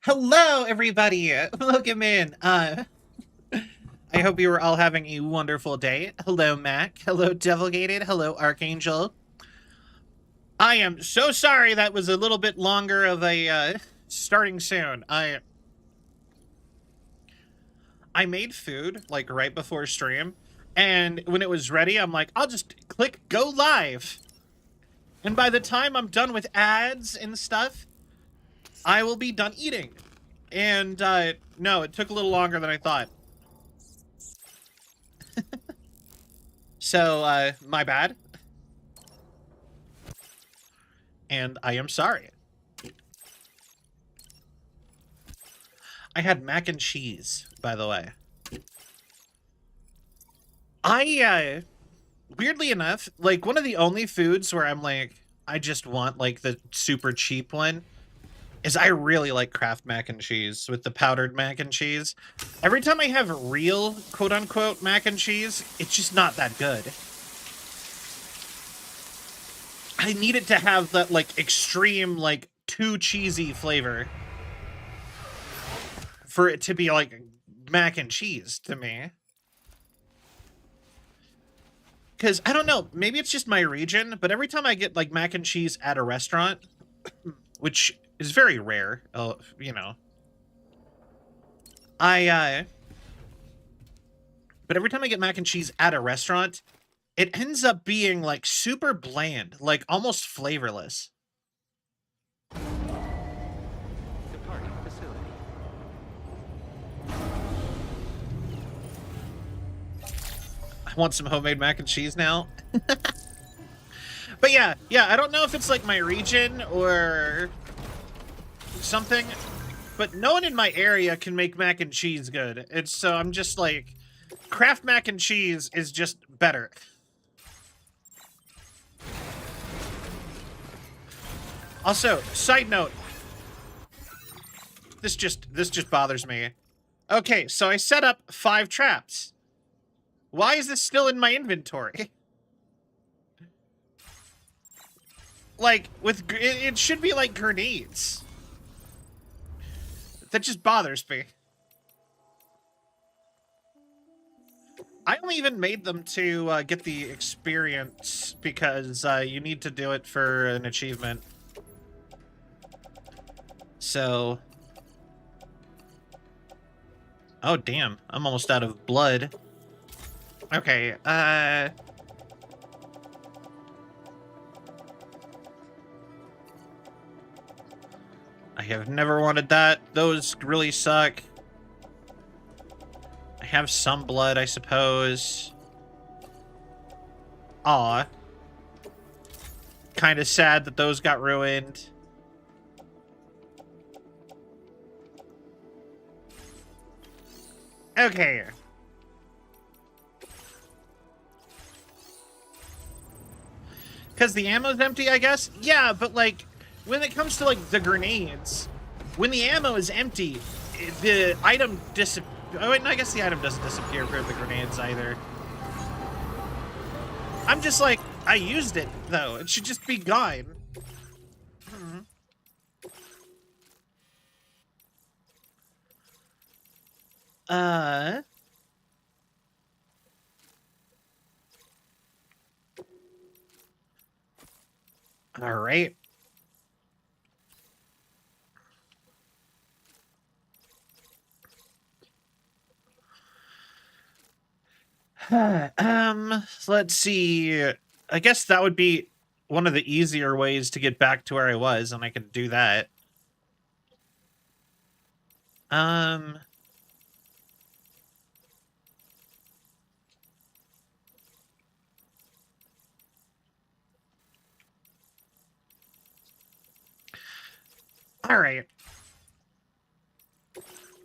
Hello, everybody. Welcome in. I hope you were all having a wonderful day. Hello, Mac. Hello, Devilgated. Hello, Archangel. I am so sorry that was a little bit longer of a starting soon. I made food like right before stream, and when it was ready, I'm like, I'll just click go live. And by the time I'm done with ads and stuff, I will be done eating. And no, it took a little longer than I thought. So, my bad. And I am sorry. I had mac and cheese, by the way. Weirdly enough, like, one of the only foods where I'm like, I just want, like, the super cheap one is I really like Kraft mac and cheese with the powdered mac and cheese. Every time I have real, quote-unquote, mac and cheese, it's just not that good. I need it to have that, like, extreme, like, too cheesy flavor for it to be, like, mac and cheese to me. Because, I don't know, maybe it's just my region, but every time I get, like, mac and cheese at a restaurant, which is very rare, you know, but every time I get mac and cheese at a restaurant, it ends up being, like, super bland, like, almost flavorless. Departing facility. I want some homemade mac and cheese now. But yeah, I don't know if it's, like, my region or something, but no one in my area can make mac and cheese good. So I'm just like, Kraft mac and cheese is just better. Also, side note, this just bothers me. Okay, so I set up 5 traps. Why is this still in my inventory? Like, it should be like grenades. That just bothers me. I only even made them to get the experience because you need to do it for an achievement. So... Oh, damn. I'm almost out of blood. Okay, I have never wanted that. Those really suck. I have some blood, I suppose. Aw. Kind of sad that those got ruined. Okay. Because the ammo's empty, I guess? Yeah, but, like, when it comes to, like, the grenades, when the ammo is empty, the item disappears. Oh, wait, no, I guess the item doesn't disappear for the grenades either. I'm just like, I used it, though. It should just be gone. All right. Let's see. I guess that would be one of the easier ways to get back to where I was, and I could do that. All right.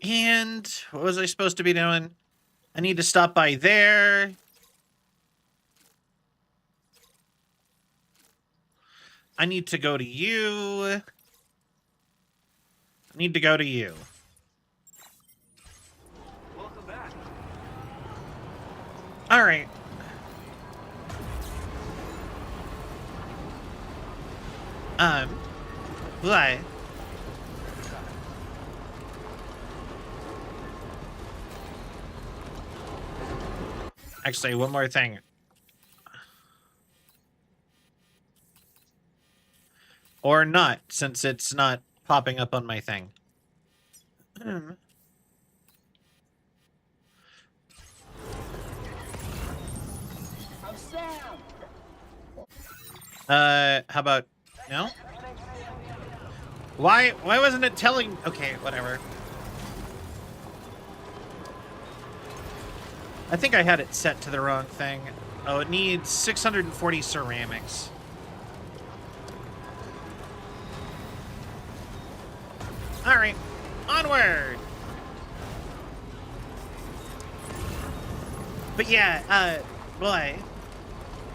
And what was I supposed to be doing? I need to stop by there. I need to go to you. I need to go to you. Welcome back. All right. What? Actually, one more thing. Or not, since it's not popping up on my thing. How about no? Why wasn't it telling? Okay, whatever. I think I had it set to the wrong thing. Oh, it needs 640 ceramics. All right, onward. But yeah, boy.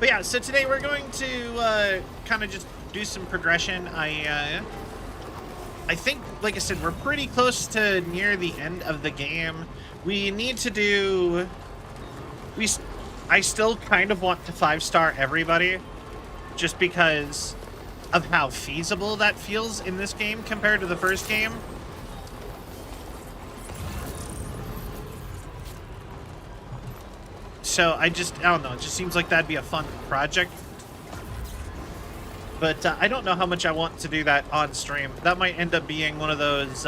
But yeah, so today we're going to kind of just do some progression. I think, like I said, we're pretty close to near the end of the game. We need to do... I still kind of want to 5-star everybody, just because of how feasible that feels in this game compared to the first game. So I don't know, it just seems like that'd be a fun project. But I don't know how much I want to do that on stream. That might end up being one of those,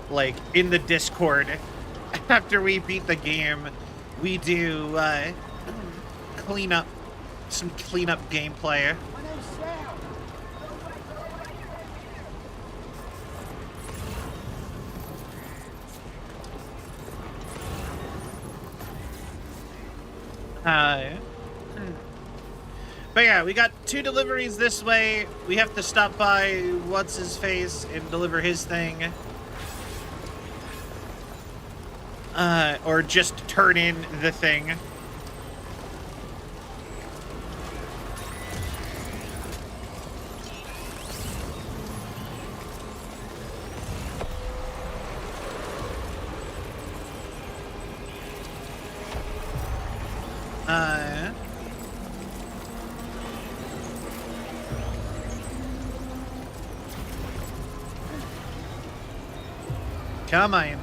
like, in the Discord, after we beat the game, we do, some cleanup gameplay. But yeah, we got 2 deliveries this way. We have to stop by What's-His-Face and deliver his thing. Or just turn in the thing. Come on.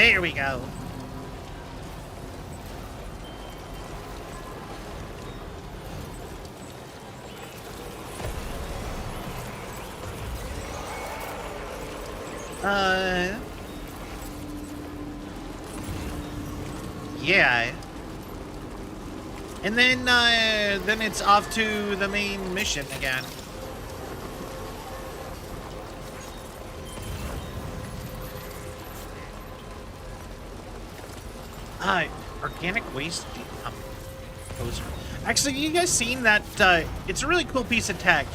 There we go. Yeah. And then it's off to the main mission again. Organic waste decomposer. Actually, you guys seen that? It's a really cool piece of tech.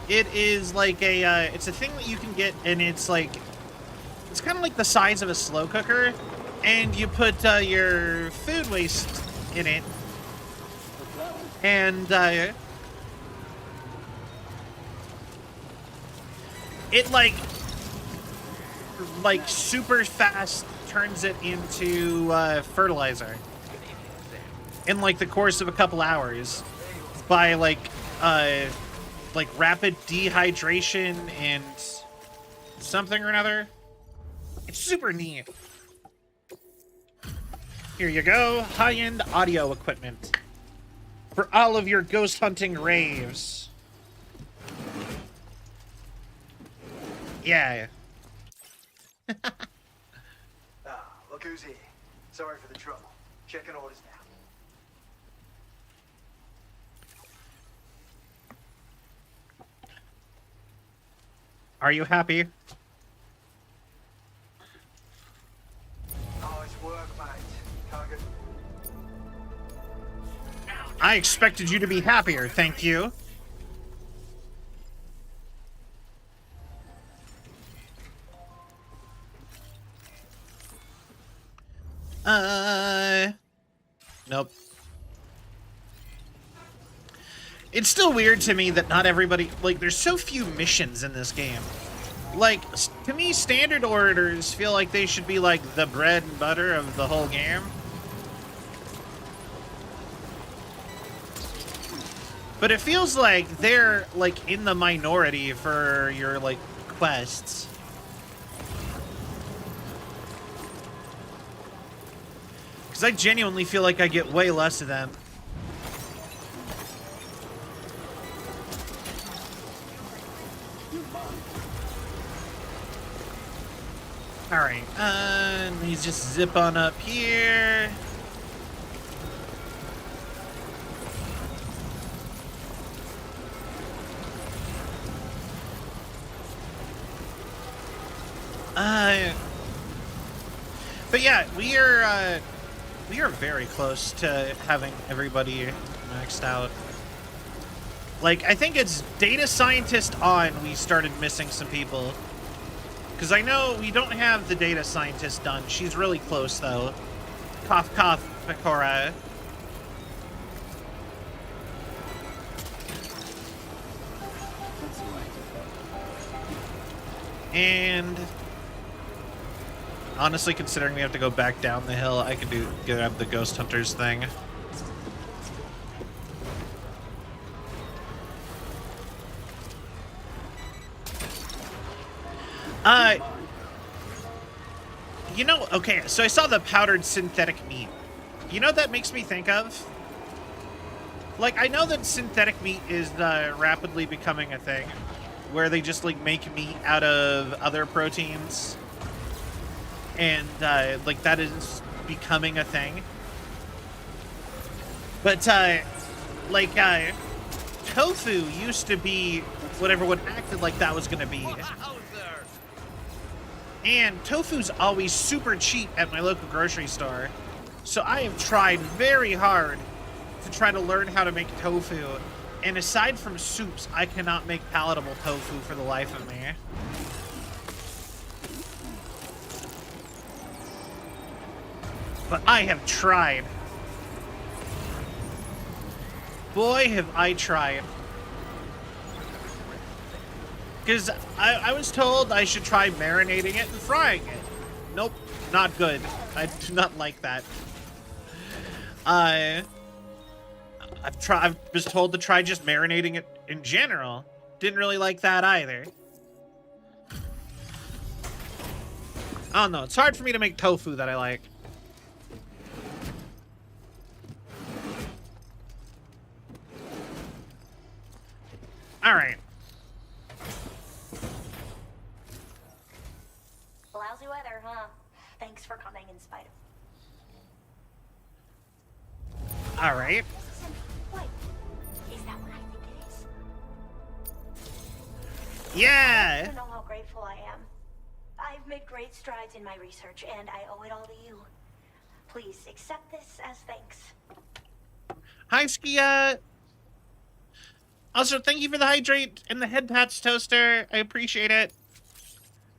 It is like a, it's a thing that you can get, and it's like, it's kind of like the size of a slow cooker, and you put your food waste in it, and it like super fast turns it into fertilizer in like the course of a couple hours by like rapid dehydration and something or another. It's super neat. Here you go, high-end audio equipment for all of your ghost hunting raves. Yeah. Look who's here. Sorry for the trouble. Checking orders now. Are you happy? Nice work, mate. Target. I expected you to be happier, thank you. Nope. It's still weird to me that not everybody, like, there's so few missions in this game. Like, to me, standard orders feel like they should be, like, the bread and butter of the whole game. But it feels like they're, like, in the minority for your, like, quests. Because I genuinely feel like I get way less of them. Alright, let me just zip on up here. But yeah, we are very close to having everybody maxed out. Like, I think it's data scientist on we started missing some people. Because I know we don't have the data scientist done. She's really close, though. Cough, cough, Pecora. And honestly, considering we have to go back down the hill, I could grab the Ghost Hunters thing. You know, okay, so I saw the powdered synthetic meat. You know what that makes me think of? Like, I know that synthetic meat is rapidly becoming a thing, where they just, like, make meat out of other proteins. And, like, that is becoming a thing. But, tofu used to be what everyone acted like that was gonna be. And tofu's always super cheap at my local grocery store. So I have tried very hard to try to learn how to make tofu. And aside from soups, I cannot make palatable tofu for the life of me. But I have tried. Boy, have I tried. Because I was told I should try marinating it and frying it. Nope, not good. I do not like that. I was told to try just marinating it in general. Didn't really like that either. I don't know. It's hard for me to make tofu that I like. All right. Lousy weather, huh? Thanks for coming in spite of. All right. Wait, is that what I think it is? Yeah. You know how grateful I am. I've made great strides in my research, and I owe it all to you. Please accept this as thanks. Hi, Skia. Also, thank you for the hydrate and the head pats, Toaster. I appreciate it.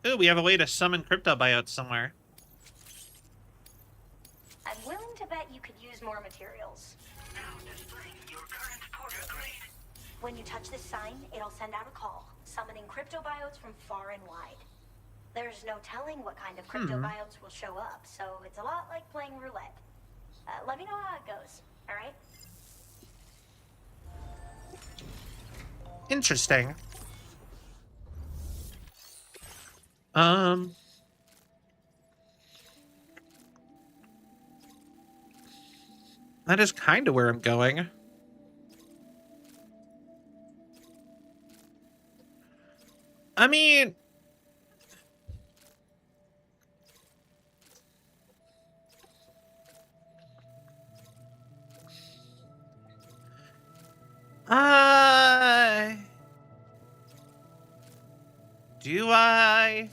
Ooh, we have a way to summon crypto biotes somewhere. I'm willing to bet you could use more materials. Now displaying your current porter grade. When you touch this sign, it'll send out a call, summoning cryptobiotes from far and wide. There's no telling what kind of cryptobiotes will show up, so it's a lot like playing roulette. Let me know how it goes, alright? Interesting. That is kind of where I'm going. I mean, do I?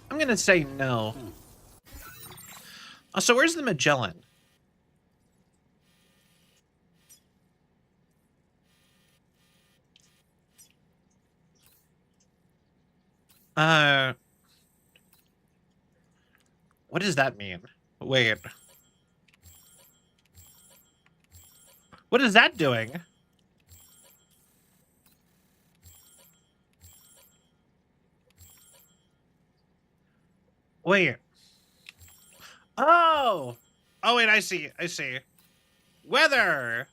I'm gonna say no. So where's the Magellan? What does that mean? Wait. What is that doing? Wait. Oh! Oh, wait, I see. I see. Weather!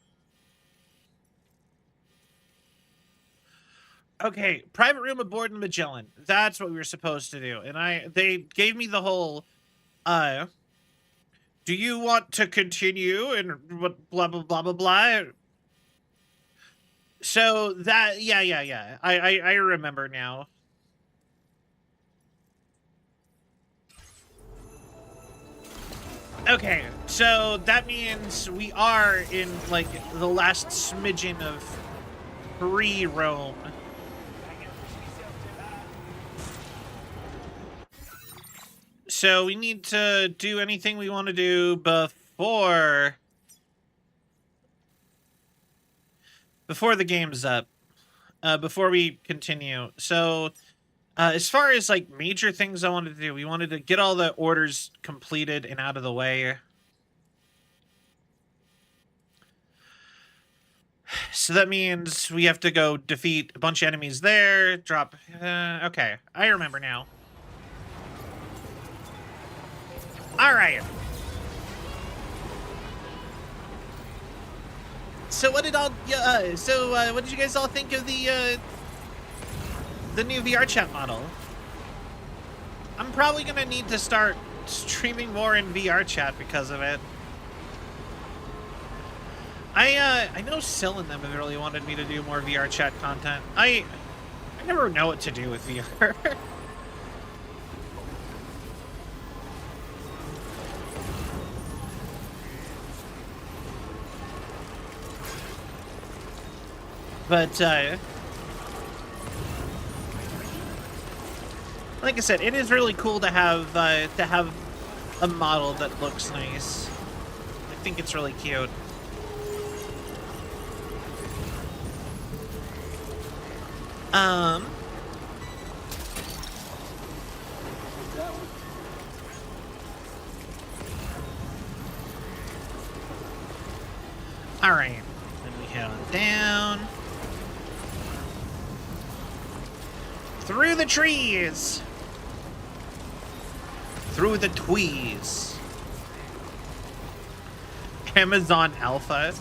Okay, private room aboard the Magellan. That's what we were supposed to do. And they gave me the whole, do you want to continue? And blah, blah, blah, blah, blah. So that, yeah. I remember now. Okay, so that means we are in, like, the last smidgen of free roam. So we need to do anything we want to do before the game's up, before we continue. So as far as like major things I wanted to do, we wanted to get all the orders completed and out of the way. So that means we have to go defeat a bunch of enemies there, drop, okay, I remember now. All right. So what did what did you guys all think of the new VR chat model? I'm probably gonna need to start streaming more in VR chat because of it. I know Sil and them have really wanted me to do more VR chat content. I never know what to do with VR. But, like I said, it is really cool to have a model that looks nice. I think it's really cute. All right. And we Head on down. Through the trees. Through the tweez. Amazon Alpha.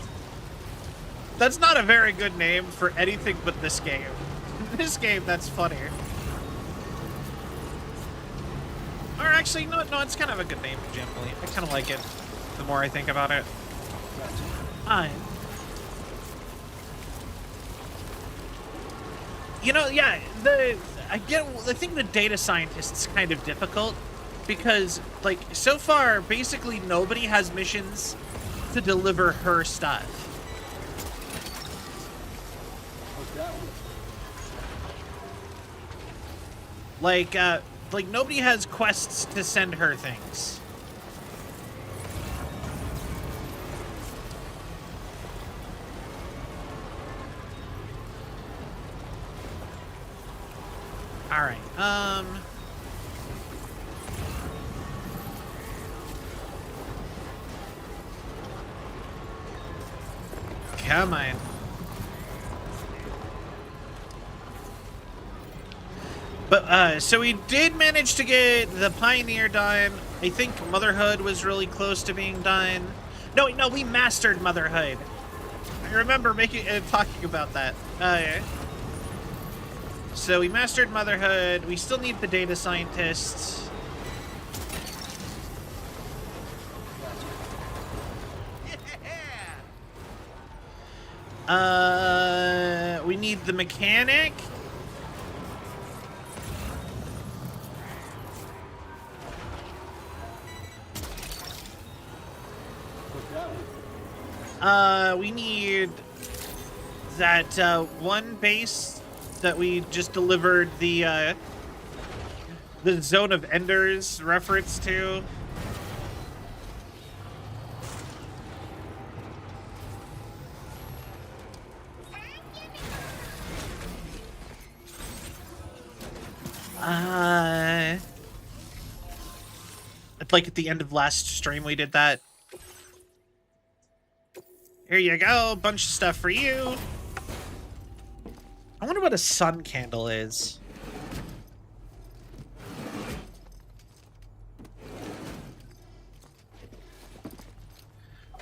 That's not a very good name for anything but this game. This game, that's funny. Or actually, no, it's kind of a good name, generally. I kind of like it the more I think about it. Fine. You know, yeah, I think the data scientist's kind of difficult because, like, so far, basically nobody has missions to deliver her stuff. Like nobody has quests to send her things. All right. Come on. But, so we did manage to get the Pioneer done. I think Motherhood was really close to being done. No, we mastered Motherhood. I remember talking about that. Yeah. So we mastered Motherhood. We still need the data scientists. We need the mechanic. We need that one base that we just delivered the Zone of Enders reference to. Like at the end of last stream we did that. Here you go, bunch of stuff for you. I wonder what a sun candle is.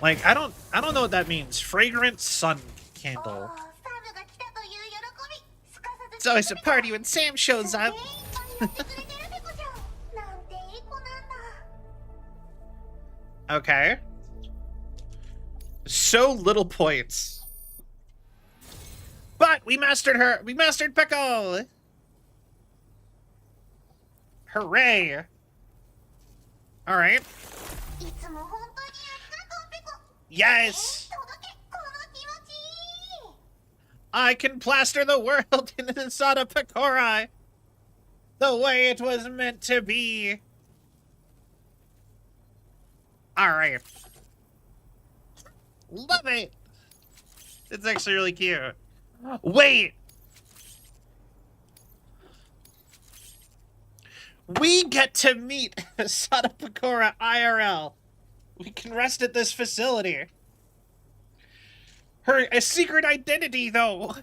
Like, I don't know what that means. Fragrant sun candle. It's always a party when Sam shows up. Okay. So little points. But we mastered her. We mastered Pickle. Hooray. All right. Yes. I can plaster the world into the Sada Pecora the way it was meant to be. All right. Love it. It's actually really cute. Wait. We get to meet Sada Pecora IRL. We can rest at this facility. A secret identity, though.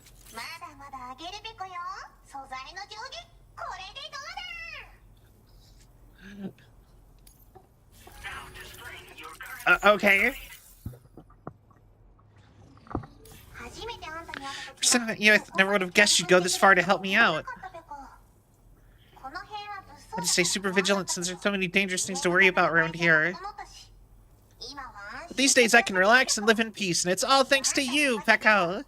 Okay. You never would have guessed you'd go this far to help me out. I just stay super vigilant since there's so many dangerous things to worry about around here. But these days I can relax and live in peace, and it's all thanks to you, Pekka.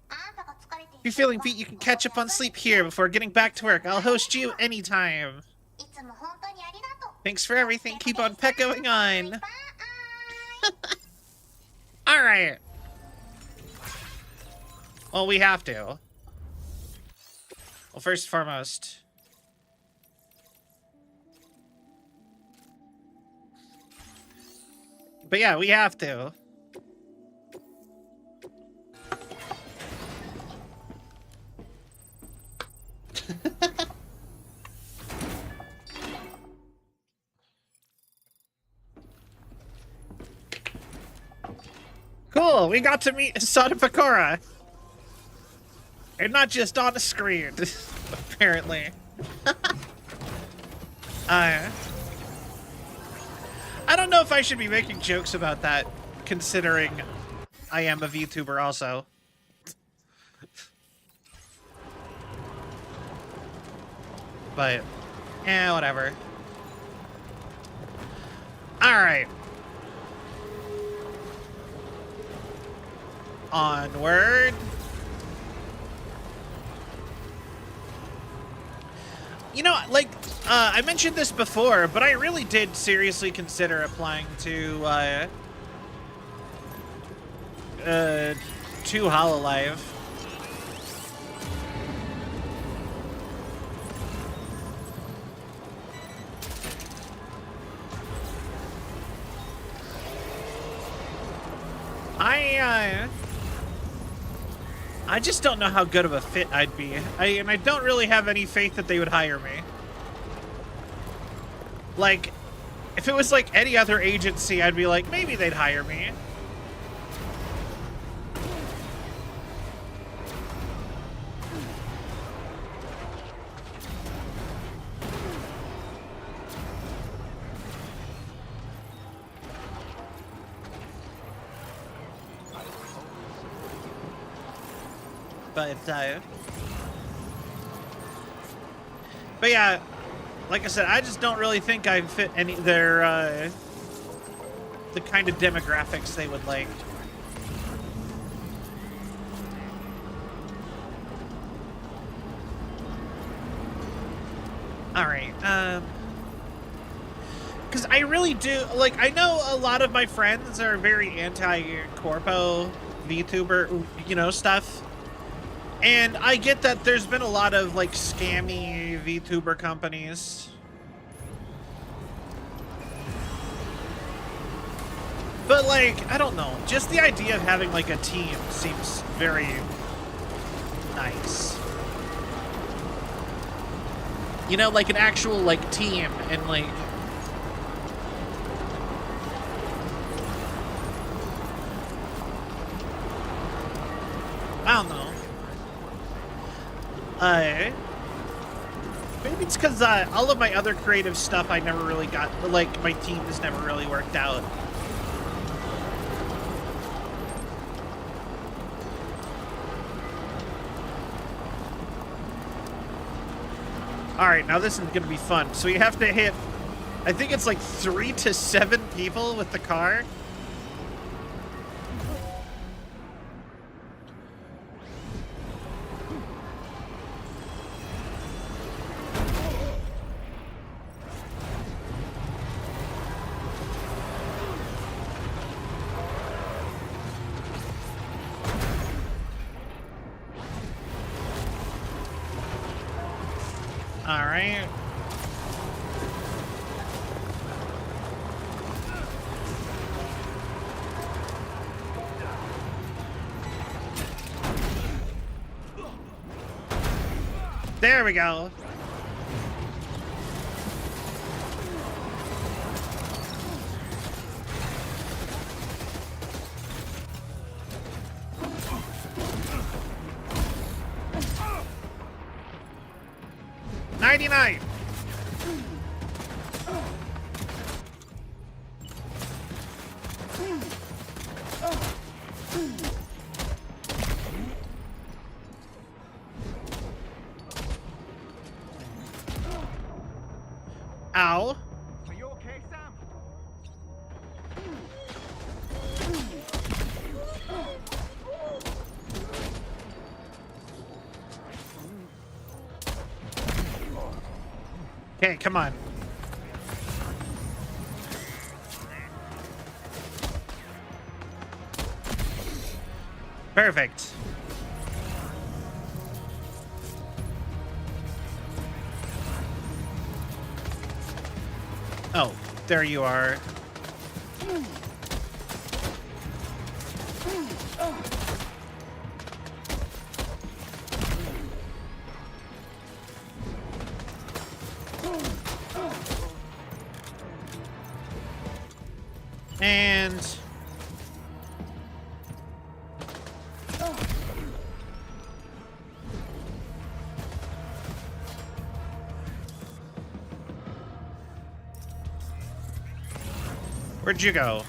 If you're feeling beat, you can catch up on sleep here before getting back to work. I'll host you anytime. Thanks for everything. Keep on peccoing on. Alright. Well, we have to. Well, first and foremost. But yeah, we have to. Cool, we got to meet Sada Pecora. And not just on the screen, apparently. I don't know if I should be making jokes about that, considering I am a VTuber also. But, whatever. Alright. Onward. You know, like, I mentioned this before, but I really did seriously consider applying to Hololive. I just don't know how good of a fit I'd be. And I don't really have any faith that they would hire me. Like, if it was like any other agency, I'd be like, maybe they'd hire me. But yeah, like I said, I just don't really think I fit any their the kind of demographics they would like. All right, because I really do like. I know a lot of my friends are very anti-corpo VTuber, you know, stuff. And I get that there's been a lot of, like, scammy VTuber companies. But, like, I don't know. Just the idea of having, like, a team seems very nice. You know, like an actual, like, team and, like... I don't know. Maybe it's because all of my other creative stuff I never really got, like, my team has never really worked out. Alright, now this is going to be fun. So you have to hit, I think it's like 3 to 7 people with the car. Alright. There we go. Ow. Are you okay, Sam? Okay, come on. Perfect. Oh, there you are. And Where'd you go?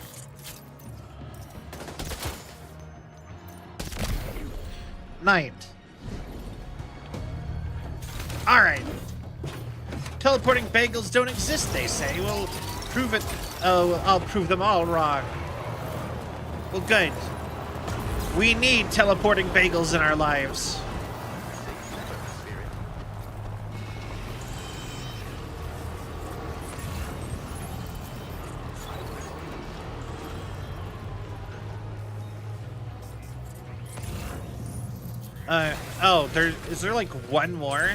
Night. Alright. Teleporting bagels don't exist, they say. We'll prove it. Oh, I'll prove them all wrong. Well, good. We need teleporting bagels in our lives. Oh, is there like one more?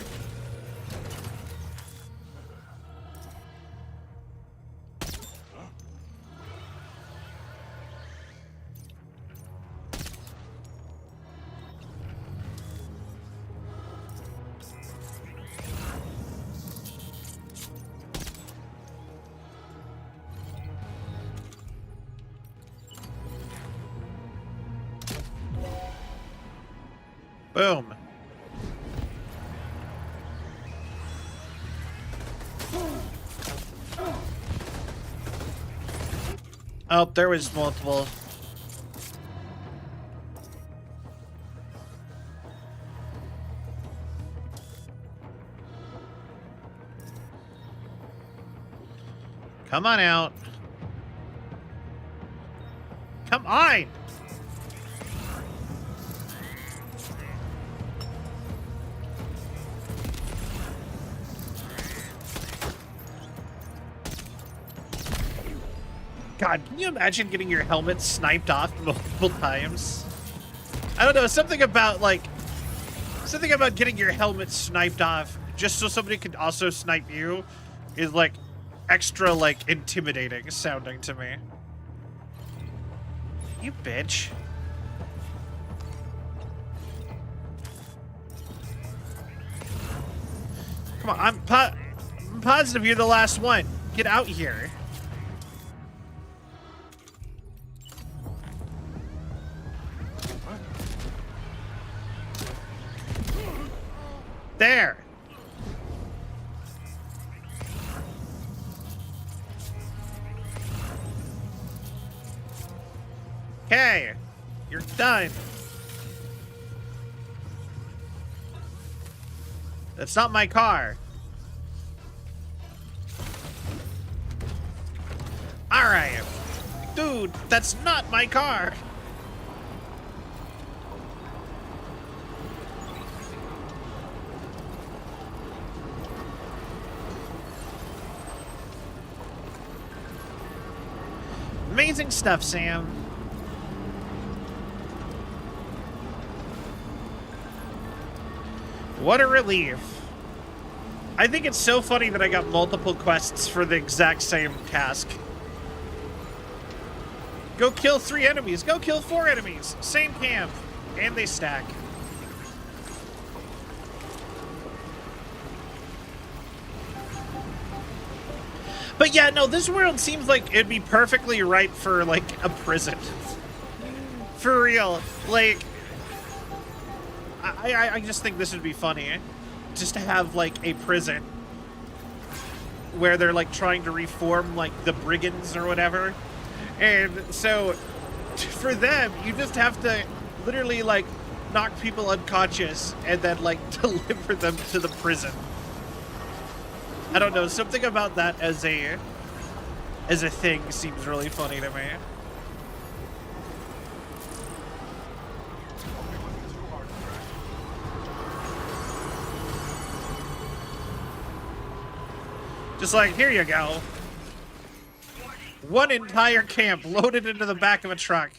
Boom. Oh, there was multiple. Come on out. Come on! God, can you imagine getting your helmet sniped off multiple times? I don't know, something about getting your helmet sniped off just so somebody could also snipe you is like extra like intimidating sounding to me. You bitch. Come on, I'm positive you're the last one. Get out here. There. Okay, you're done. That's not my car. All right. Dude, that's not my car. Amazing stuff, Sam. What a relief. I think it's so funny that I got multiple quests for the exact same task. Go kill 3 enemies. Go kill 4 enemies. Same camp. And they stack. But yeah, no, this world seems like it'd be perfectly ripe for, like, a prison. For real. Like, I just think this would be funny. Just to have, like, a prison where they're, like, trying to reform, like, the brigands or whatever. And so, for them, you just have to literally, like, knock people unconscious and then, like, deliver them to the prison. I don't know, something about that as a thing seems really funny to me. Just like, here you go. One entire camp loaded into the back of a truck.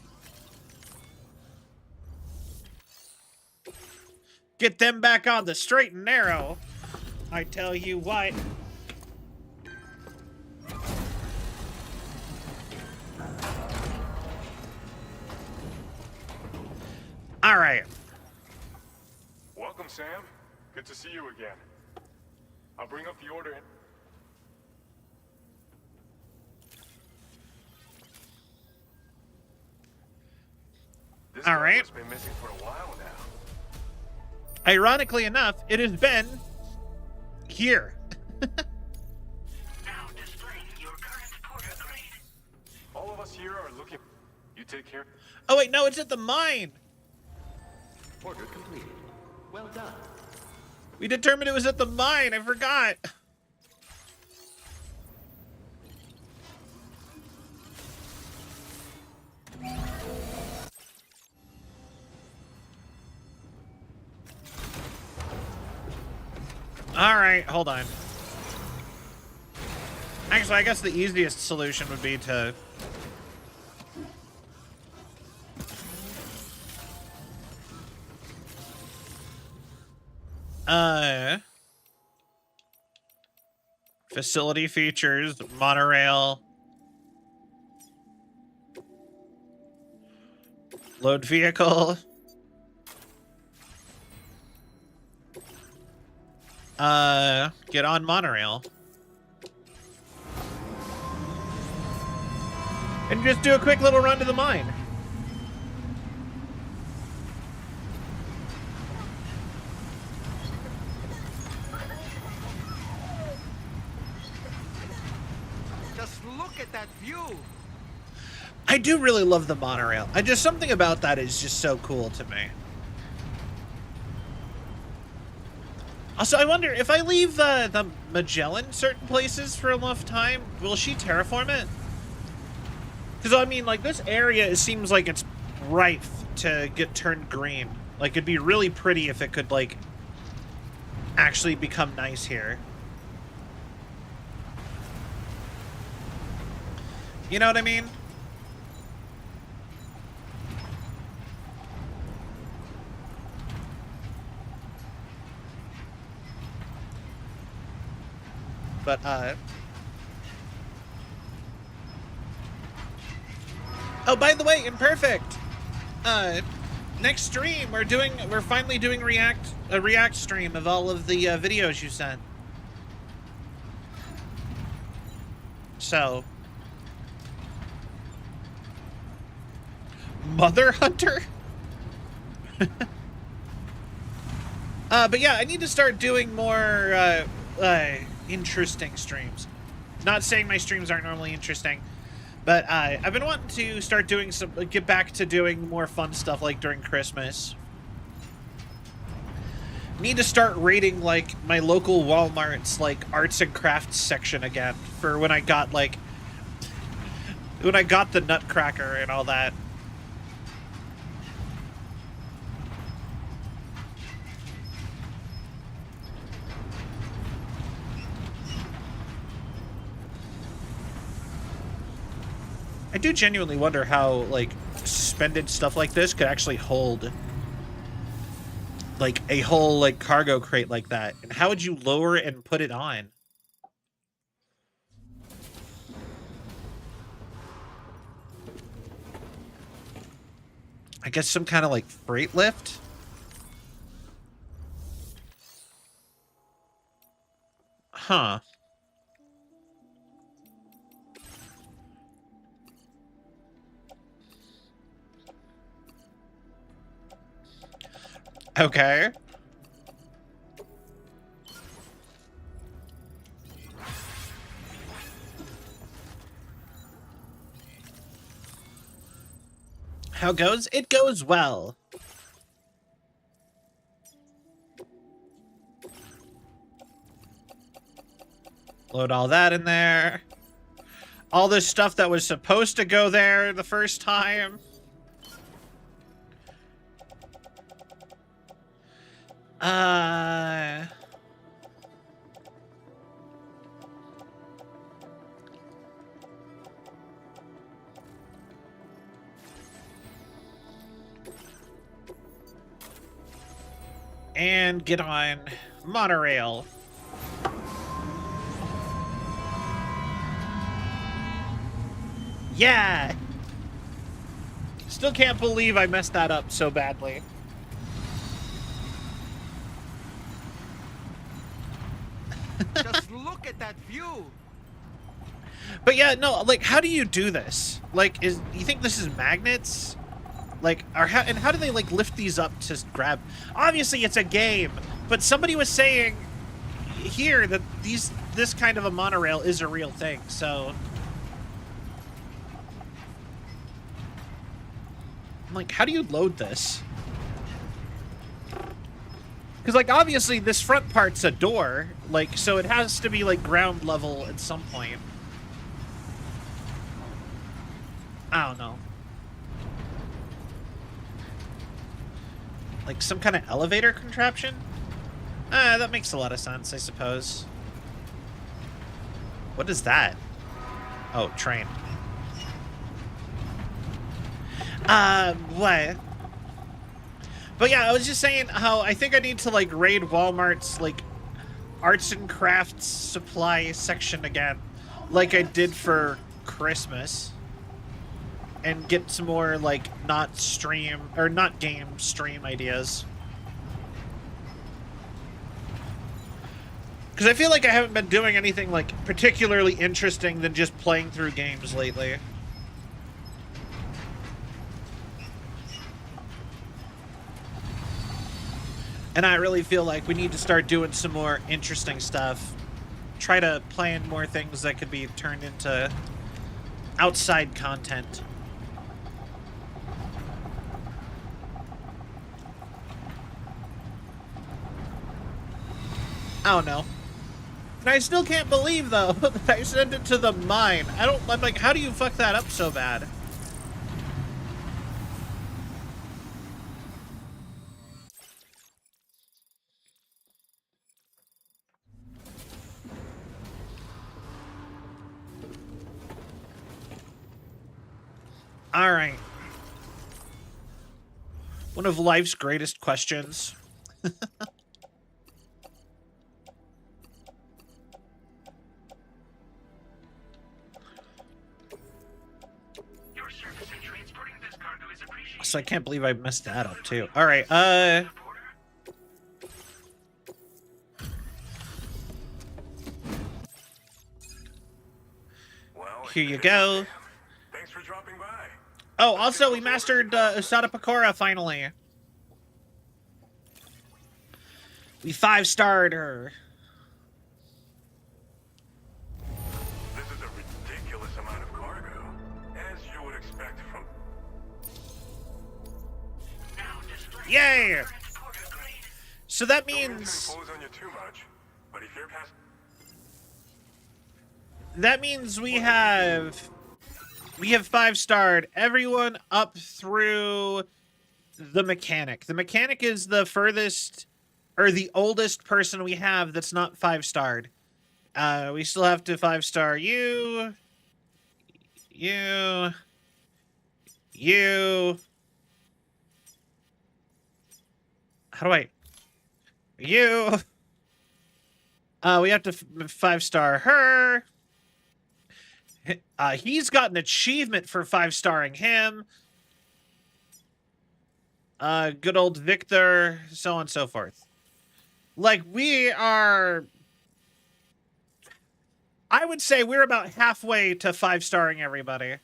Get them back on the straight and narrow. I tell you what. All right. Welcome, Sam. Good to see you again. I'll bring up the order. This All right. has been missing for a while now. Ironically enough, it has been here. All take care. Oh wait, no, it's at the mine. Order completed. Well done. We determined it was at the mine. I forgot. All right, hold on. Actually, I guess the easiest solution would be to... Facility features, monorail. Load vehicle. Get on monorail. And just do a quick little run to the mine. Just look at that view. I do really love the monorail. I just, something about that is just so cool to me. Also, I wonder, if I leave the Magellan certain places for enough time, will she terraform it? Because, I mean, like, this area, it seems like it's ripe to get turned green. Like, it'd be really pretty if it could, like, actually become nice here. You know what I mean? But, oh, by the way, Imperfect! Next stream, we're finally doing a React stream of all of the, videos you sent. So. Mother Hunter? But yeah, I need to start doing more, interesting streams. Not saying my streams aren't normally interesting, but I've been wanting to start doing get back to doing more fun stuff like during Christmas. Need to start rating like my local Walmart's like arts and crafts section again for when I got the Nutcracker and all that. I do genuinely wonder how, like, suspended stuff like this could actually hold, like, a whole, like, cargo crate like that. And how would you lower it and put it on? I guess some kind of, like, freight lift? Huh. Okay. How goes? It goes well. Load all that in there. All this stuff that was supposed to go there the first time. And get on monorail. Yeah! Still can't believe I messed that up so badly. Just look at that view. But yeah, no, like, how do you do this? Like, you think this is magnets? Like, how do they, like, lift these up to grab? Obviously, it's a game, but somebody was saying here that this kind of a monorail is a real thing, so... like, how do you load this? Because, like, obviously this front part's a door, like, so it has to be, like, ground level at some point. I don't know. Like, some kind of elevator contraption? That makes a lot of sense, I suppose. What is that? Oh, train. What? But yeah, I was just saying how I think I need to, like, raid Walmart's, like, arts and crafts supply section again, like I did for Christmas, and get some more, like, not game stream ideas. Because I feel like I haven't been doing anything, like, particularly interesting than just playing through games lately. And I really feel like we need to start doing some more interesting stuff. Try to plan more things that could be turned into outside content. I don't know. And I still can't believe, though, that I sent it to the mine. I'm like, how do you fuck that up so bad? All right. One of life's greatest questions. So I can't believe I messed that up too. All right, here you go. Thanks for dropping by. Oh, also we mastered Usada Pecora finally. We 5-starred her. This is a ridiculous amount of cargo, as you would expect from... Yay! So that Don't mean to means... impose on you too much, but if you're past... That means we have 5-starred everyone up through the mechanic. The mechanic is the furthest, or the oldest person we have that's not 5-starred. We still have to 5-star you. How do I... You. We have to 5-star her. He's got an achievement for 5-starring him. Good old Victor, so on and so forth. Like, we are... I would say we're about halfway to 5-starring everybody.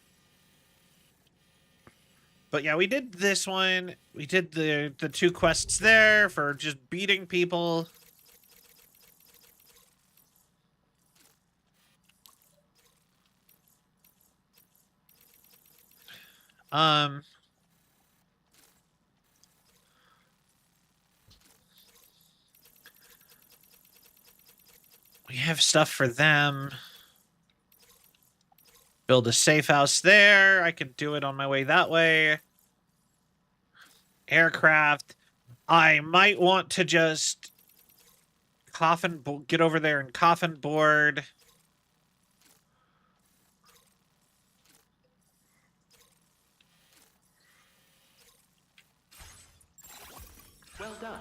But yeah, we did this one. We did the 2 quests there for just beating people. We have stuff for them. Build a safe house there. I can do it on my way that way. Aircraft. I might want to just get over there and coffin board. Well done.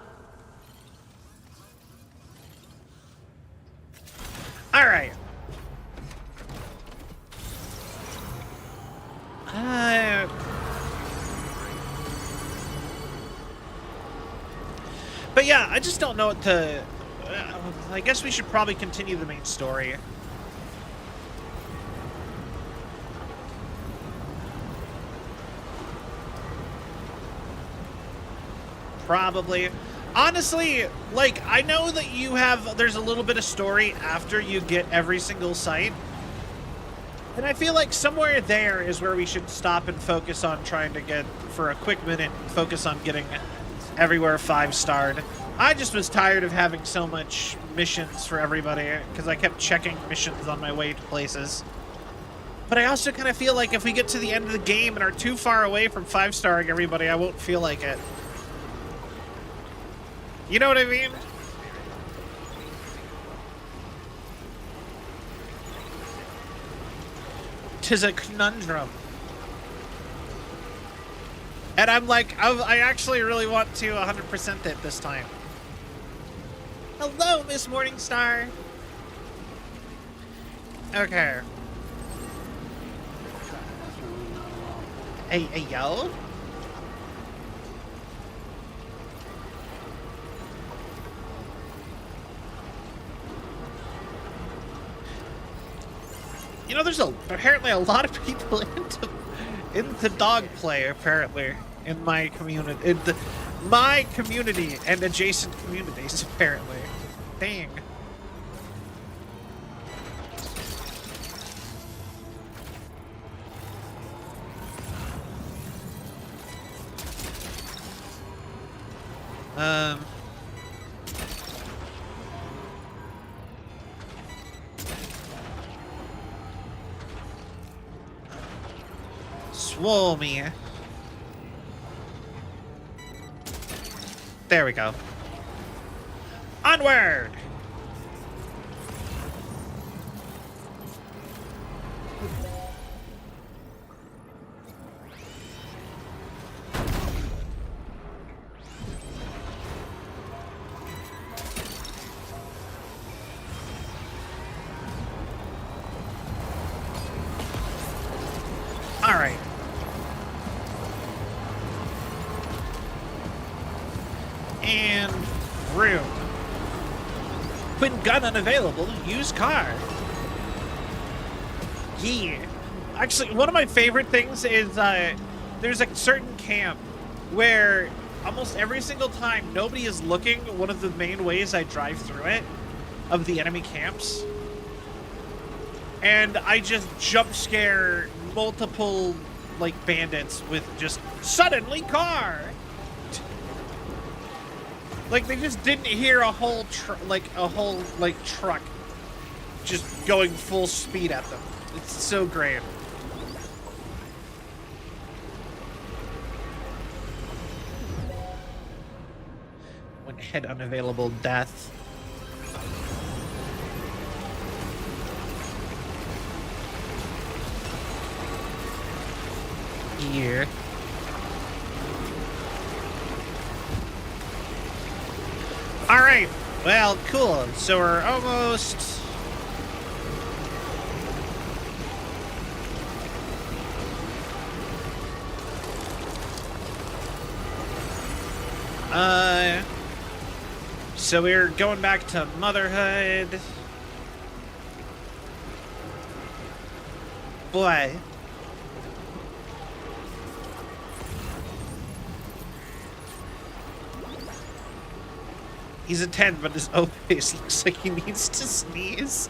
All right. But yeah, I just don't know what to... I guess we should probably continue the main story. Probably. Honestly, like, I know that there's a little bit of story after you get every single site. And I feel like somewhere there is where we should stop and focus on trying to get, for a quick minute, focus on getting everywhere 5-starred. I just was tired of having so much missions for everybody because I kept checking missions on my way to places. But I also kind of feel like if we get to the end of the game and are too far away from 5-starring everybody, I won't feel like it. You know what I mean? Tis a conundrum. And I'm like, I actually really want to 100% it this time. Hello, Miss Morningstar. Okay. Hey, yo. You know, there's apparently a lot of people into dog play, apparently, in my community. My community and adjacent communities, apparently. Dang. Swole. There we go. Onward! All right. And room. When gun unavailable, use car. Yeah. Actually, one of my favorite things is there's a certain camp where almost every single time nobody is looking, one of the main ways I drive through it, of the enemy camps. And I just jump scare multiple, like, bandits with just suddenly car. Like, they just didn't hear a whole truck just going full speed at them. It's so great. When head unavailable, death. Here. All right. Well, cool. So we're almost. So we're going back to motherhood. Boy. He's a 10, but his O face looks like he needs to sneeze.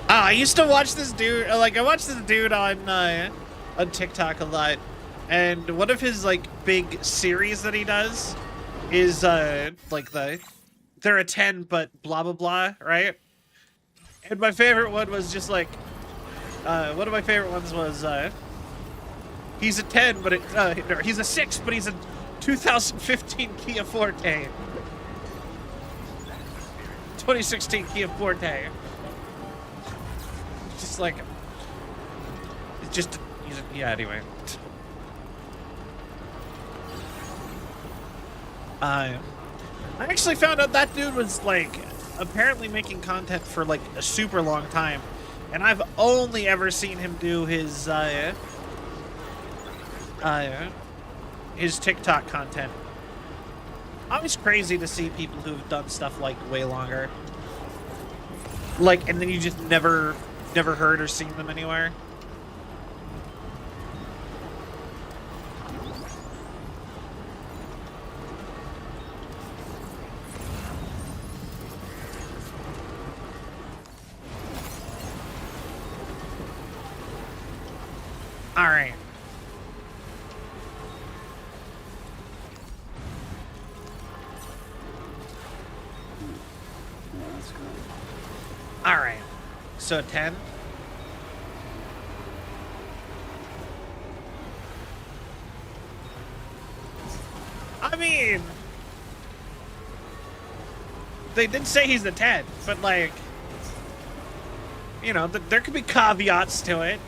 I used to watch this dude, I watched this dude on TikTok a lot, and one of his, like, big series that he does is, like, they're a 10, but blah, blah, blah, right? And my favorite one was just, like, one of my favorite ones was, he's a 10, but he's a 6, but he's a 2015 Kia Forte. 2016 Kia Forte. Just like, it's just, yeah, anyway. I actually found out that dude was, like, apparently making content for, like, a super long time. And I've only ever seen him do his TikTok content. Always crazy to see people who've done stuff, like, way longer. Like, and then you just never heard or seen them anywhere. All right. All right. So 10. I mean, they did say he's the 10, but like, you know, there could be caveats to it.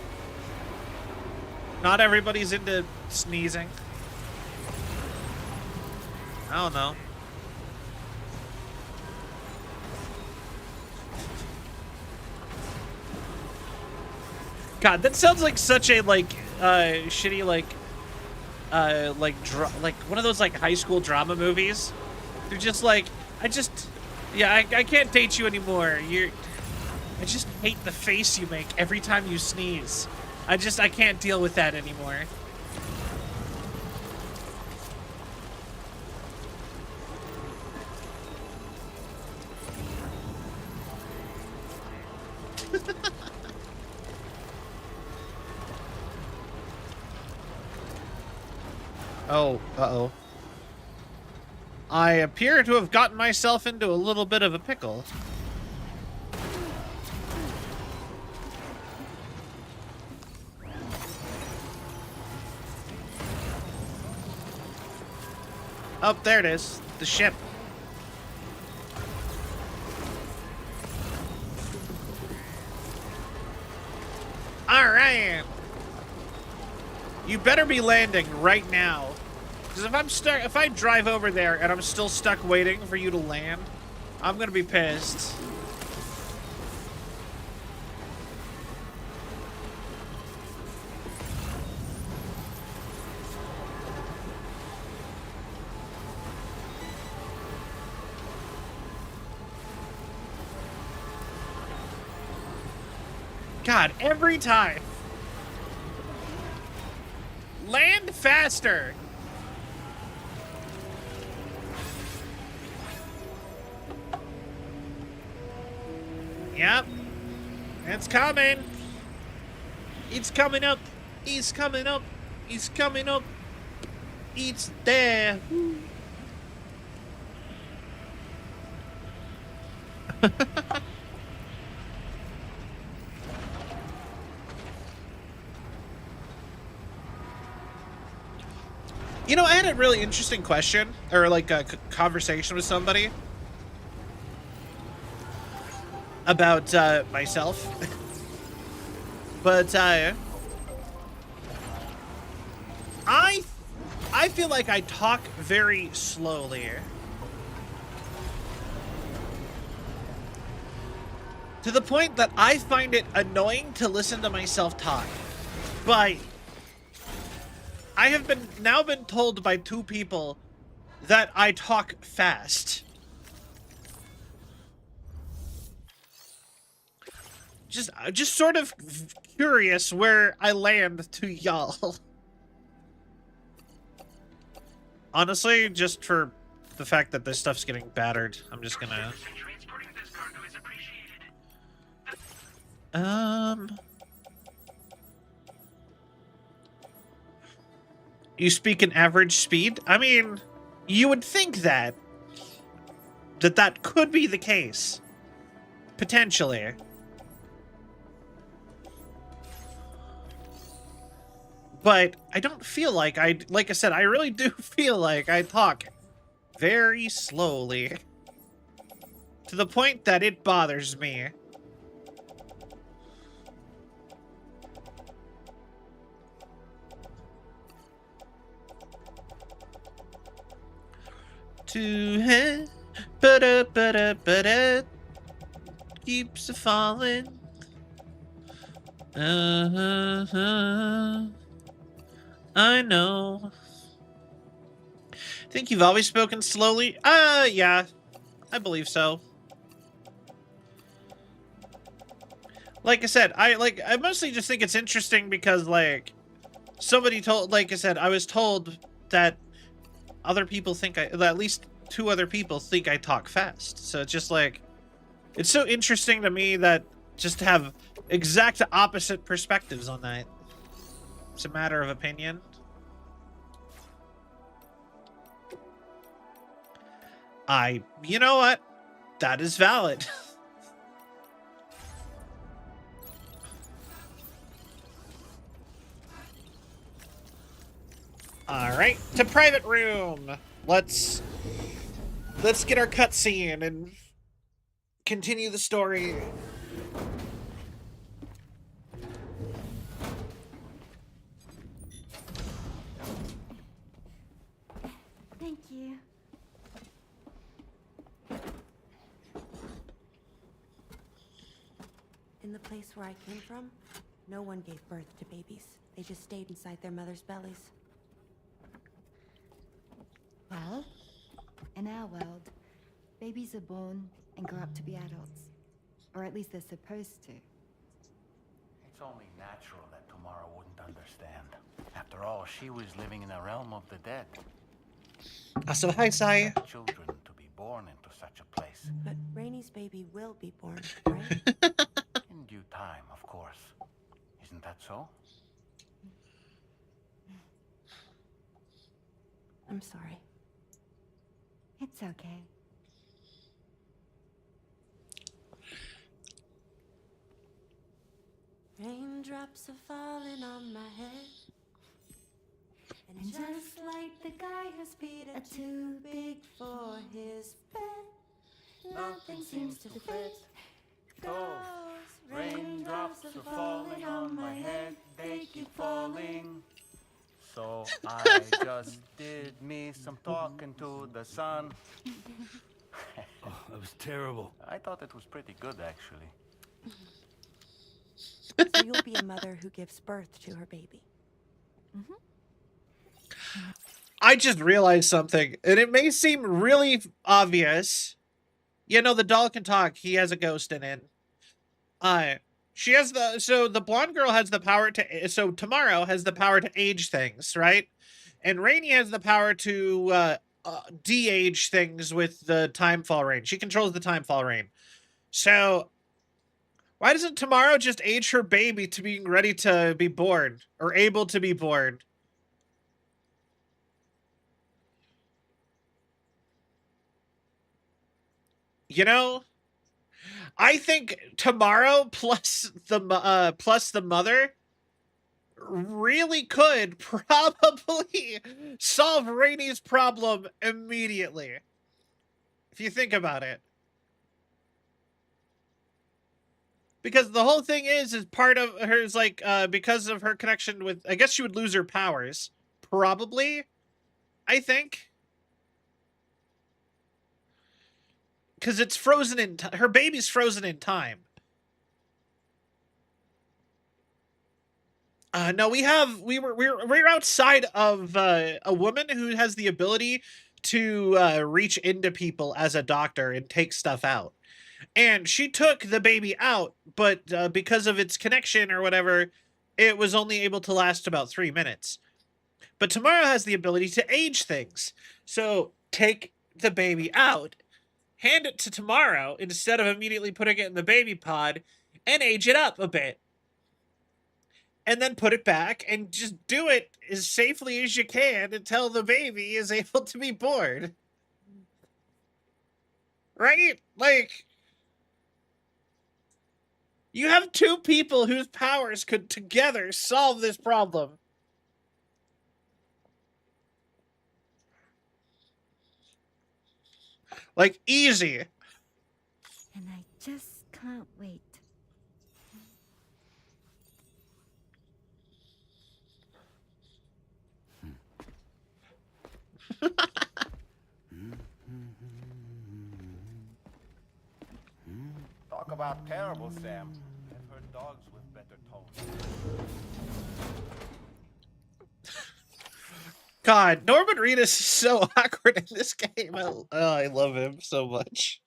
Not everybody's into sneezing. I don't know. God, that sounds like such a like shitty like one of those like high school drama movies. They're just like, I can't date you anymore. I just hate the face you make every time you sneeze. I can't deal with that anymore. Oh, uh-oh. I appear to have gotten myself into a little bit of a pickle. Oh, there it is. The ship. All right. You better be landing right now. Because if I drive over there and I'm still stuck waiting for you to land, I'm gonna be pissed. God, every time. Land faster. Yep. It's coming. It's coming up. He's coming up. He's coming up. It's there. You know, I had a really interesting question, or like a conversation with somebody about myself. But I feel like I talk very slowly. To the point that I find it annoying to listen to myself talk. But I have now been told by 2 people that I talk fast. Just sort of curious where I land to y'all. Honestly, just for the fact that this stuff's getting battered, I'm just gonna... You speak in average speed? I mean, you would think that could be the case. Potentially. But I don't feel like like I said, I really do feel like I talk very slowly. To the point that it bothers me. To head, but keeps a falling. I know. Think you've always spoken slowly? Yeah. I believe so. Like I said, I mostly just think it's interesting because, like, somebody told, like I said, I was told that other people think that at least 2 other people think I talk fast. So it's just like, it's so interesting to me that just to have exact opposite perspectives on that. It's a matter of opinion. You know what? That is valid. All right, to private room. Let's get our cutscene and continue the story. Thank you. In the place where I came from, no one gave birth to babies. They just stayed inside their mother's bellies. Well, in our world, babies are born and grow up to be adults. Or at least they're supposed to. It's only natural that Tamara wouldn't understand. After all, she was living in a realm of the dead. So hi, Sai. Children to be born into such a place. But Rainy's baby will be born, right? In due time, of course. Isn't that so? I'm sorry. It's okay. Raindrops are falling on my head. And just like the guy whose feet are too big for his bed, nothing seems to fit. Those raindrops are falling on my head, they keep falling. So I just did me some talking to the sun. Oh, that was terrible. I thought it was pretty good, actually. So you'll be a mother who gives birth to her baby. I just realized something, and it may seem really obvious. You know, the doll can talk. He has a ghost in it. She has the blonde girl has the power to, so Tomorrow has the power to age things, right? And Rainy has the power to de-age things with the timefall rain. She controls the timefall rain. So why doesn't Tomorrow just age her baby to being ready to be born or able to be born? You know, I think Tomorrow plus the mother really could probably solve Rainy's problem immediately. If you think about it. Because the whole thing is part of hers, like, because of her connection with, I guess she would lose her powers. Probably. I think. Because it's frozen in her baby's frozen in time. No, we're outside of a woman who has the ability to reach into people as a doctor and take stuff out. And she took the baby out, but because of its connection or whatever, it was only able to last about 3 minutes. But Tomorrow has the ability to age things. So take the baby out, hand it to Tomorrow instead of immediately putting it in the baby pod, and age it up a bit. And then put it back and just do it as safely as you can until the baby is able to be born. Right? Like, you have two people whose powers could together solve this problem. Like, easy. And I just can't wait. Talk about terrible, Sam. I've heard dogs with better tones. God, Norman Reedus is so awkward in this game. I love him so much.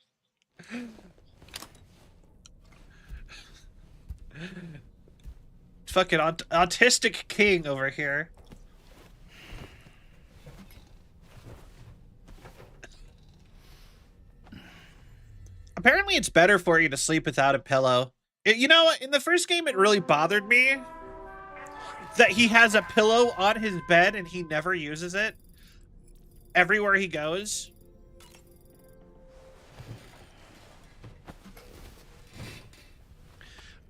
Fucking autistic king over here. Apparently it's better for you to sleep without a pillow. You know, in the first game it really bothered me. that he has a pillow on his bed and he never uses it everywhere he goes.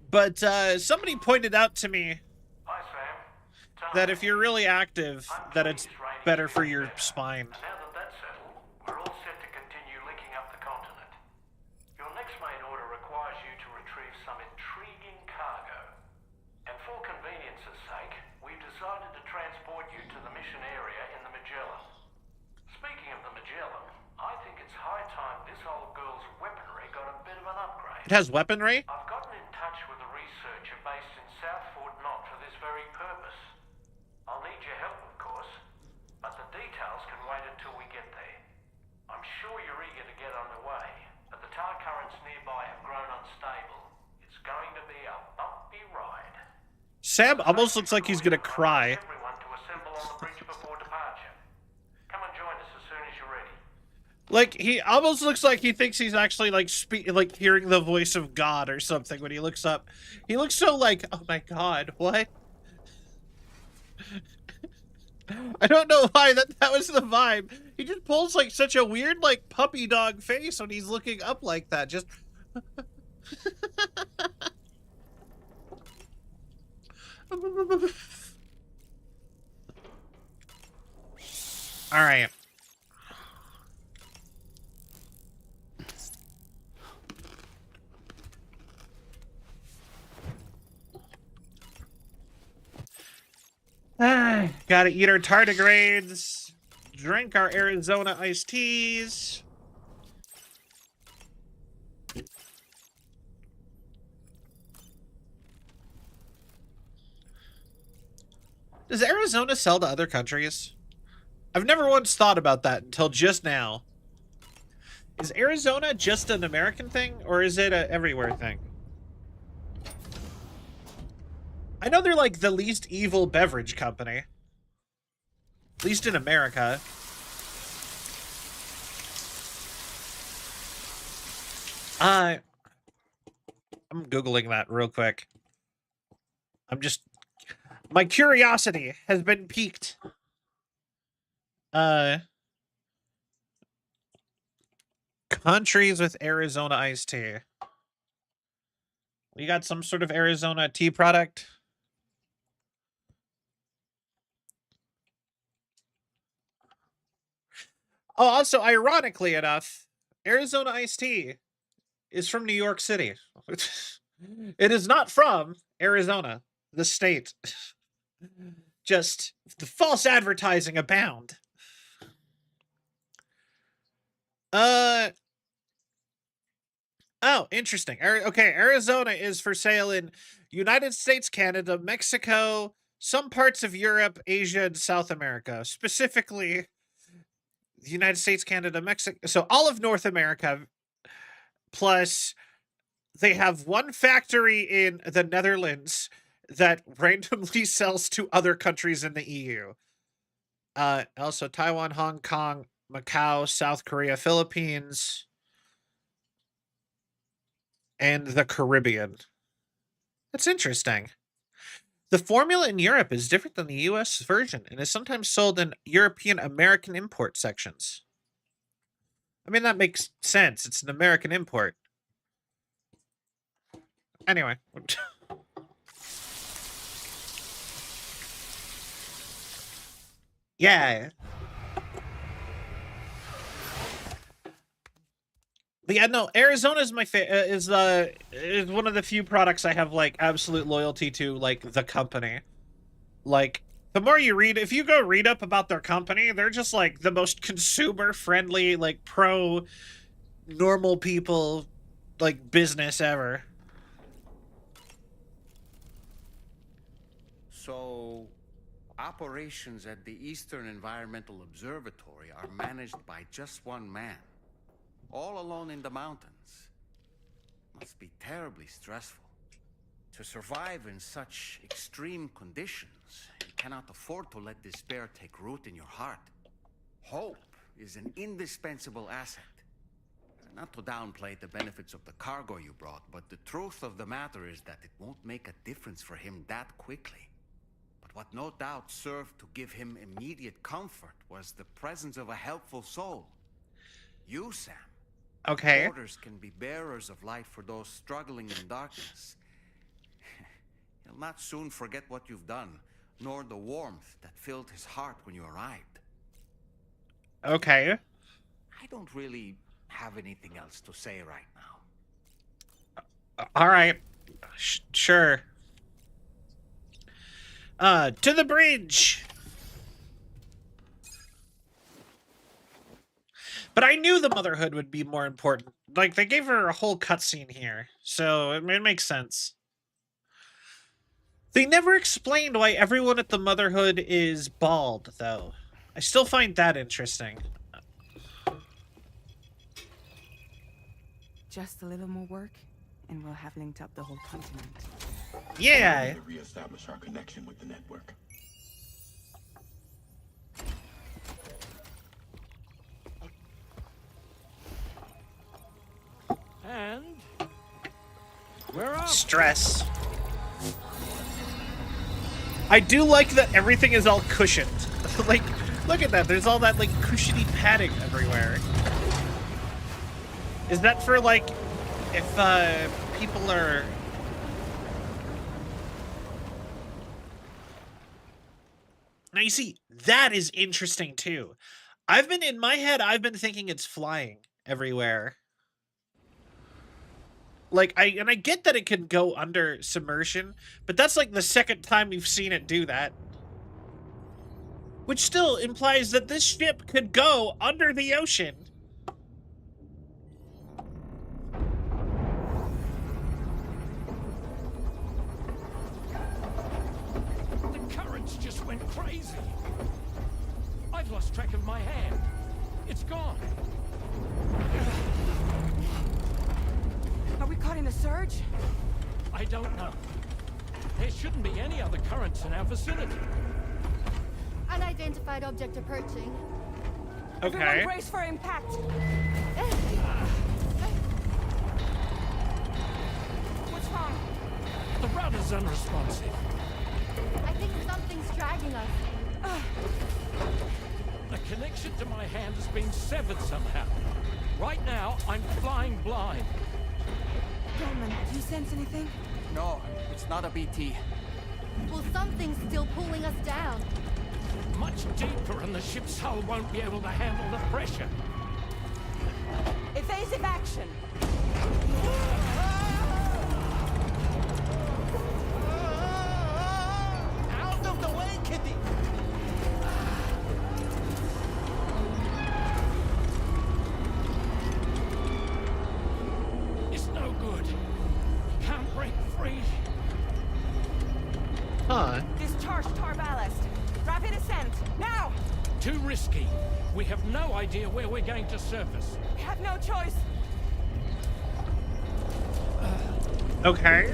But somebody pointed out to me Hi, Sam. that if you're really active, that it's better for your spine. Now that that's settled, we're all set to continue linking up the continent. Your next main order requires you to retrieve some intriguing cargo. And for convenience's sake, we've decided to transport you to the mission area in the Magellan. Speaking of the Magellan, I think it's high time this old girl's weaponry got a bit of an upgrade. It has weaponry? I've gotten in touch with a researcher based in South Fort Knott for this very purpose. I'll need your help, of course, but the details can wait until we get there. I'm sure you're eager to get underway, but the tar currents nearby have grown unstable. It's going to be a bumpy ride. Sam almost looks like he's gonna cry. Everyone to assemble on the bridge before departure. Come and join us as soon as you're ready. Like, he almost looks like he thinks he's actually, like, hearing the voice of God or something when he looks up. He looks so like, oh my God, what? I don't know why that was the vibe. He just pulls, like, such a weird, like, puppy dog face when he's looking up like that. Just... All right. Gotta eat our tardigrades, drink our Arizona iced teas. Does Arizona sell to other countries? I've never once thought about that until just now. Is Arizona just an American thing, or is it a everywhere thing? I know they're like the least evil beverage company. At least in America. I'm Googling that real quick. My curiosity has been piqued. Countries with Arizona iced tea. We got some sort of Arizona tea product. Oh, also, ironically enough, Arizona iced tea is from New York City. It is not from Arizona, the state. Just the false advertising abound. Oh, interesting. Okay, Arizona is for sale in United States, Canada, Mexico, some parts of Europe, Asia, and South America. Specifically, the United States, Canada, Mexico. So all of North America, plus they have one factory in the Netherlands that randomly sells to other countries in the EU. Also Taiwan, Hong Kong, Macau, South Korea, Philippines, and the Caribbean. That's interesting. The formula in Europe is different than the US version and is sometimes sold in European American import sections. I mean, that makes sense. It's an American import. Anyway. Yeah. But yeah, no, Arizona is my is one of the few products I have like absolute loyalty to, like the company. Like the more you read, if you go read up about their company, they're just like the most consumer friendly, like pro normal people like business ever. So, operations at the Eastern Environmental Observatory are managed by just one man. All alone in the mountains. Must be terribly stressful. To survive in such extreme conditions, you cannot afford to let despair take root in your heart. Hope is an indispensable asset. Not to downplay the benefits of the cargo you brought, but the truth of the matter is that it won't make a difference for him that quickly. But what no doubt served to give him immediate comfort was the presence of a helpful soul. You, Sam. Okay. Porters can be bearers of light for those struggling in darkness. He'll not soon forget what you've done, nor the warmth that filled his heart when you arrived. Okay. I don't really have anything else to say right now. All right. Sure. To the bridge. But I knew the motherhood would be more important. Like, they gave her a whole cutscene here, so it makes sense. They never explained why everyone at the motherhood is bald, though. I still find that interesting. Just a little more work, and we'll have linked up the whole continent. Yeah. To reestablish our connection with the network. And we're off. Stress. I do like that everything is all cushioned. Like, look at that. There's all that, like, cushiony padding everywhere. Is that for, like, if, people are... Now, you see, that is interesting, too. In my head, I've been thinking it's flying everywhere. Like, I get that it can go under submersion, but that's like the second time we've seen it do that. Which still implies that this ship could go under the ocean. The currents just went crazy. I've lost track of my hand. It's gone. Are we caught in a surge? I don't know. There shouldn't be any other currents in our vicinity. Unidentified object approaching. Okay. Everyone brace for impact. What's wrong? The rudder's unresponsive. I think something's dragging us. The connection to my hand has been severed somehow. Right now, I'm flying blind. Roman, do you sense anything? No, it's not a BT. Well, something's still pulling us down. Much deeper, and the ship's hull won't be able to handle the pressure. Evasive action. Out of the way, Kitty! It's no good. Can't break free. Huh. Discharge tar ballast. Rapid ascent. Now! Too risky. We have no idea where we're going to surface. We have no choice. Okay.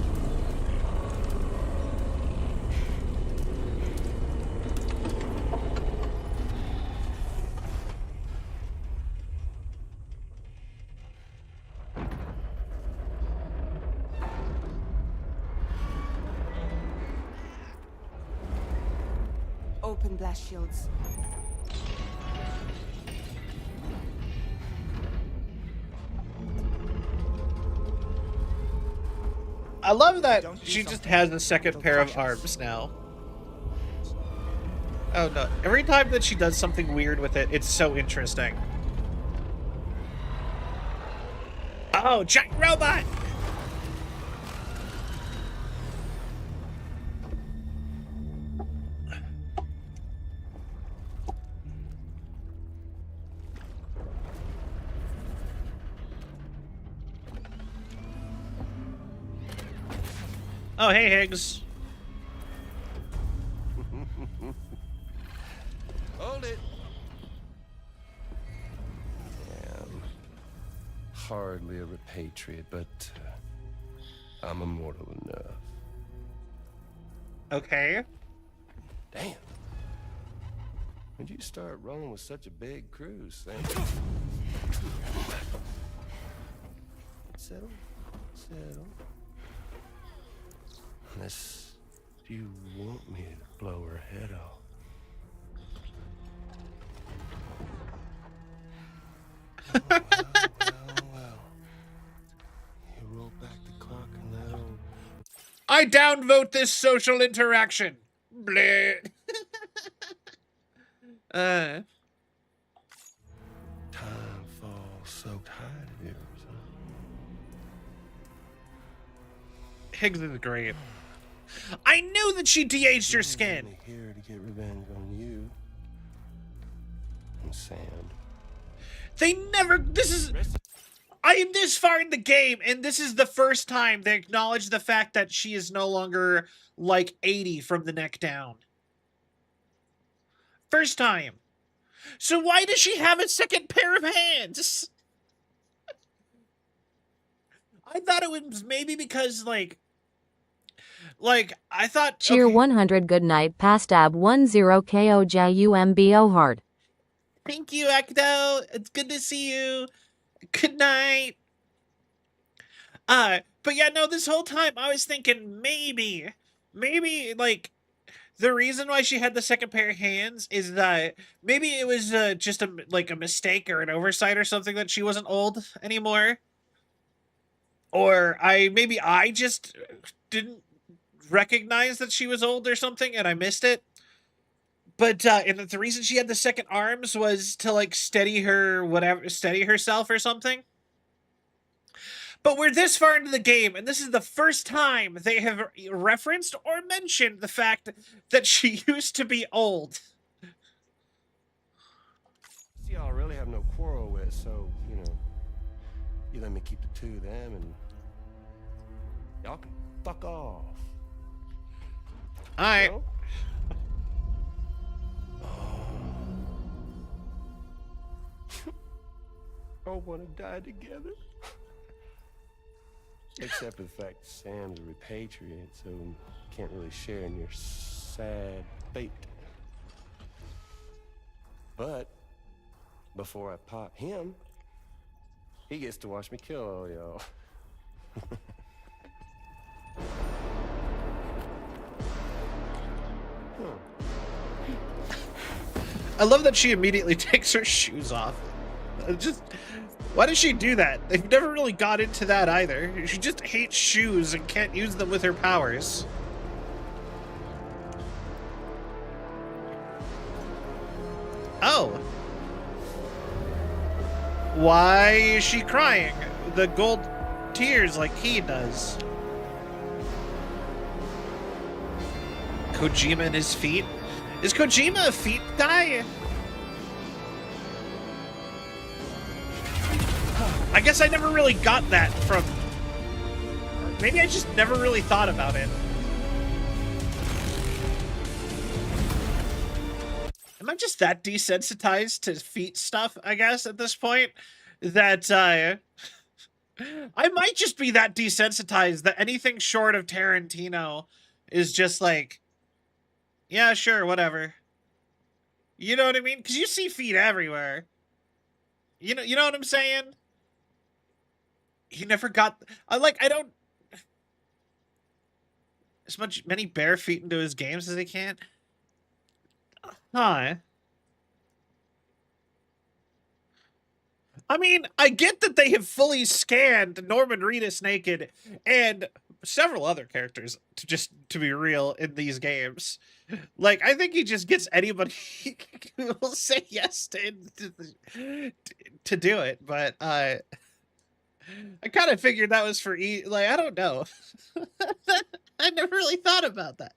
Open blast shields. I love that she just has a second pair of arms now. Oh no. Every time that she does something weird with it, it's so interesting. Oh, giant robot! Oh, hey, Higgs. Hold it. Hardly a repatriate, but I'm immortal enough. Okay. Damn. When'd you start rolling with such a big crew, Sam? Settle. Unless you want me to blow her head off. Well. You roll back the clock and let old... I downvote this social interaction. Bleh. Time falls soaked hide of yours, huh? Higgs is great. I knew that she de-aged her skin. I'm here to get revenge on you. And Sam. They never. This is. I am this far in the game, and this is the first time they acknowledge the fact that she is no longer like 80 from the neck down. First time. So why does she have a second pair of hands? I thought it was maybe because like I thought. Cheer okay. 100 good night past ab 10KOJUMBO hard. Thank you, Ecto. It's good to see you. Good night. But yeah, no, this whole time I was thinking maybe like the reason why she had the second pair of hands is that maybe it was just a mistake or an oversight or something that she wasn't old anymore. Or maybe I just didn't recognize that she was old or something and I missed it. But and the reason she had the second arms was to like steady herself or something. But we're this far into the game, and this is the first time they have referenced or mentioned the fact that she used to be old. See, I really have no quarrel with, so, you know, you let me keep the two of them, and y'all can fuck off. All right. You know? I want to die together. Except for the fact Sam's a repatriate, so can't really share in your sad fate. But before I pop him, he gets to watch me kill all y'all. I love that she immediately takes her shoes off. Why does she do that? They've never really got into that either. She just hates shoes and can't use them with her powers. Oh. Why is she crying? The gold tears like he does. Kojima and his feet? Is Kojima a feet guy? I guess I never really got that from... Maybe I just never really thought about it. Am I just that desensitized to feet stuff, I guess, at this point? That, I might just be that desensitized that anything short of Tarantino is just like, yeah, sure, whatever. You know what I mean? Because you see feet everywhere. You know what I'm saying? He never got... I don't... As many bare feet into his games as he can. Huh. I mean, I get that they have fully scanned Norman Reedus naked and several other characters, to be real, in these games. Like, I think he just gets anybody who will say yes to do it, but I kind of figured that was for like, I don't know. I never really thought about that.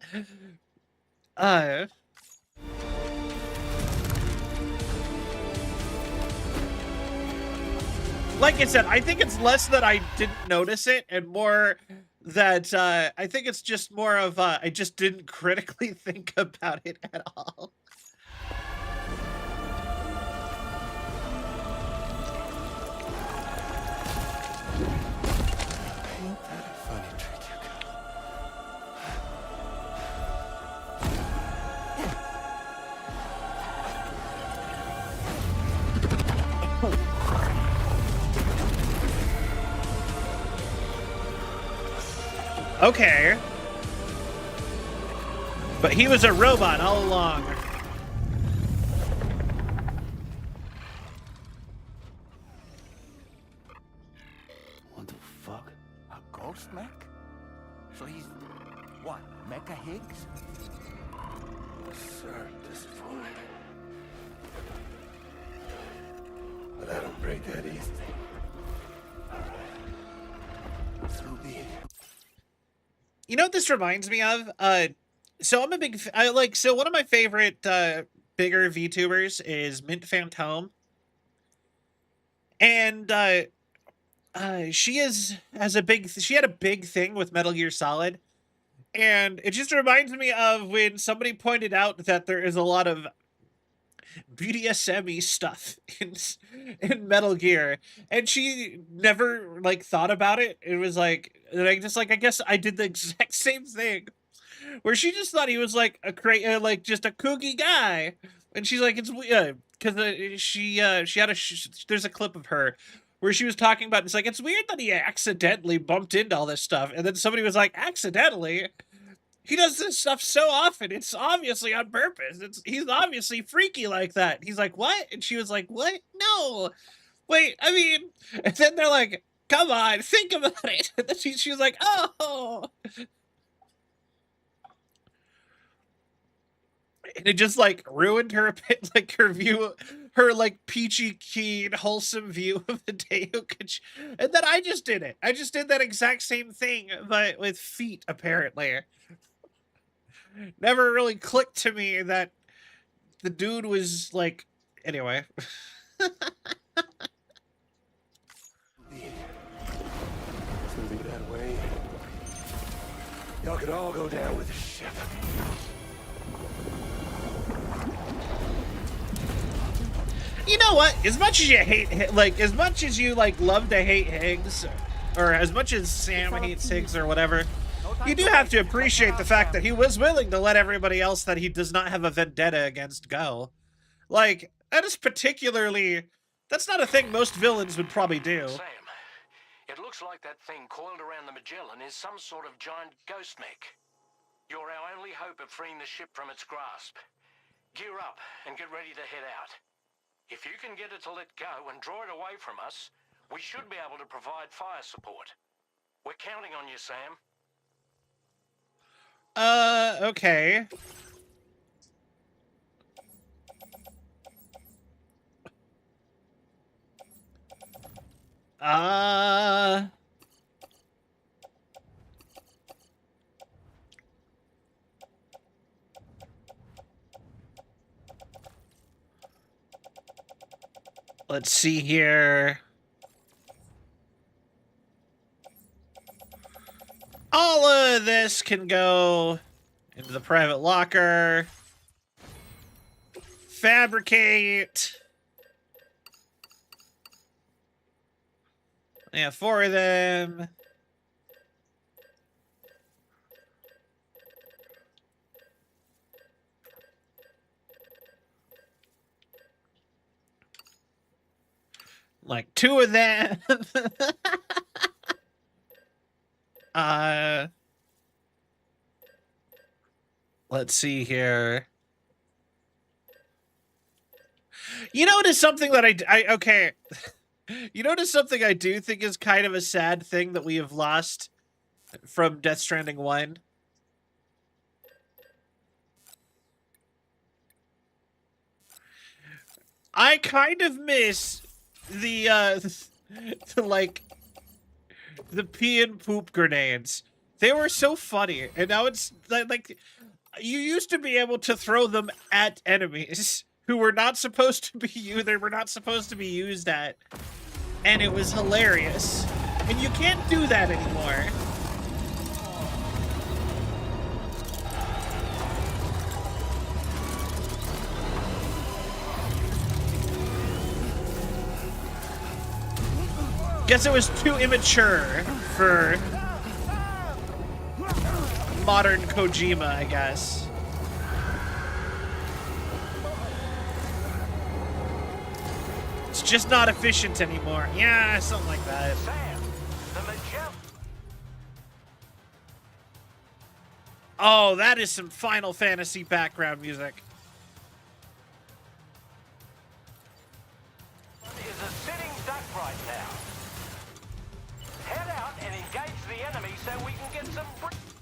Like I said, I think it's less that I didn't notice it and more that I think it's just more of I just didn't critically think about it at all. Ain't that a funny trick you Okay. But he was a robot all along. What the fuck? A ghost mech? So he's what? Mecha Higgs? Sir, disappointed. But I don't break that easy. So be it. You know what this reminds me of? So I'm a big, so one of my favorite, bigger VTubers is Mint Phantom. And, she had a big thing with Metal Gear Solid. And it just reminds me of when somebody pointed out that there is a lot of BDSM-y stuff in Metal Gear, and she never like thought about it. It was like, and I guess I did the exact same thing, where she just thought he was like like just a kooky guy, and she's like, it's because she had there's a clip of her where she was talking about, it's like, it's weird that he accidentally bumped into all this stuff, and then somebody was like, accidentally? He does this stuff so often. It's obviously on purpose. He's obviously freaky like that. He's like, what? And she was like, what? No. Wait, I mean, and then they're like, come on, think about it. And then she was like, oh. And it just like ruined her, like her view, her like peachy keen, wholesome view of Hideo Kojima. And then I just did it. I just did that exact same thing, but with feet, apparently. Never really clicked to me that the dude was like, anyway. It's gonna be that way. Y'all could all go down with the ship. You know what? As much as you hate, like, as much as you like love to hate Higgs, or as much as Sam hates Higgs or whatever, you do have to appreciate the fact that he was willing to let everybody else that he does not have a vendetta against go. Like, that is particularly, that's not a thing most villains would probably do. Sam, it looks like that thing coiled around the Magellan is some sort of giant ghost mech. You're our only hope of freeing the ship from its grasp. Gear up and get ready to head out. If you can get it to let go and draw it away from us, we should be able to provide fire support. We're counting on you, Sam. Okay. Let's see here. All of this can go into the private locker. Fabricate. Yeah, 4 of them. Like 2 of them. Let's see here. You notice something that okay. You notice something I do think is kind of a sad thing that we have lost from Death Stranding 1? I kind of miss the like the pee and poop grenades. They were so funny, and now it's like you used to be able to throw them at enemies who were not supposed to be used. They were not supposed to be used at, and it was hilarious. And you can't do that anymore. Guess it was too immature for modern Kojima, I guess. It's just not efficient anymore. Yeah, something like that. Sam, the Magellan. Oh, that is some Final Fantasy background music. Is a sitting duck right now. Head out and engage the enemy so we can get some breathing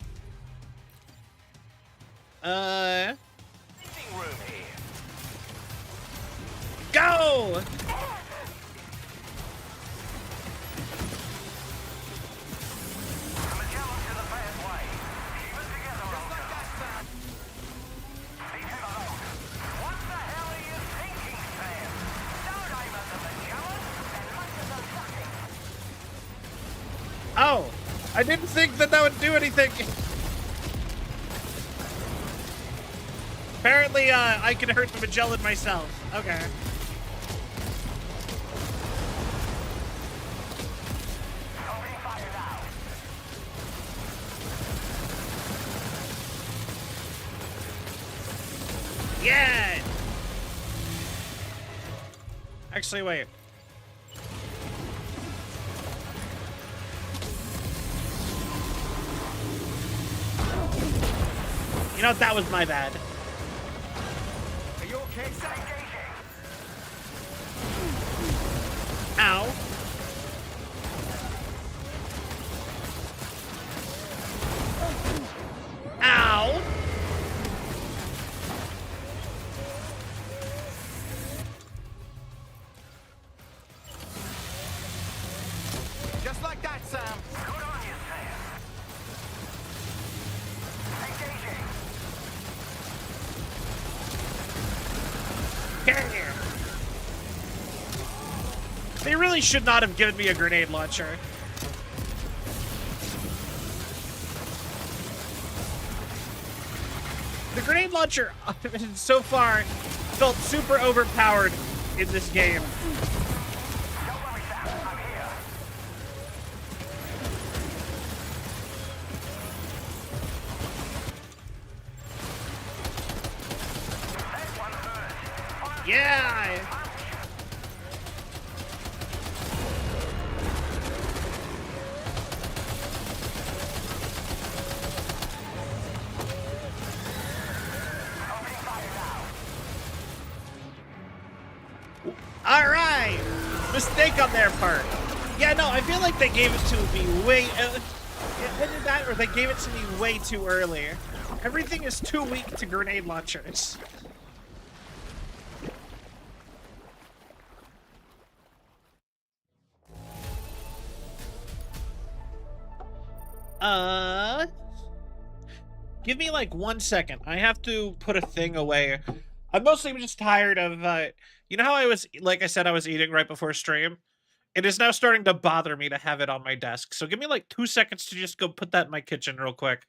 room here. Go! Oh, I didn't think that would do anything. Apparently, I can hurt the Magellan myself. Okay. Yeah! Actually, wait. You know, that was my bad. Are you okay, Sam? Ow. Ow. Just like that, Sam. Good on you, Sam. Yeah. They really should not have given me a grenade launcher. The grenade launcher, so far, felt super overpowered in this game. Don't worry, Sam. I'm here. That one hurt. Yeah! All right, mistake on their part. Yeah, no, I feel like they gave it to me way. Either that, or they gave it to me way too early. Everything is too weak to grenade launchers. Give me like 1 second. I have to put a thing away. I'm mostly just tired of, you know how like I said, I was eating right before stream? It is now starting to bother me to have it on my desk. So give me like 2 seconds to just go put that in my kitchen real quick.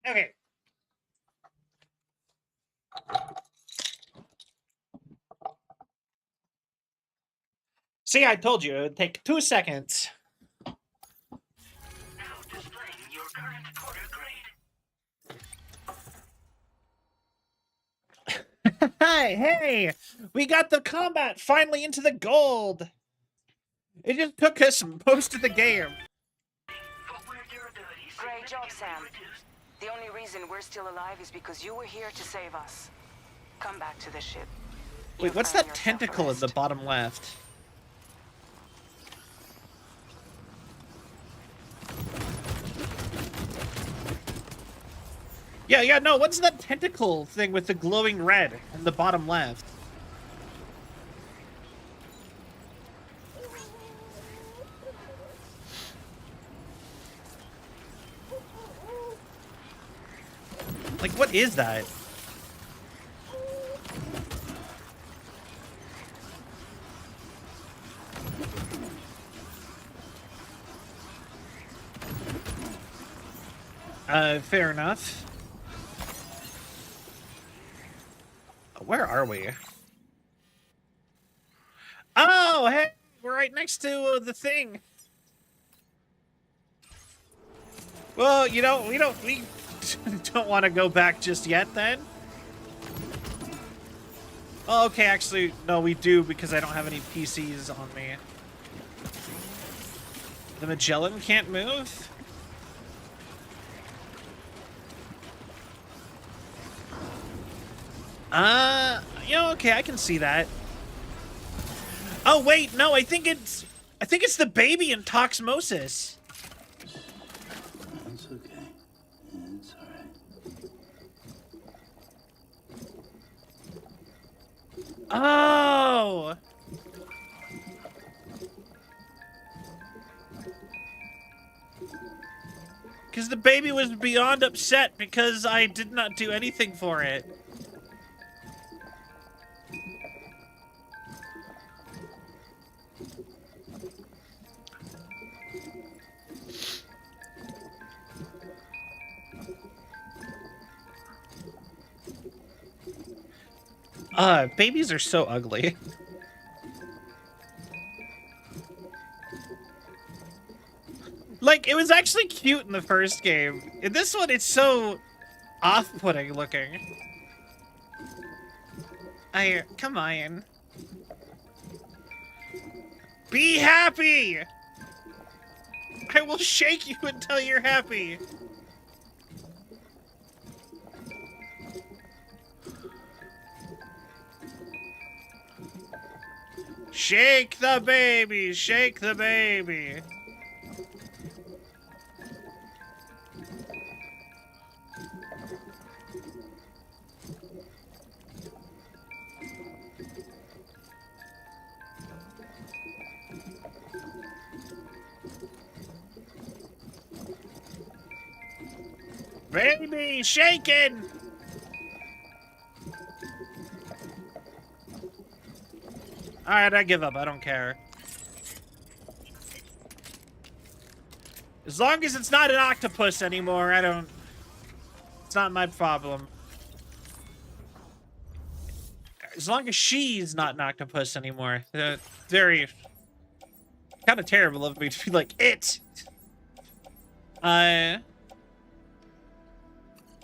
Okay. See, I told you it would take 2 seconds. Now displaying your current quarter grade. Hey, we got the combat finally into the gold. It just took us most of the game. Great job, Sam. The only reason we're still alive is because you were here to save us. Come back to the ship. Wait, what's that tentacle at the bottom left? Yeah, no, what's that tentacle thing with the glowing red in the bottom left? Like, what is that? Fair enough. Where are we? Oh, hey, we're right next to the thing. Well, you know, we don't want to go back just yet then. Oh, okay, actually, no, we do because I don't have any PCs on me. The Magellan can't move? Okay, I can see that. Oh, wait, no, I think it's the baby in Toxmosis. It's okay. It's alright. Oh! Because the baby was beyond upset because I did not do anything for it. Babies are so ugly. Like, it was actually cute in the first game. In this one, it's so off-putting looking. Come on. Be happy! I will shake you until you're happy. Shake the baby, shake the baby. Baby, shaking! Alright, I give up. I don't care. As long as it's not an octopus anymore, it's not my problem. As long as she's not an octopus anymore. Very... kind of terrible of me to be like, it!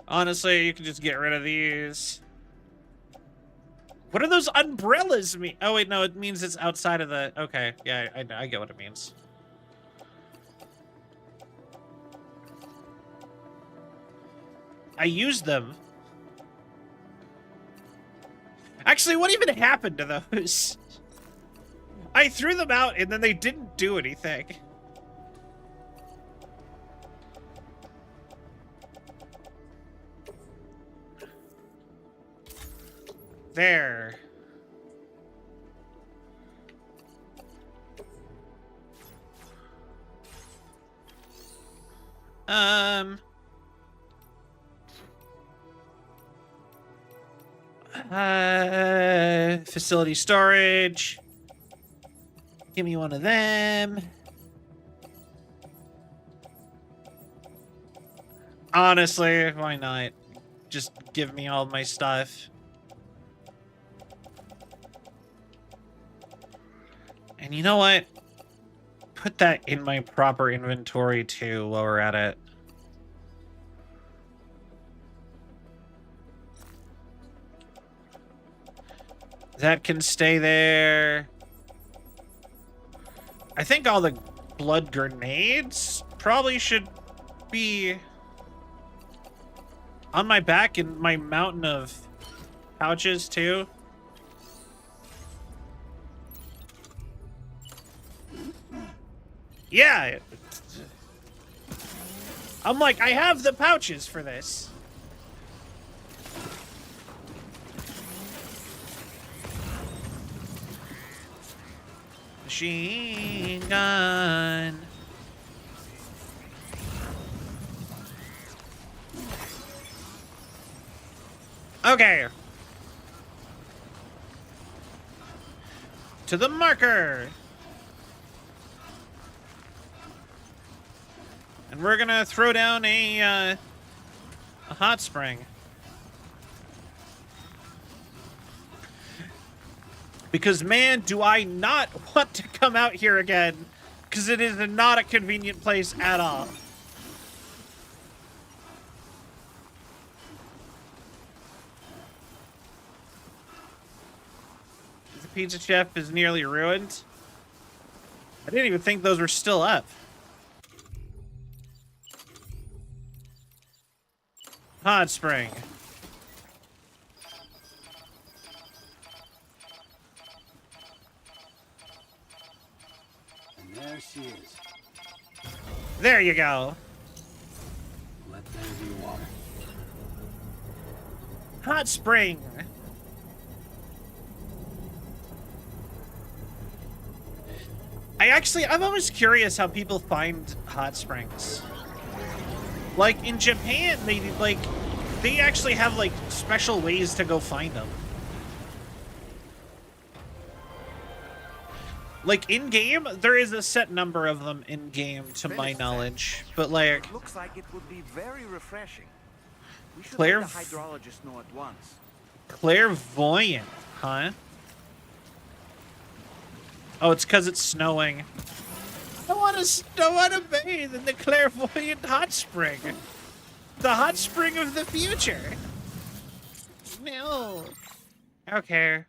Honestly, you can just get rid of these. What do those umbrellas mean? Oh, wait, no, it means it's outside of the... Okay, yeah, I get what it means. I used them. Actually, what even happened to those? I threw them out, and then they didn't do anything. There. Facility storage. Give me one of them. Honestly, why not? Just give me all my stuff. And you know what? Put that in my proper inventory too while we're at it. That can stay there. I think all the blood grenades probably should be on my back in my mountain of pouches too. Yeah. I'm like, I have the pouches for this. Machine gun. Okay. To the marker. And we're gonna throw down a hot spring. Because, man, do I not want to come out here again. Because it is not a convenient place at all. The Pizza Chef is nearly ruined. I didn't even think those were still up. Hot Spring. And there she is. There you go. Let there be water. Hot Spring. I'm always curious how people find hot springs. Like in Japan, they actually have like special ways to go find them. Like in game, there is a set number of them in game, to my knowledge. But like, It looks like it would be very refreshing. We should Claire- let the hydrologist know at once. clairvoyant, huh? Oh, it's because it's snowing. I want to bathe in the clairvoyant hot spring. The hot spring of the future. No. Okay.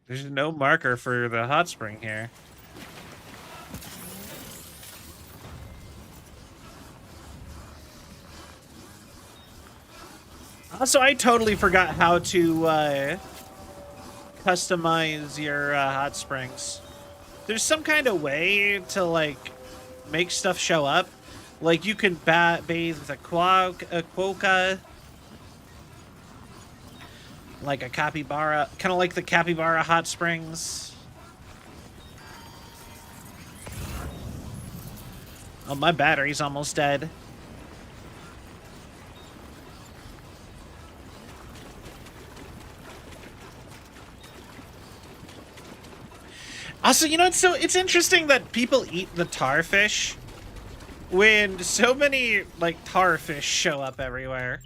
There's no marker for the hot spring here. Also, I totally forgot how to customize your hot springs. There's some kind of way to like make stuff show up. Like you can bathe with a quokka, like a capybara, kind of like the capybara hot springs. Oh, my battery's almost dead. Also, you know, it's interesting that people eat the tar fish when so many, like, tar fish show up everywhere.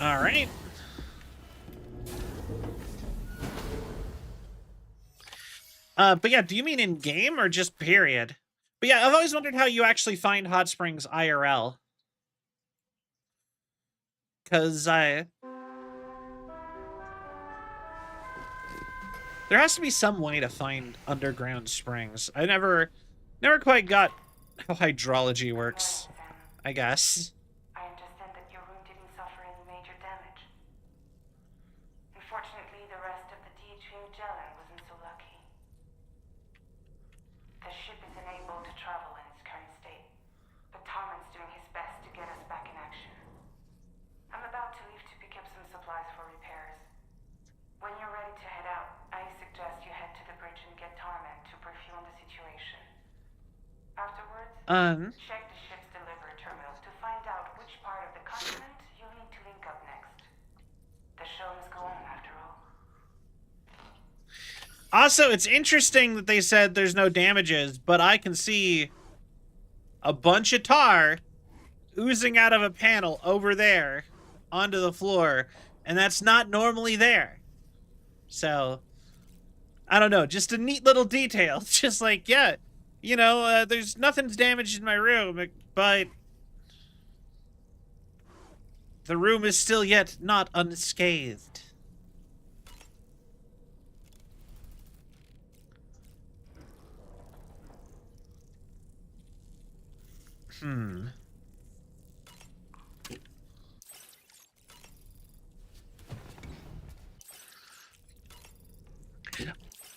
All right. But yeah, do you mean in game or just period? But yeah, I've always wondered how you actually find hot springs IRL. Cause there has to be some way to find underground springs. I never quite got how hydrology works, I guess. I understand that your room didn't suffer any major damage. Unfortunately, the rest of the DH Magellan wasn't so lucky. The ship is unable to travel in its current state, but Tarman's doing his best to get us back in action. I'm about to leave to pick up some supplies for repairs. When you're ready to head out, I suggest you head to the bridge and get Tarman to brief you on the situation. Afterwards, check the ship's delivery terminals to find out which part of the continent you'll need to link up next. The show must go on, after all. Also, it's interesting that they said there's no damages, but I can see a bunch of tar oozing out of a panel over there onto the floor, and that's not normally there. So, I don't know, just a neat little detail. It's just like, yeah, you know, there's nothing's damaged in my room, but the room is still yet not unscathed.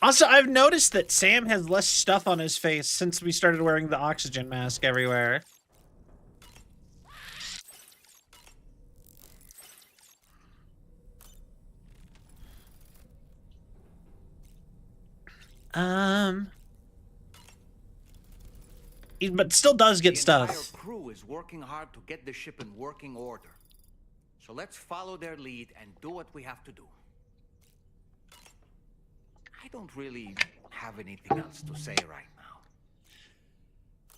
Also, I've noticed that Sam has less stuff on his face since we started wearing the oxygen mask everywhere. But still does get The stuff. entire crew is working hard to get the ship in working order. So let's follow their lead and do what we have to do. I don't really have anything else to say right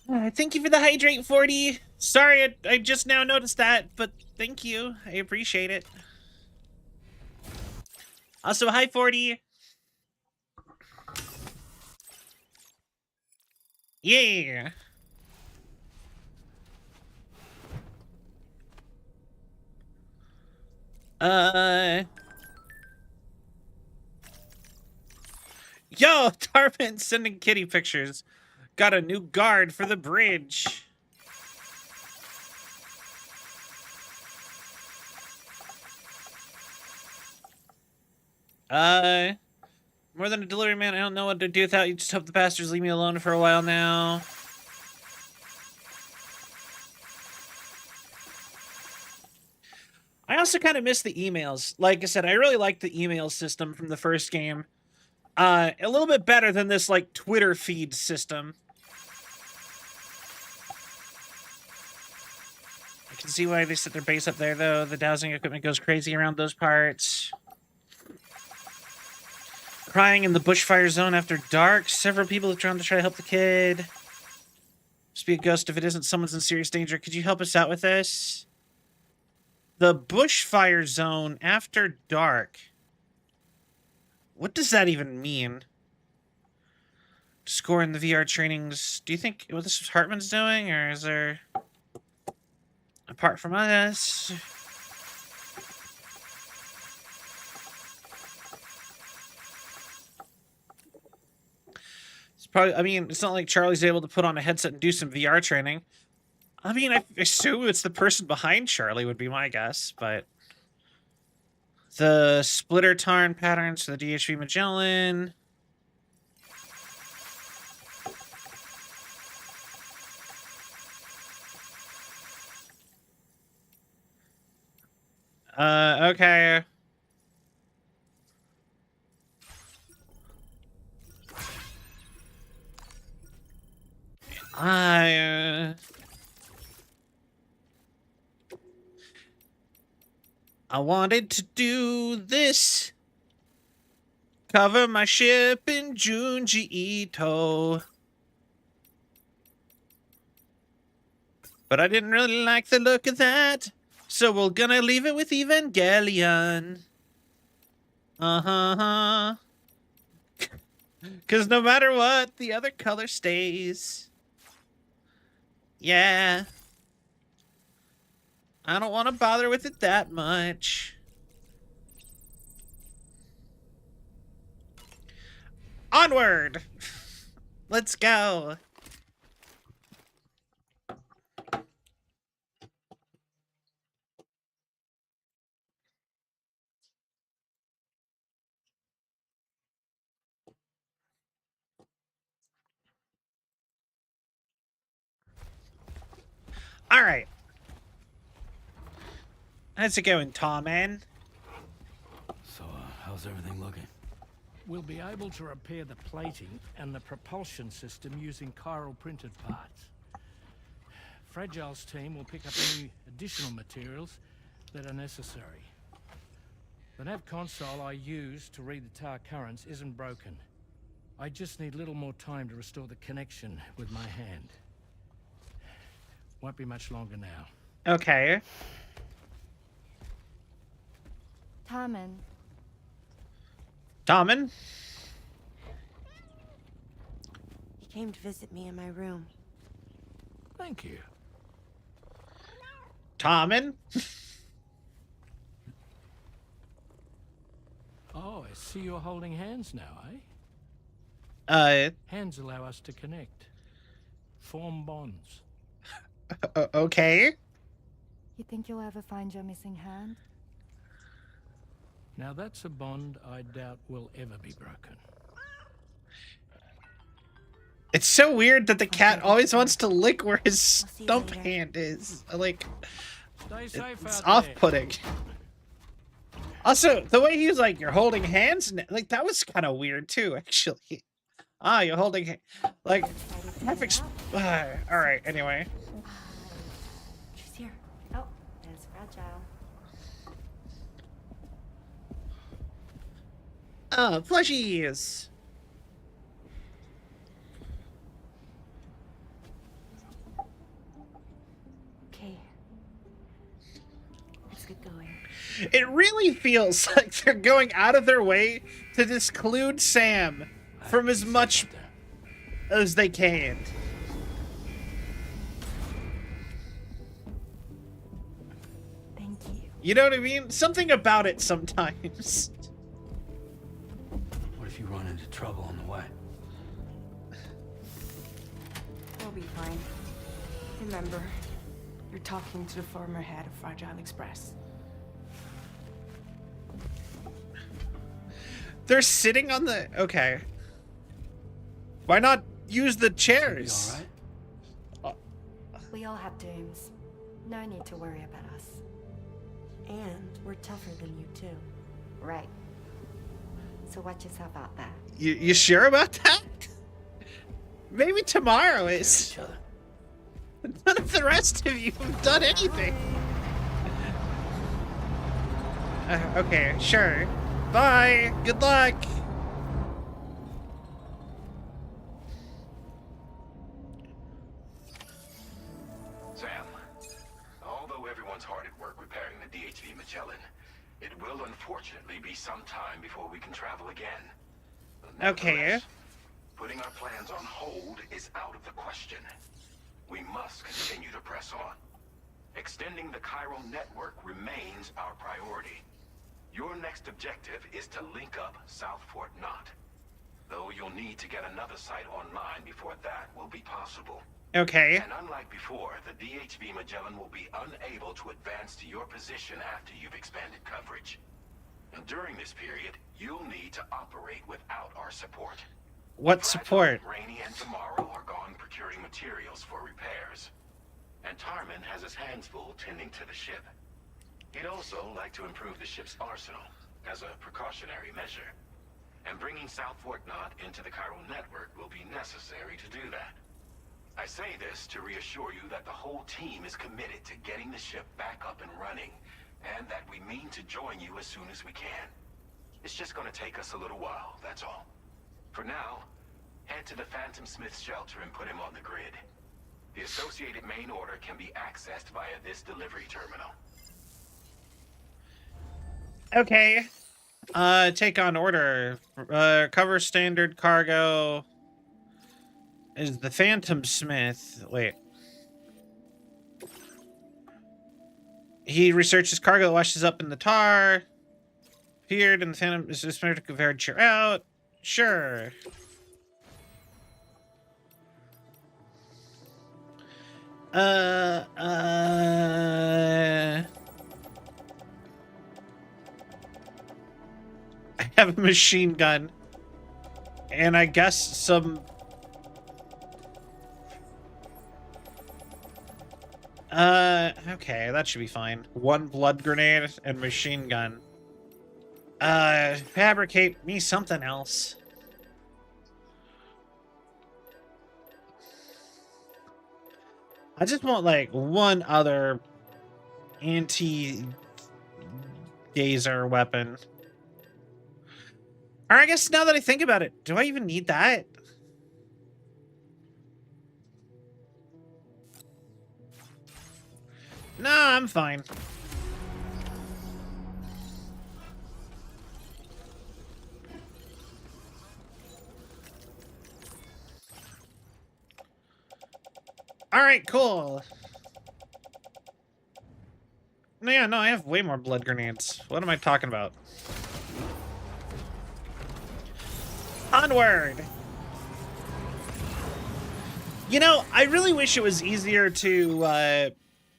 now. Thank you for the hydrate, 40. Sorry, I just now noticed that, but thank you. I appreciate it. Also, hi, 40. Yeah. Yo, Tarpon sending kitty pictures. Got a new guard for the bridge. More than a delivery man, I don't know what to do without you. Just hope the bastards leave me alone for a while now. I also kind of miss the emails. Like I said, I really liked the email system from the first game. A little bit better than this, like, Twitter feed system. I can see why they set their base up there, though. The dowsing equipment goes crazy around those parts. Crying in the bushfire zone after dark. Several people have drawn to try to help the kid. Must be a ghost if it isn't someone's in serious danger. Could you help us out with this? The bushfire zone after dark. What does that even mean? Score in the VR trainings. Do you think what this is Hartman's doing, or is there apart from us? It's probably. I mean, it's not like Charlie's able to put on a headset and do some VR training. I mean, I assume it's the person behind Charlie would be my guess, but the splitter tarn patterns for the DHV Magellan. Okay. I wanted to do this. Cover my ship in Junji Ito. But I didn't really like the look of that. So we're gonna leave it with Evangelion. Uh-huh. Because no matter what, the other color stays. Yeah. I don't want to bother with it that much. Onward! Let's go. All right. How's it going, Tom, man? So, how's everything looking? We'll be able to repair the plating and the propulsion system using chiral printed parts. Fragile's team will pick up any additional materials that are necessary. The nav console I use to read the tower currents isn't broken. I just need a little more time to restore the connection with my hand. Won't be much longer now. Okay. Tommen. Tommen? He came to visit me in my room. Thank you. Tommen? Oh, I see you're holding hands now, eh? Hands allow us to connect. Form bonds. Okay. You think you'll ever find your missing hand? Now that's a bond I doubt will ever be broken. It's so weird that the cat always wants to lick where his stump hand is. Like, it's off-putting. Also, the way he was like, "You're holding hands," like that was kind of weird too, actually. Ah, you're holding, like, perfect. All right. Anyway. She's here. Oh, there's Fragile. Plushies! Okay. Let's get going. It really feels like they're going out of their way to disclude Sam from as much as they can. Thank you. You know what I mean? Something about it sometimes. What if you run into trouble on the way? We'll be fine. Remember, you're talking to the former head of Fragile Express. They're sitting on the... Okay. Why not use the chairs? We all have dooms. No need to worry about us. And we're tougher than you, too. Right. So watch yourself out there. You sure about that? Maybe tomorrow is. None of the rest of you have done anything. Okay, sure. Bye. Good luck. Sam, although everyone's hard at work repairing the DHV Magellan, it will unfortunately be some time before we can travel again. Okay. Putting our plans on hold is out of the question. We must continue to press on. Extending the chiral network remains our priority. Your next objective is to link up South Fort Knot. Though you'll need to get another site online before that will be possible. Okay. And unlike before, the DHV Magellan will be unable to advance to your position after you've expanded coverage. And during this period, you'll need to operate without our support. What support? Rainey and Tomorrow are gone procuring materials for repairs. And Tarman has his hands full tending to the ship. He'd also like to improve the ship's arsenal as a precautionary measure. And bringing South Fort Knot into the chiral network will be necessary to do that. I say this to reassure you that the whole team is committed to getting the ship back up and running, and that we mean to join you as soon as we can. It's just going to take us a little while, that's all. For now, head to the Phantom Smith shelter and put him on the grid. The associated main order can be accessed via this delivery terminal. Okay. Take on order. Cover standard cargo. Is the Phantom Smith. Wait. He researches cargo that washes up in the tar. Appeared and the Phantom is just to venture out. Sure. I have a machine gun. And I guess some... okay, that should be fine. 1 blood grenade and machine gun. Fabricate me something else. I just want, like, one other anti-gazer weapon. Or I guess now that I think about it, do I even need that? No, I'm fine. All right, cool. No, yeah, no, I have way more blood grenades. What am I talking about? Onward! You know, I really wish it was easier to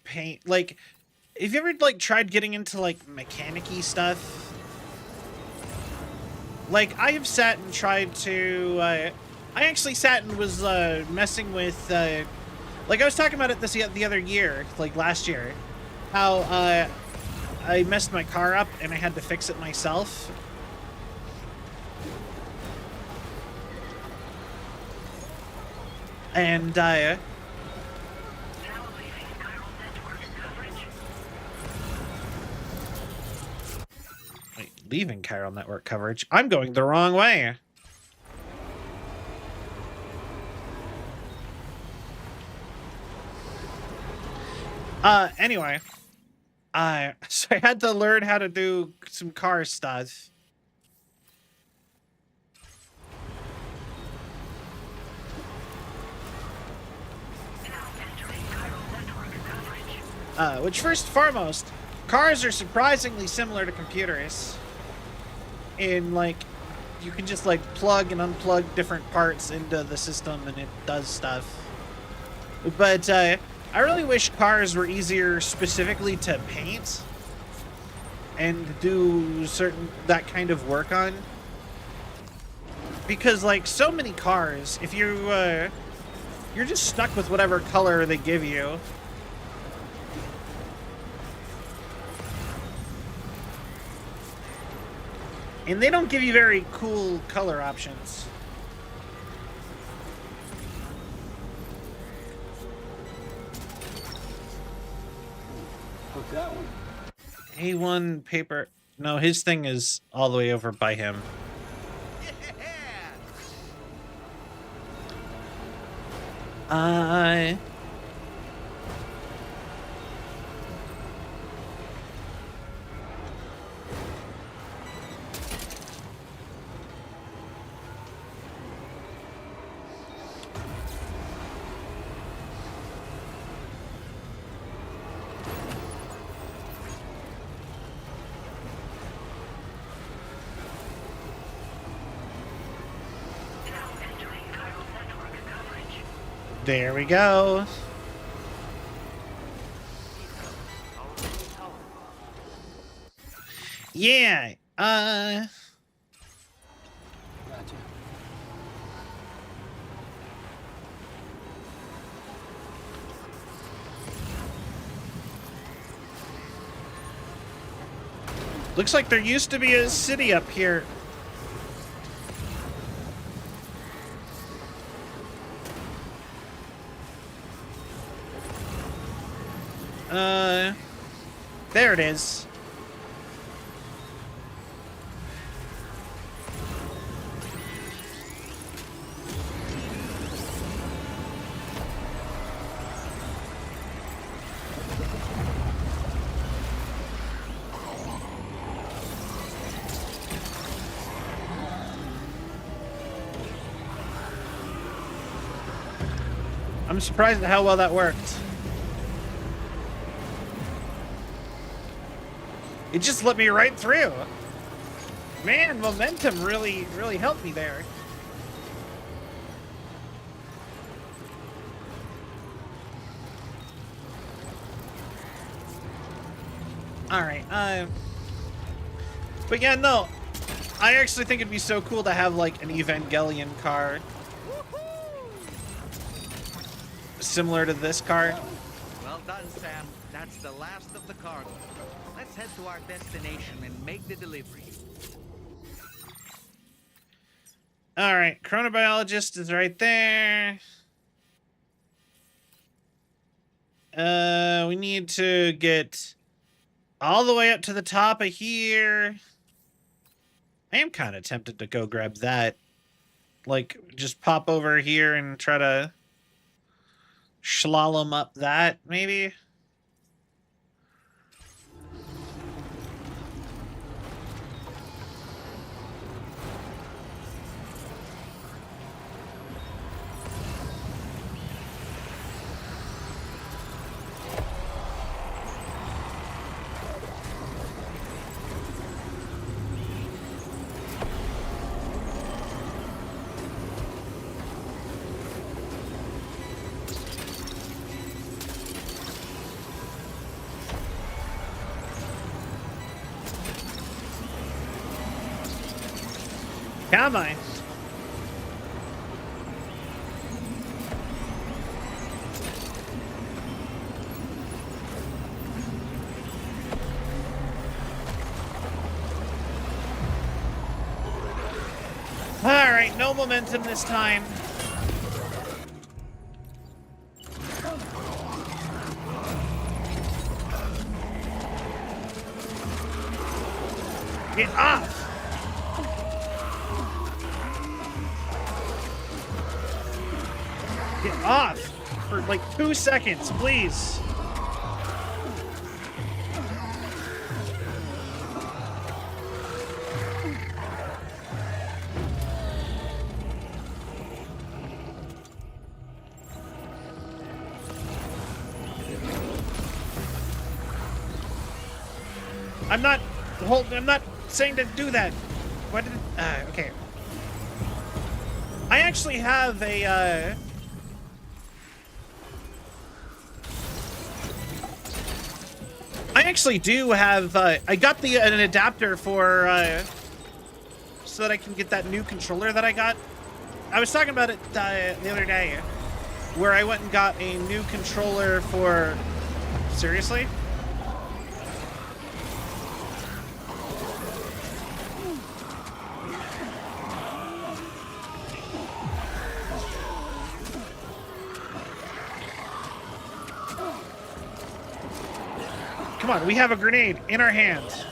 paint. Like, have you ever like tried getting into like mechanic-y stuff? Like, I have sat and tried to I actually sat and was messing with like I was talking about it the other year, like last year, how I messed my car up and I had to fix it myself. And wait, leaving chiral network coverage. I'm going the wrong way. Anyway. So I had to learn how to do some car stuff. Which first and foremost, cars are surprisingly similar to computers. In like, you can just like plug and unplug different parts into the system and it does stuff. But I really wish cars were easier specifically to paint and do that kind of work on. Because like so many cars, if you're just stuck with whatever color they give you. And they don't give you very cool color options. What's that one? A1 paper. No, his thing is all the way over by him. There we go. Yeah, Gotcha. looks like there used to be a city up here. There it is. I'm surprised at how well that worked. It just let me right through. Man, momentum really helped me there. Alright, but yeah, no. I actually think it'd be so cool to have, like, an Evangelion car. Similar to this car. Well done, Sam. That's the last of the cargo. Let's head to our destination and make the delivery. All right, chronobiologist is right there. We need to get all the way up to the top of here. I am kind of tempted to go grab that. Like, just pop over here and try to slalom up that, maybe? Come on. All right, no momentum this time. Get off! Get off! For like 2 seconds, please. I'm not saying to do that. What did okay. I actually have a I actually do have I got an adapter for so that I can get that new controller that I got. I was talking about it the other day where I went and got a new controller for seriously? Come on, we have a grenade in our hands.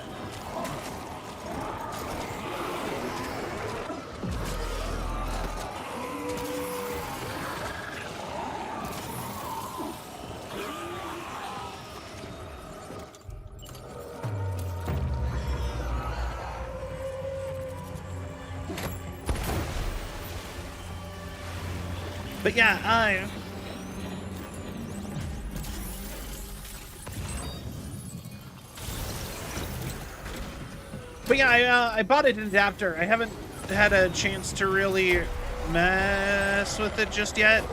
But yeah, But yeah, I bought an adapter. I haven't had a chance to really mess with it just yet.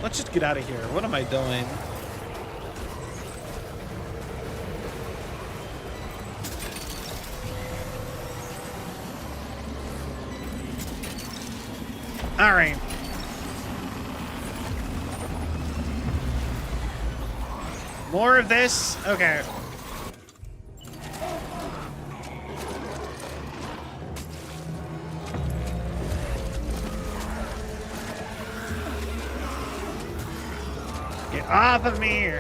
Let's just get out of here. What am I doing? All right. More of this? Okay. Get off of me!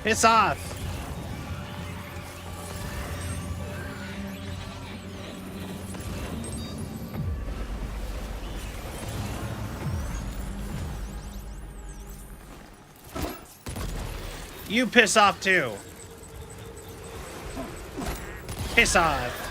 Piss off! You piss off too. Piss off.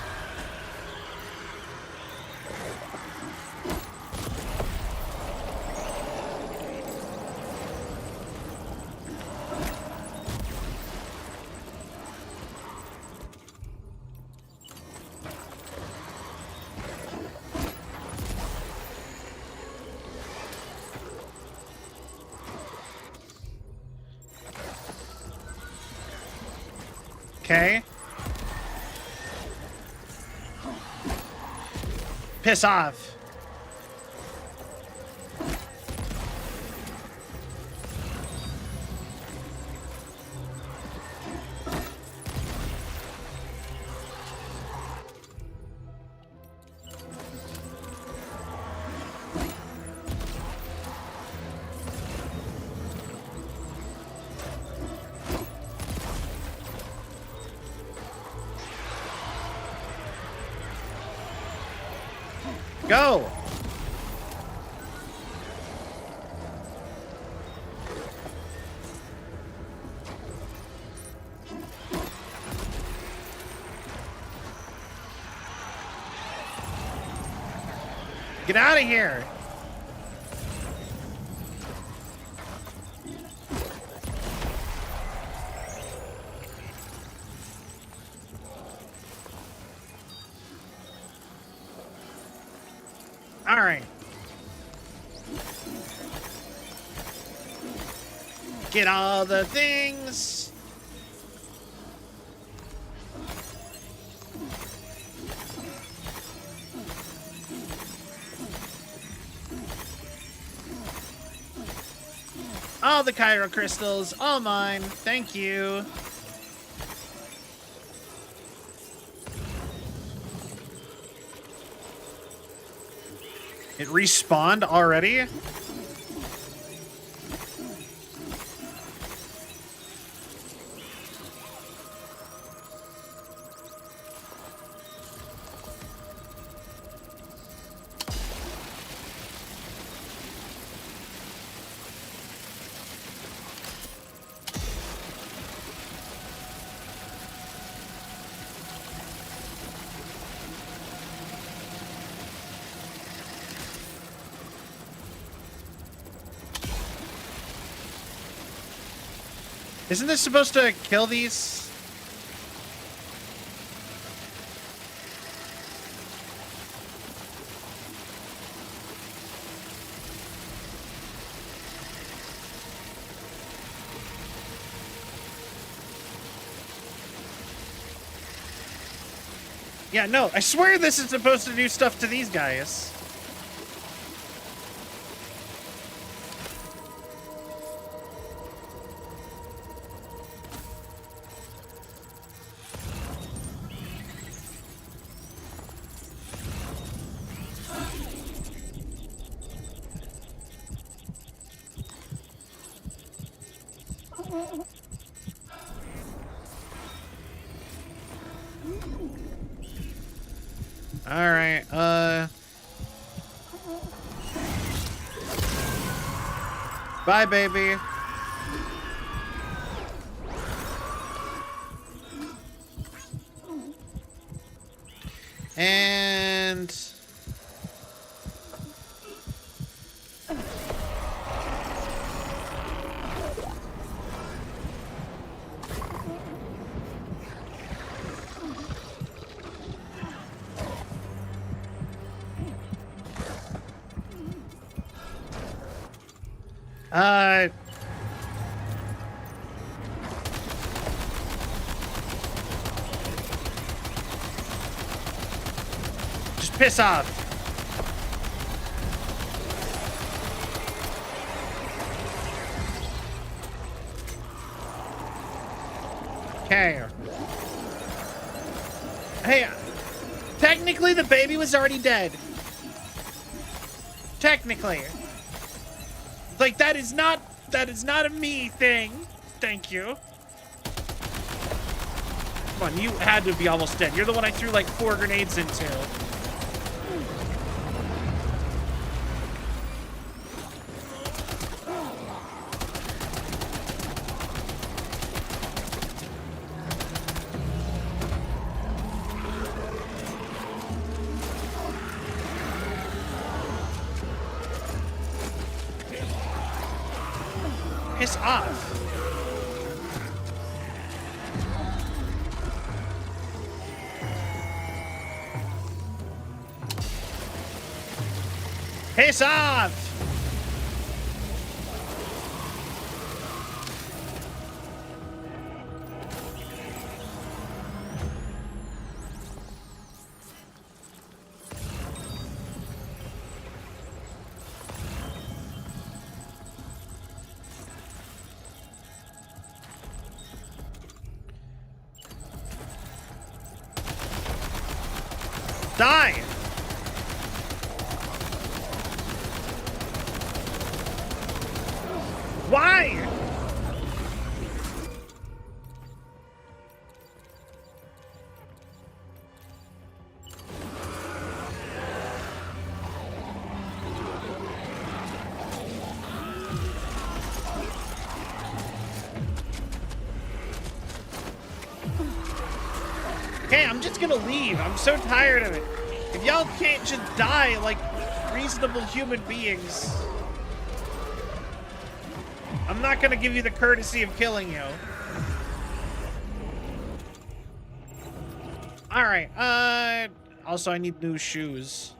Okay. Piss off. Go! Get out of here! All right. Get all the things. All the Cairo crystals, all mine. Thank you. It respawned already? Isn't this supposed to kill these? Yeah, no, I swear this is supposed to do stuff to these guys. Alright, bye, baby. And... just piss off. Okay. Hey, technically the baby was already dead. Technically. Like, that is not a me thing. Thank you. Come on, you had to be almost dead. You're the one I threw like 4 grenades into. Piss off. Piss off! Die! Why? Okay, I'm just gonna leave. I'm so tired of it. If y'all can't just die like reasonable human beings, I'm not gonna give you the courtesy of killing you. Alright, also I need new shoes.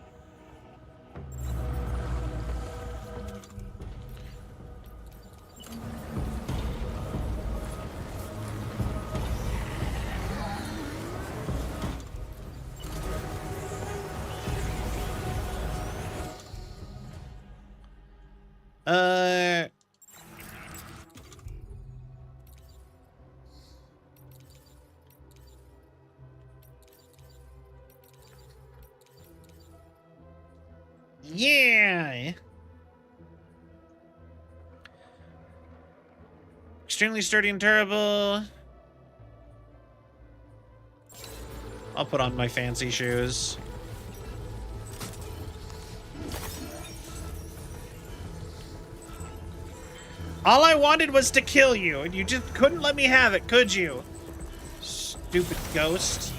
Aye. Extremely sturdy and durable. I'll put on my fancy shoes. All I wanted was to kill you, and you just couldn't let me have it, could you? Stupid ghost.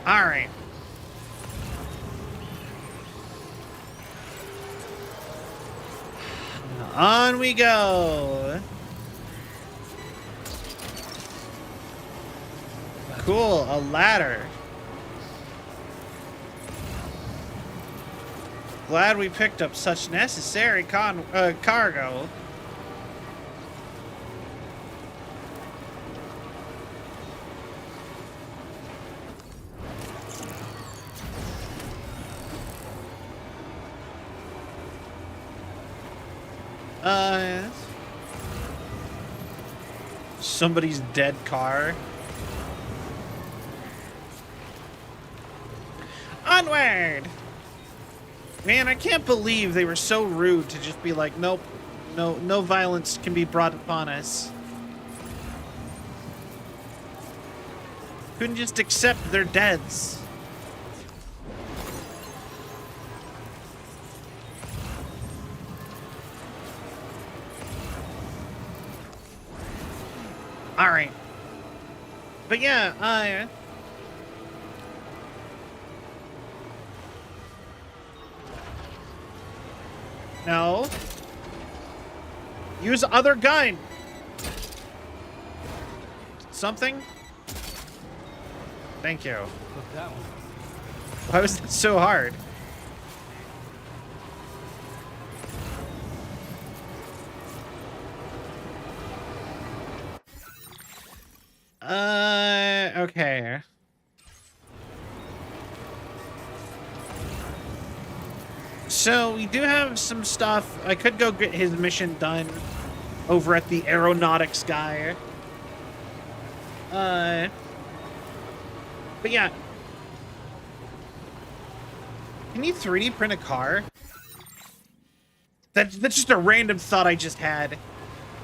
All right. On we go. Cool, a ladder. Glad we picked up such necessary cargo. Somebody's dead car. Onward! Man, I can't believe they were so rude to just be like, nope, no violence can be brought upon us. Couldn't just accept their deaths. All right. But yeah, no. Use other gun. Something? Thank you. Look that one. Why was that so hard? Okay. So we do have some stuff. I could go get his mission done over at the aeronautics guy. But yeah. Can you 3D print a car? That's just a random thought I just had.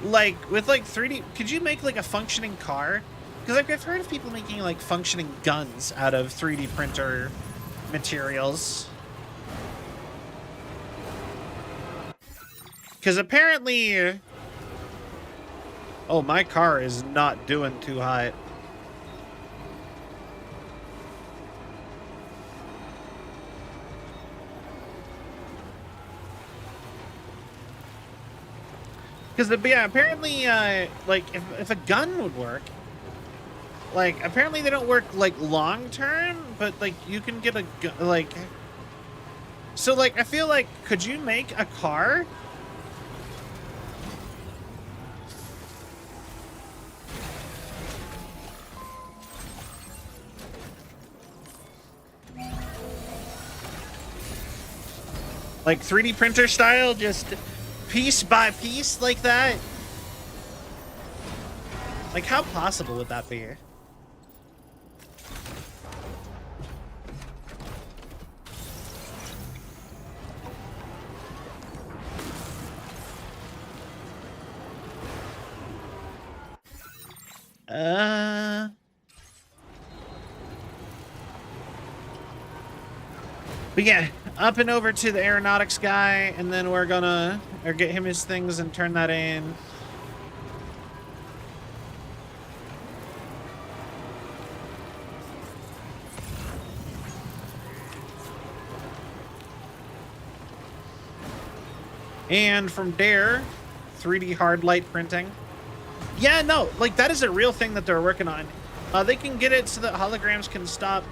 Like, with like 3D, could you make like a functioning car? Because I've heard of people making like functioning guns out of 3D printer materials. Because apparently... Oh, my car is not doing too hot. Because, yeah, apparently, like, if a gun would work, like, apparently they don't work, like, long-term, but, like, you can get a gun, like... So, like, I feel like, could you make a car? Like, 3D printer style, just... piece by piece like that? Like, how possible would that be? But yeah, up and over to the aeronautics guy, and then we're gonna get him his things and turn that in. And from there, 3D hard light printing. Yeah, no, like that is a real thing that they're working on. They can get it so that holograms can stop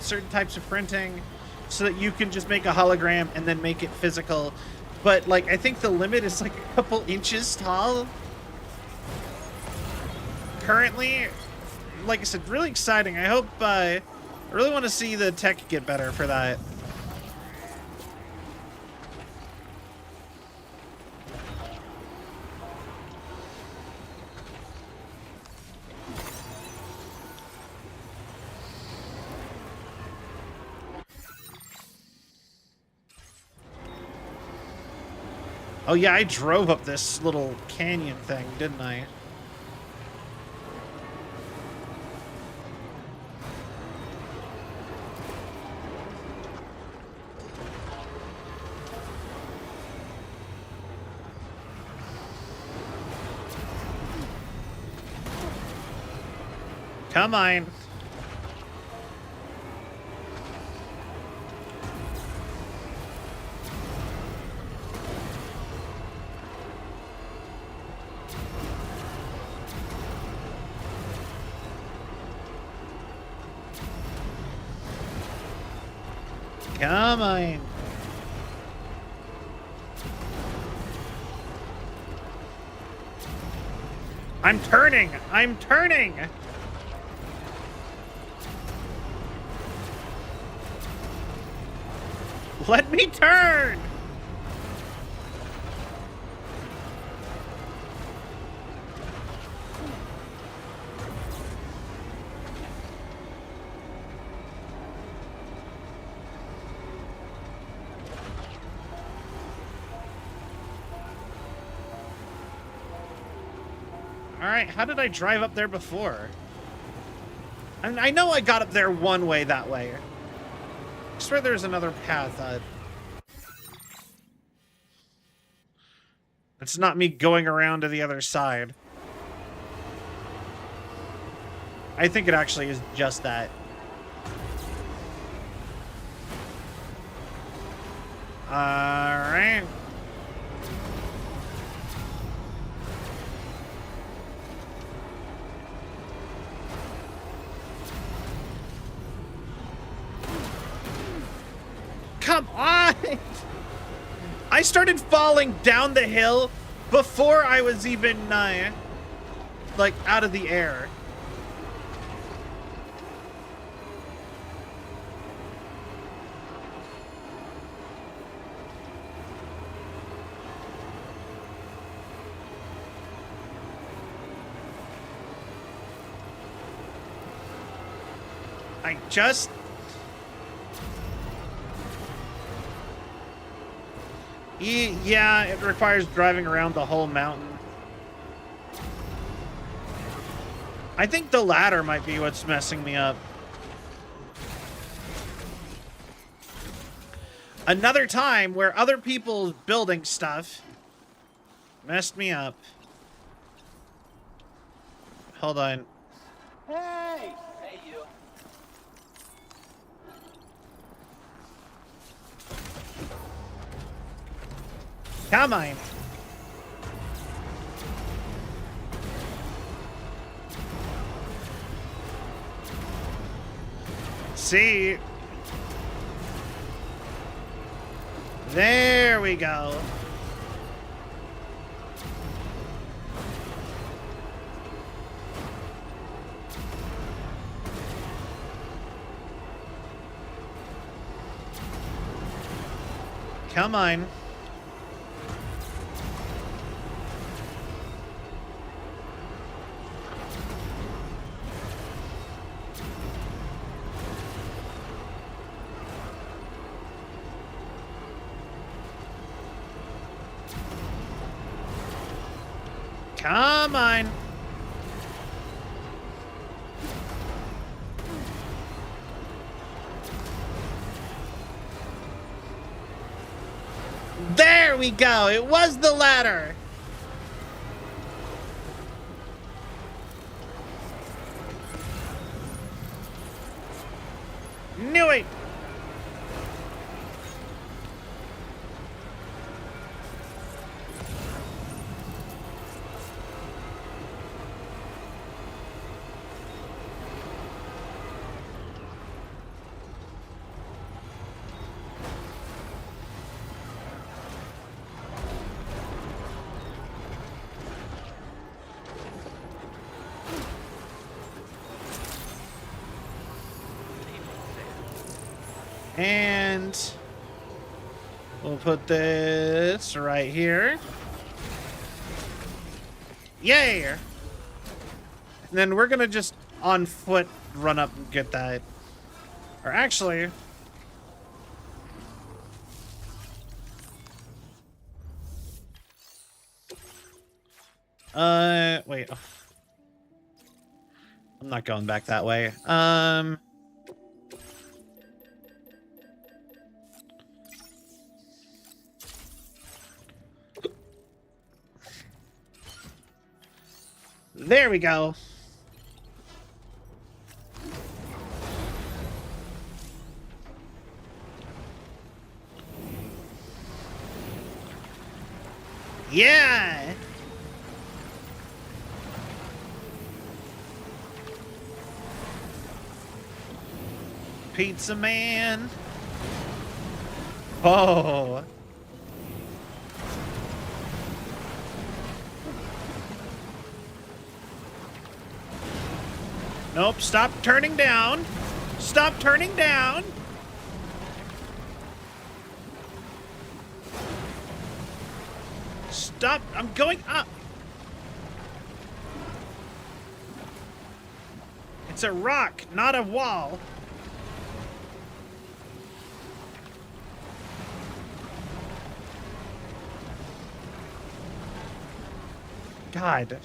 certain types of printing, so that you can just make a hologram and then make it physical. But like, I think the limit is like a couple inches tall. Currently, like I said, really exciting. I hope I really want to see the tech get better for that. Oh yeah, I drove up this little canyon thing, didn't I? Come on. Come on. I'm turning. I'm turning. Let me turn. Alright, how did I drive up there before? I know I got up there one way that way. I swear there's another path. It's not me going around to the other side. I think it actually is just that. Alright. Come on! I started falling down the hill before I was even, like, out of the air. I just... Yeah, it requires driving around the whole mountain. I think the ladder might be what's messing me up. Another time where other people building stuff messed me up. Hold on. Hey! Hey, you. Come on. See? There we go. Come on. Come on. There we go. It was the ladder. Knew it. And we'll put this right here. Yay! And then we're gonna just on foot run up and get that. Or actually, wait. I'm not going back that way. There we go. Yeah. Pizza Man. Oh. Nope, stop turning down. Stop turning down. Stop, I'm going up. It's a rock, not a wall. God.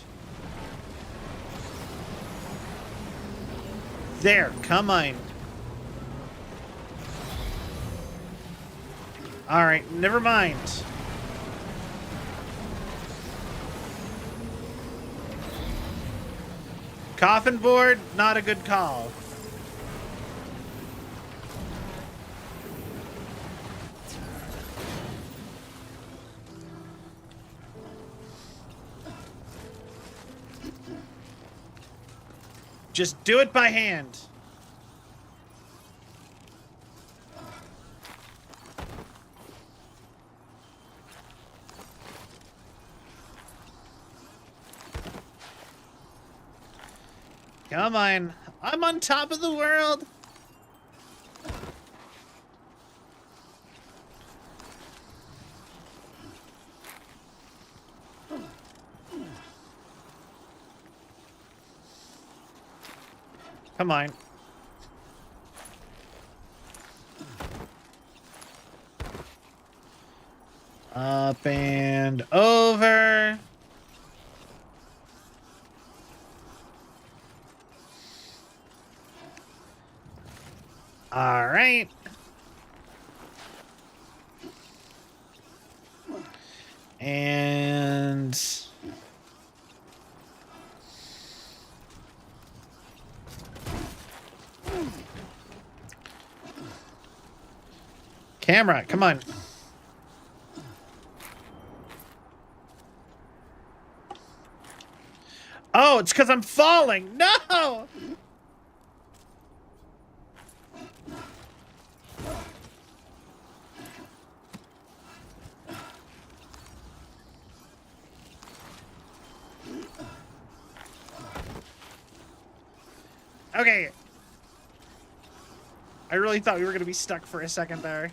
There, come on. All right, never mind. Coffin board, not a good call. Just do it by hand. Come on. I'm on top of the world. Come on. Up and over. All right. And camera, come on. Oh, it's because I'm falling. No! Okay. I really thought we were going to be stuck for a second there.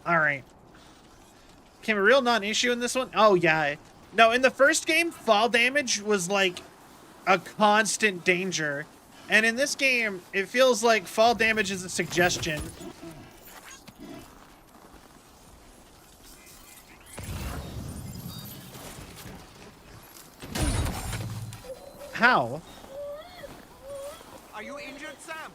All right. Became a real non-issue in this one. Oh, yeah. No, in the first game, fall damage was like a constant danger. And in this game, it feels like fall damage is a suggestion. How? Are you injured, Sam?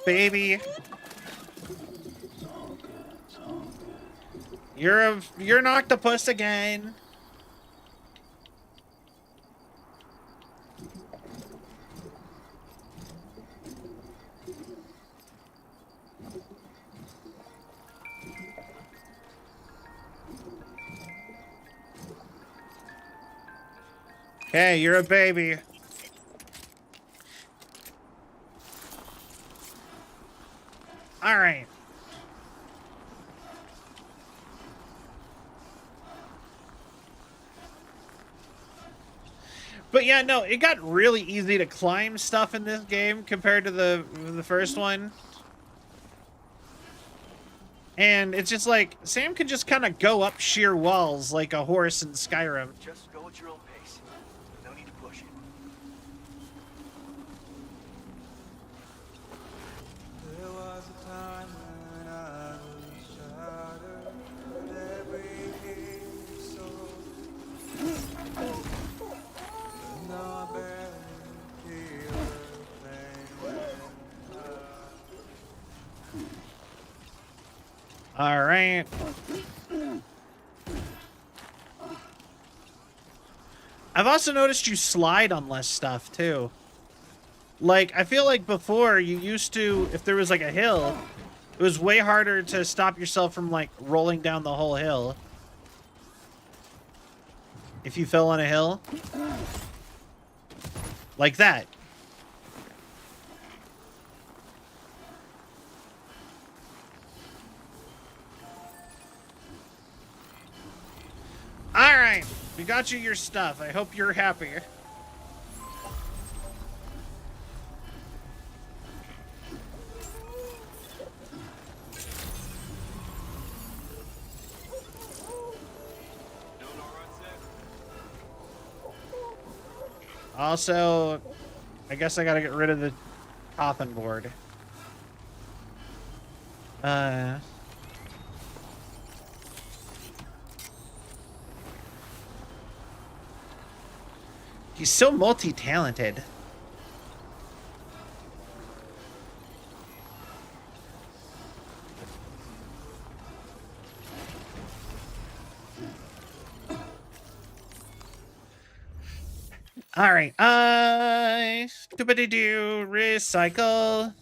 Baby. You're an octopus again. Hey, you're a baby. All right. But yeah, no, it got really easy to climb stuff in this game compared to the first one. And it's just like, Sam can just kind of go up sheer walls like a horse in Skyrim. Just go at your own pace. No need to push it. There was a time when I was shattered, but every soul. But now I barely feel the pain. All right. I've also noticed you slide on less stuff too. Like, I feel like before you used to, if there was like a hill, it was way harder to stop yourself from like rolling down the whole hill. If you fell on a hill. Like that. All right, we got you your stuff. I hope you're happy. Also, I guess I gotta get rid of the coffin board. He's so multi-talented. All right. Do recycle.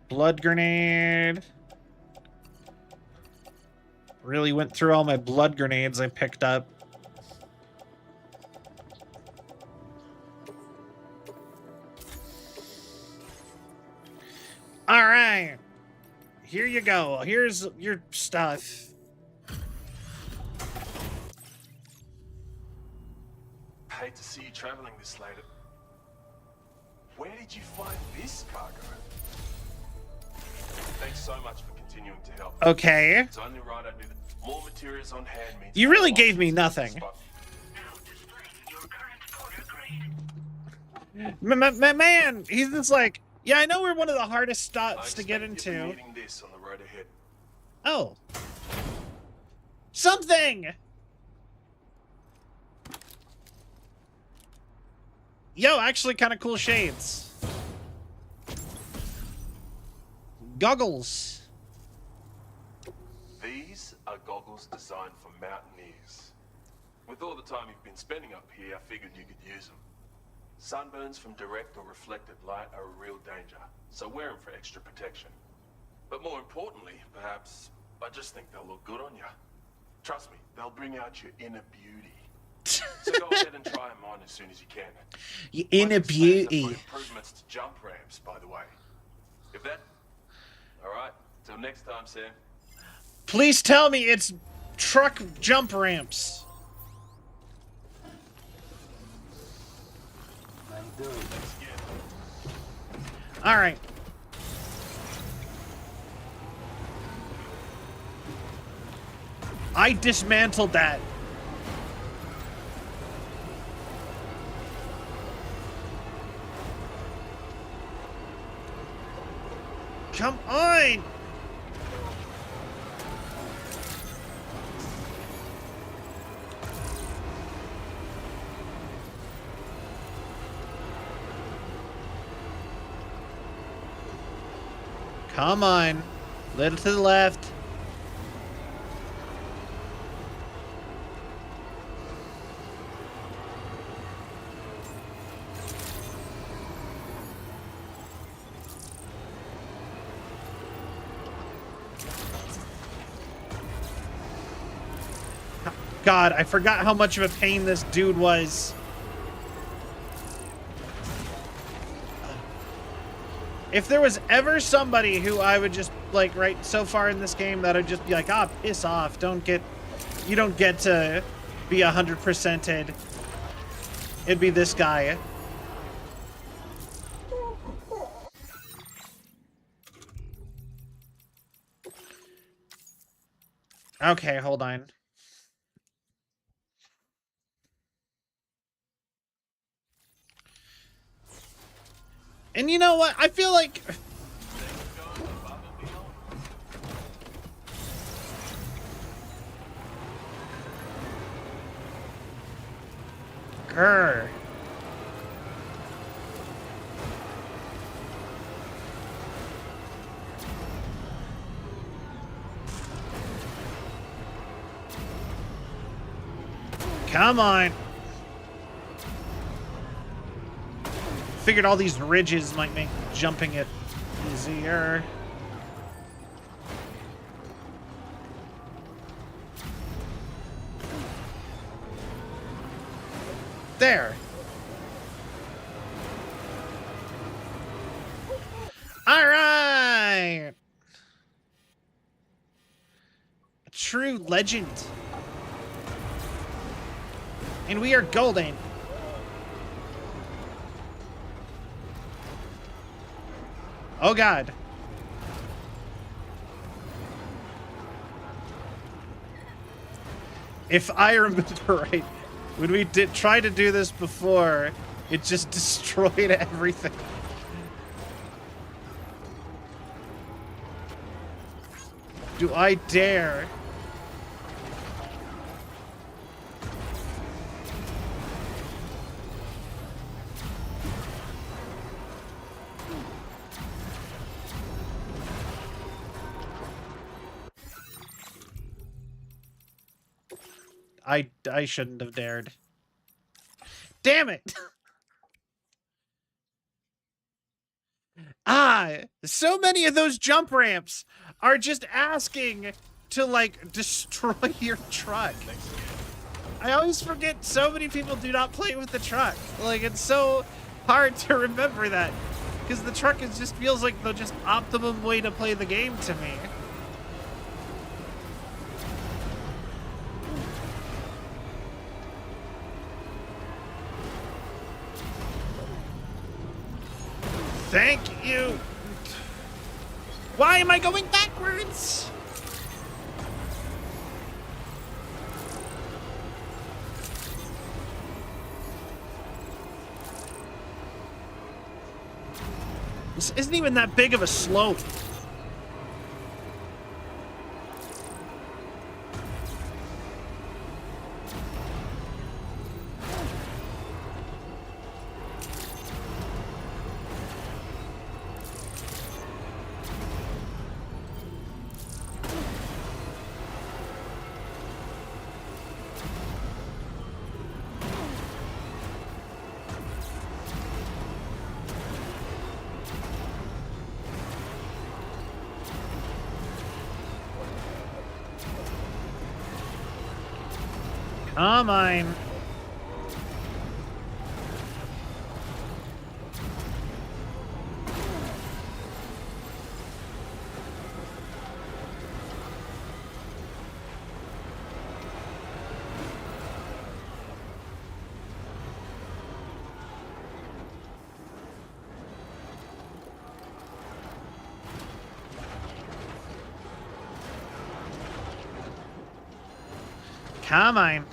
Blood grenade. Really went through all my blood grenades I picked up. All right. Here you go. Here's your stuff. Hate to see you traveling this late. Where did you find this cargo? Thanks so much for continuing to help. Okay. It's only right I do that. More materials on hand means You really gave me nothing. Man, he's just like, yeah, I know we're one of the hardest stops to get into. Needing this on the road ahead. Oh. Something! Yo, actually kind of cool shades. Goggles. These are goggles designed for mountaineers. With all the time you've been spending up here, I figured you could use them. Sunburns from direct or reflected light are a real danger, so wear them for extra protection. But more importantly, perhaps, I just think they'll look good on you. Trust me, they'll bring out your inner beauty. So go ahead and try them on as soon as you can. Your inner beauty. Improvements to jump ramps, by the way. If that... Alright, till next time, Sam. Please tell me it's truck jump ramps. All right. I dismantled that. Come on! Come on. Little to the left. God, I forgot how much of a pain this dude was. If there was ever somebody who I would just like, right so far in this game that I'd just be like, ah, piss off. You don't get to be 100%ed. It'd be this guy. Okay, hold on. And you know what? I feel like... Grr. Come on. Figured all these ridges might make jumping it easier. There. All right. A true legend. And we are golden. Oh God. If I remember right, when we did try to do this before, it just destroyed everything. Do I dare? I shouldn't have dared. Damn it! So many of those jump ramps are just asking to, like, destroy your truck. I always forget so many people do not play with the truck. Like, it's so hard to remember that. Because the truck just feels like the just optimum way to play the game to me. Thank you. Why am I going backwards? This isn't even that big of a slope. Come on. Come on.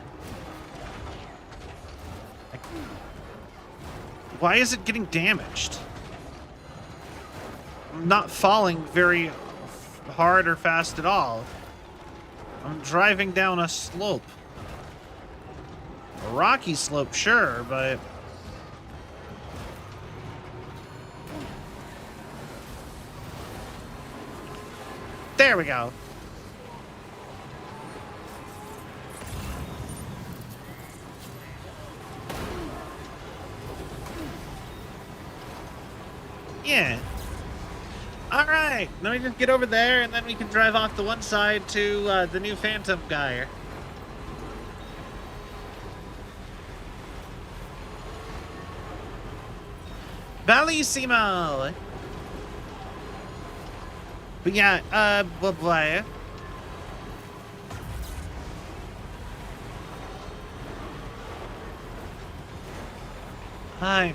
Why is it getting damaged? I'm not falling very hard or fast at all. I'm driving down a slope. A rocky slope, sure, but... There we go. Yeah. All right. Let me just get over there, and then we can drive off the one side to the new Phantom guy. Bellissimo. But yeah, blah blah. Hi.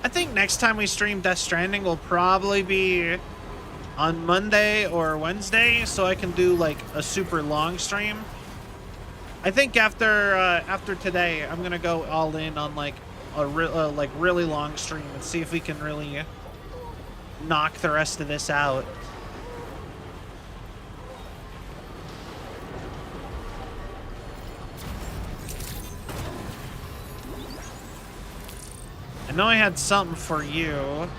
I think next time we stream Death Stranding will probably be on Monday or Wednesday, so I can do like a super long stream. I think after today, I'm gonna go all in on like a really long stream and see if we can really knock the rest of this out. I know I had something for you.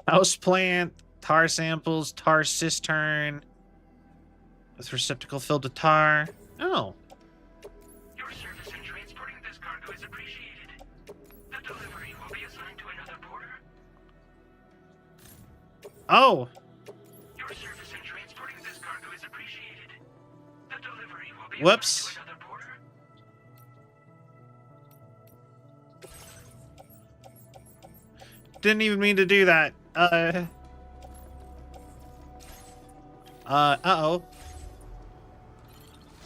Houseplant, tar samples, tar cistern with receptacle filled with tar. Oh. Your service in transporting this cargo is appreciated. The delivery will be assigned to another porter. Oh. Your service in transporting this cargo is appreciated. The delivery will be Whoops. assigned to another porter. Didn't even mean to do that. Uh-oh. Oh,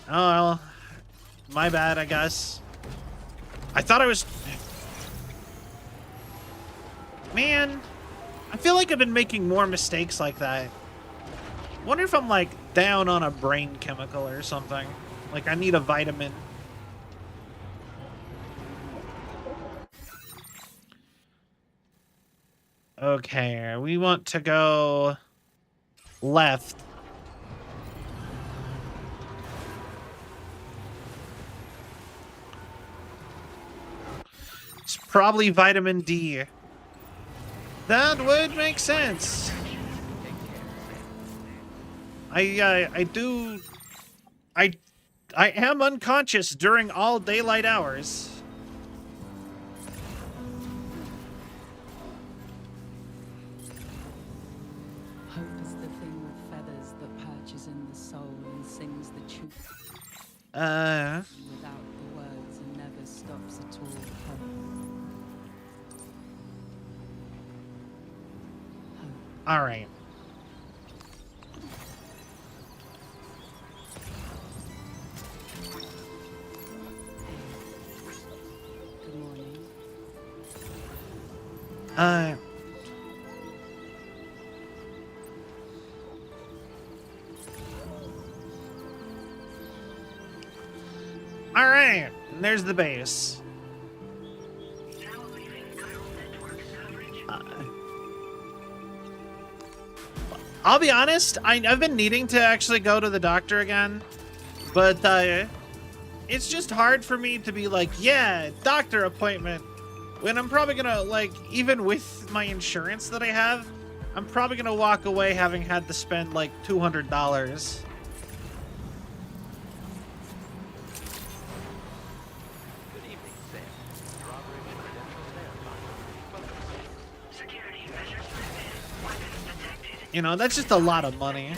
well. My bad, I guess. I thought I was... Man, I feel like I've been making more mistakes like that. Wonder if I'm, like, down on a brain chemical or something. Like, I need a vitamin. Okay, we want to go left. It's probably vitamin D. That would make sense. I am unconscious during all daylight hours. Hope is the thing with feathers that perches in the soul and sings the truth. Without the words and never stops at all. Hope. All right. Good morning. All right, and there's the base. I'll be honest, I've been needing to actually go to the doctor again, but it's just hard for me to be like, yeah, doctor appointment, when I'm probably gonna, like, even with my insurance that I have, I'm probably gonna walk away having had to spend like $200. You know, that's just a lot of money.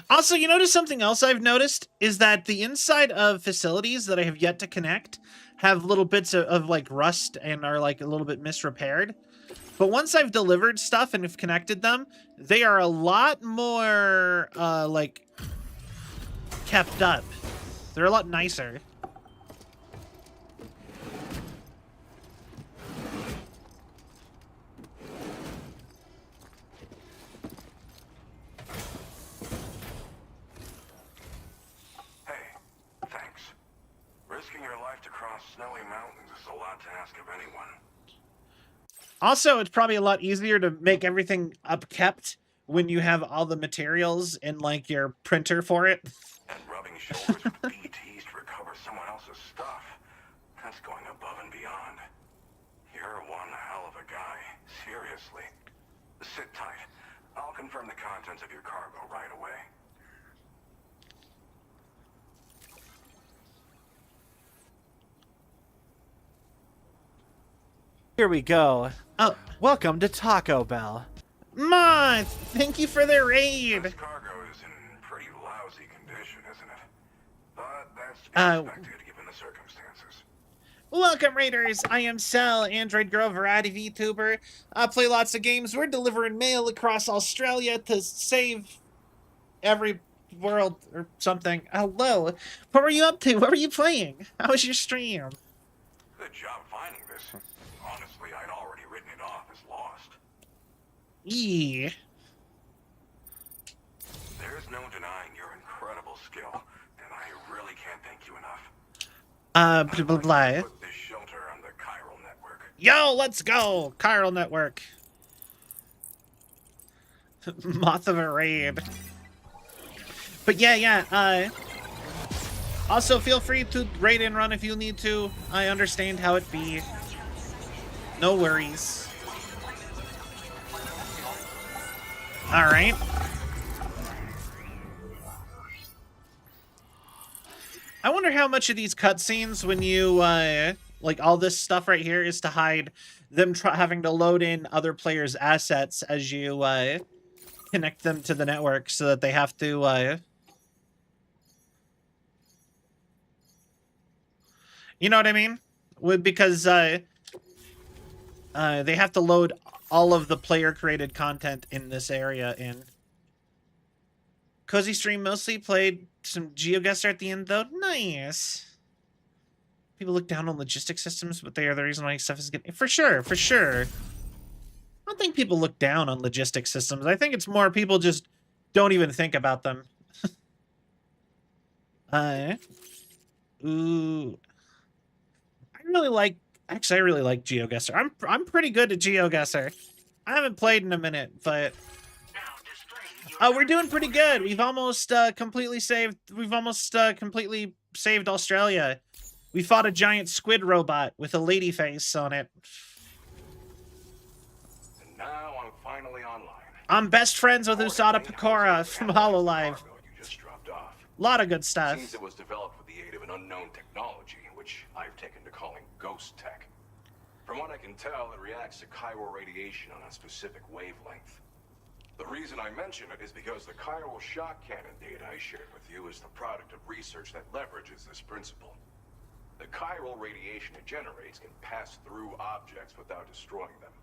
Also, you notice something else I've noticed is that the inside of facilities that I have yet to connect have little bits of like rust and are like a little bit misrepaired. But once I've delivered stuff and have connected them, they are a lot more like kept up. They're a lot nicer. Risking your life to cross snowy mountains is a lot to ask of anyone. Also, it's probably a lot easier to make everything upkept when you have all the materials in like your printer for it. And rubbing shoulders with BTs to recover someone else's stuff. That's going above and beyond. You're one hell of a guy. Seriously. Sit tight. I'll confirm the contents of your cargo right away. Here we go. Oh, welcome to Taco Bell. Ma, thank you for the raid. This cargo is in pretty lousy condition, isn't it? But that's to be expected given the circumstances. Welcome, Raiders. I am Cell, Android Girl, variety VTuber. I play lots of games. We're delivering mail across Australia to save every world or something. Hello. What were you up to? What were you playing? How was your stream? Good job finding this. Honestly, I'd already written it off as lost. Yeah. There's no denying your incredible skill, and I really can't thank you enough. Blah, blah, blah. Put this shelter on the chiral network. Yo, let's go! Chiral network. Moth of a raid. But yeah, also feel free to raid and run if you need to. I understand how it be. No worries. Alright. I wonder how much of these cutscenes when you, like all this stuff right here is to hide them having to load in other players' assets as you, connect them to the network so that they have to, you know what I mean? Because, they have to load all of the player-created content in this area in. Cozy Stream mostly played some GeoGuessr at the end, though. Nice. People look down on logistic systems, but they are the reason why stuff is getting... For sure, for sure. I don't think people look down on logistic systems. I think it's more people just don't even think about them. Ooh. I really like GeoGuessr. I'm pretty good at GeoGuessr. I haven't played in a minute, but we're doing pretty good. We've almost completely saved Australia. We fought a giant squid robot with a lady face on it. And now I'm finally online. I'm best friends with Usada Pecora from HoloLive. Lot of good stuff. Seems it was developed with the aid of an unknown technology, which I've taken to calling ghost tech. From what I can tell, it reacts to chiral radiation on a specific wavelength. The reason I mention it is because the chiral shock cannon data I shared with you is the product of research that leverages this principle. The chiral radiation it generates can pass through objects without destroying them.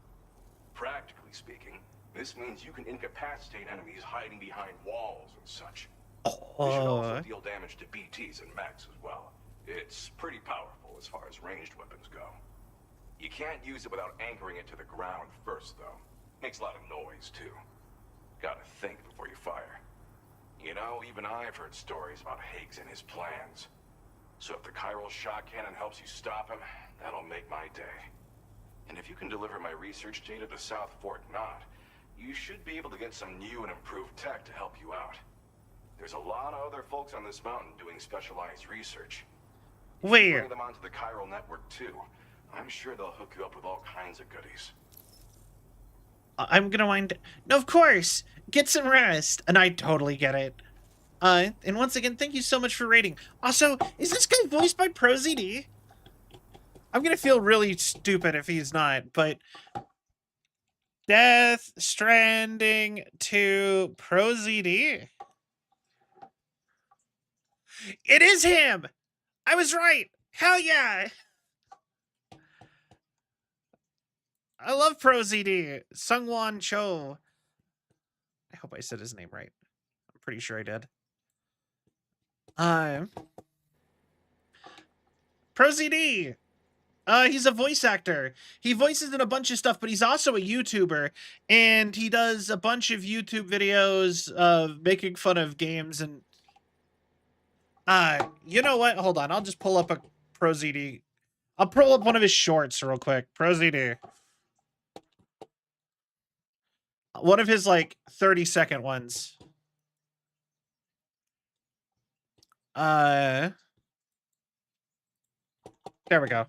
Practically speaking, this means you can incapacitate enemies hiding behind walls and such. It should also deal damage to BTs and mechs as well. It's pretty powerful as far as ranged weapons go. You can't use it without anchoring it to the ground first, though. Makes a lot of noise, too. Gotta think before you fire. You know, even I've heard stories about Higgs and his plans. So if the chiral shock cannon helps you stop him, that'll make my day. And if you can deliver my research data to South Fort Knott, you should be able to get some new and improved tech to help you out. There's a lot of other folks on this mountain doing specialized research. Where? Bring them onto the chiral network too. I'm sure they'll hook you up with all kinds of goodies. I'm gonna wind... No, of course! Get some rest! And I totally get it. And once again, thank you so much for rating. Also, is this guy voiced by ProZD? I'm gonna feel really stupid if he's not, but... Death Stranding to ProZD? It is him! I was right! Hell yeah! I love ProZD. Sungwon Cho. I hope I said his name right. I'm pretty sure I did. ProZD. He's a voice actor. He voices in a bunch of stuff, but he's also a YouTuber, and he does a bunch of YouTube videos of making fun of games and... you know what? Hold on. I'll just pull up a ProZD. I'll pull up one of his shorts real quick. ProZD. One of his, like, 30-second ones. There we go.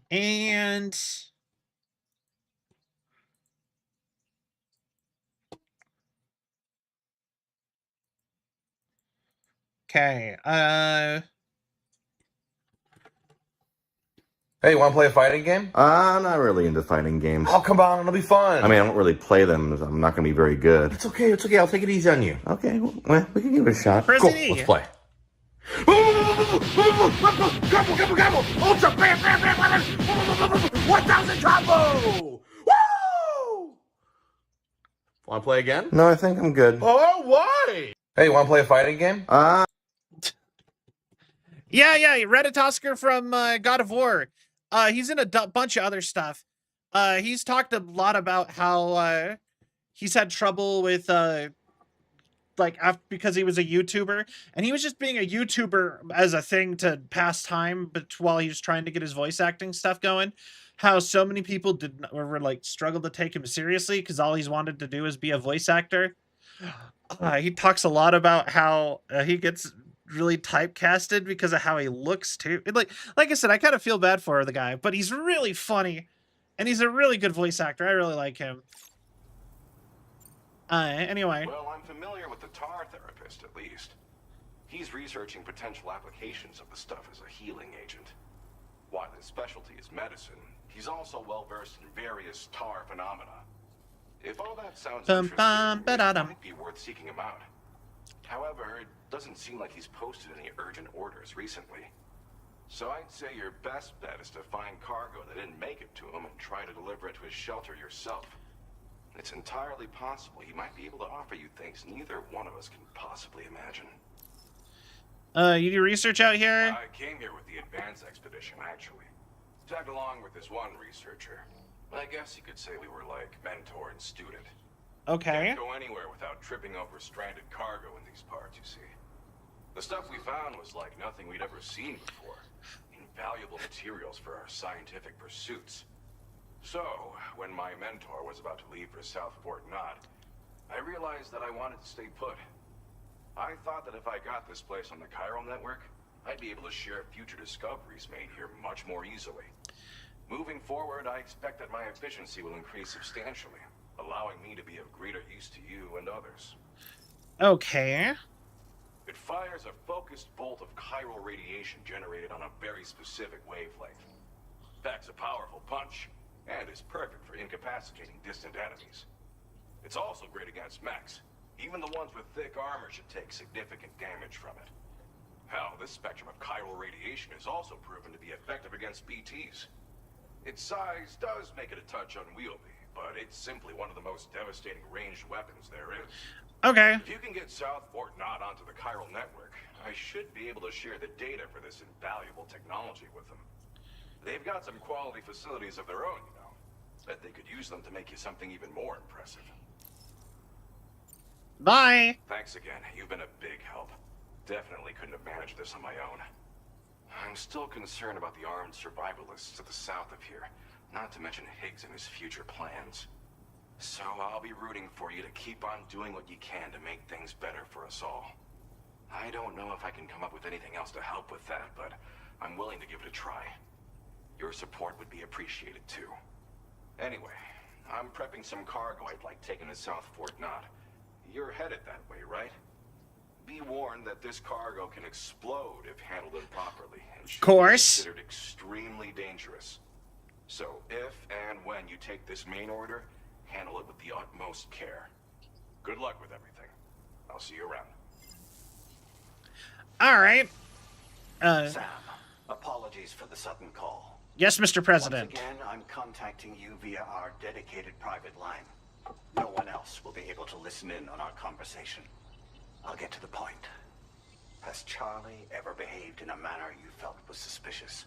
And... Okay, Hey, want to play a fighting game? I'm not really into fighting games. Oh, come on, it'll be fun. I mean, I don't really play them. I'm not going to be very good. It's okay. I'll take it easy on you. Okay, well, we can give it a shot. Cool, let's play. Gobble! Ultra bam, bam, bam, bam, 1,000 combo! Woo! Want to play again? No, I think I'm good. Oh, why? Hey, want to play a fighting game? Yeah, Reditosker from God of War. He's in a bunch of other stuff. He's talked a lot about how he's had trouble with because he was a YouTuber, and he was just being a YouTuber as a thing to pass time, but while he was trying to get his voice acting stuff going. How so many people were struggled to take him seriously because all he's wanted to do is be a voice actor. He talks a lot about how he gets really typecasted because of how he looks too. Like I said, I kind of feel bad for the guy, but he's really funny, and he's a really good voice actor. I really like him. Anyway. Well, I'm familiar with the tar therapist, at least. He's researching potential applications of the stuff as a healing agent. While his specialty is medicine, he's also well-versed in various tar phenomena. If all that sounds interesting, it might be worth seeking him out. However, it doesn't seem like he's posted any urgent orders recently. So I'd say your best bet is to find cargo that didn't make it to him and try to deliver it to his shelter yourself. It's entirely possible he might be able to offer you things neither one of us can possibly imagine. You do research out here? I came here with the advance expedition, actually. Tagged along with this one researcher. I guess you could say we were like mentor and student. Okay. Can't go anywhere without tripping over stranded cargo in these parts, you see. The stuff we found was like nothing we'd ever seen before. Invaluable materials for our scientific pursuits. So, when my mentor was about to leave for South Fort Knot, I realized that I wanted to stay put. I thought that if I got this place on the chiral network, I'd be able to share future discoveries made here much more easily. Moving forward, I expect that my efficiency will increase substantially, allowing me to be of greater use to you and others. Okay. It fires a focused bolt of chiral radiation generated on a very specific wavelength. Packs a powerful punch, and is perfect for incapacitating distant enemies. It's also great against mechs. Even the ones with thick armor should take significant damage from it. Hell, this spectrum of chiral radiation is also proven to be effective against BTs. Its size does make it a touch unwieldy, but it's simply one of the most devastating ranged weapons there is. Okay. If you can get South Fort Knot onto the chiral network, I should be able to share the data for this invaluable technology with them. They've got some quality facilities of their own, you know. Bet they could use them to make you something even more impressive. Bye. Thanks again. You've been a big help. Definitely couldn't have managed this on my own. I'm still concerned about the armed survivalists to the south of here, not to mention Higgs and his future plans. So I'll be rooting for you to keep on doing what you can to make things better for us all. I don't know if I can come up with anything else to help with that, but I'm willing to give it a try. Your support would be appreciated too. Anyway, I'm prepping some cargo I'd like taken to South Fort Knot. You're headed that way, right? Be warned that this cargo can explode if handled improperly, and should be considered extremely dangerous. So if and when you take this main order, handle it with the utmost care. Good luck with everything. I'll see you around. All right. Sam, apologies for the sudden call. Yes, Mr. President. Once again, I'm contacting you via our dedicated private line. No one else will be able to listen in on our conversation. I'll get to the point. Has Charlie ever behaved in a manner you felt was suspicious?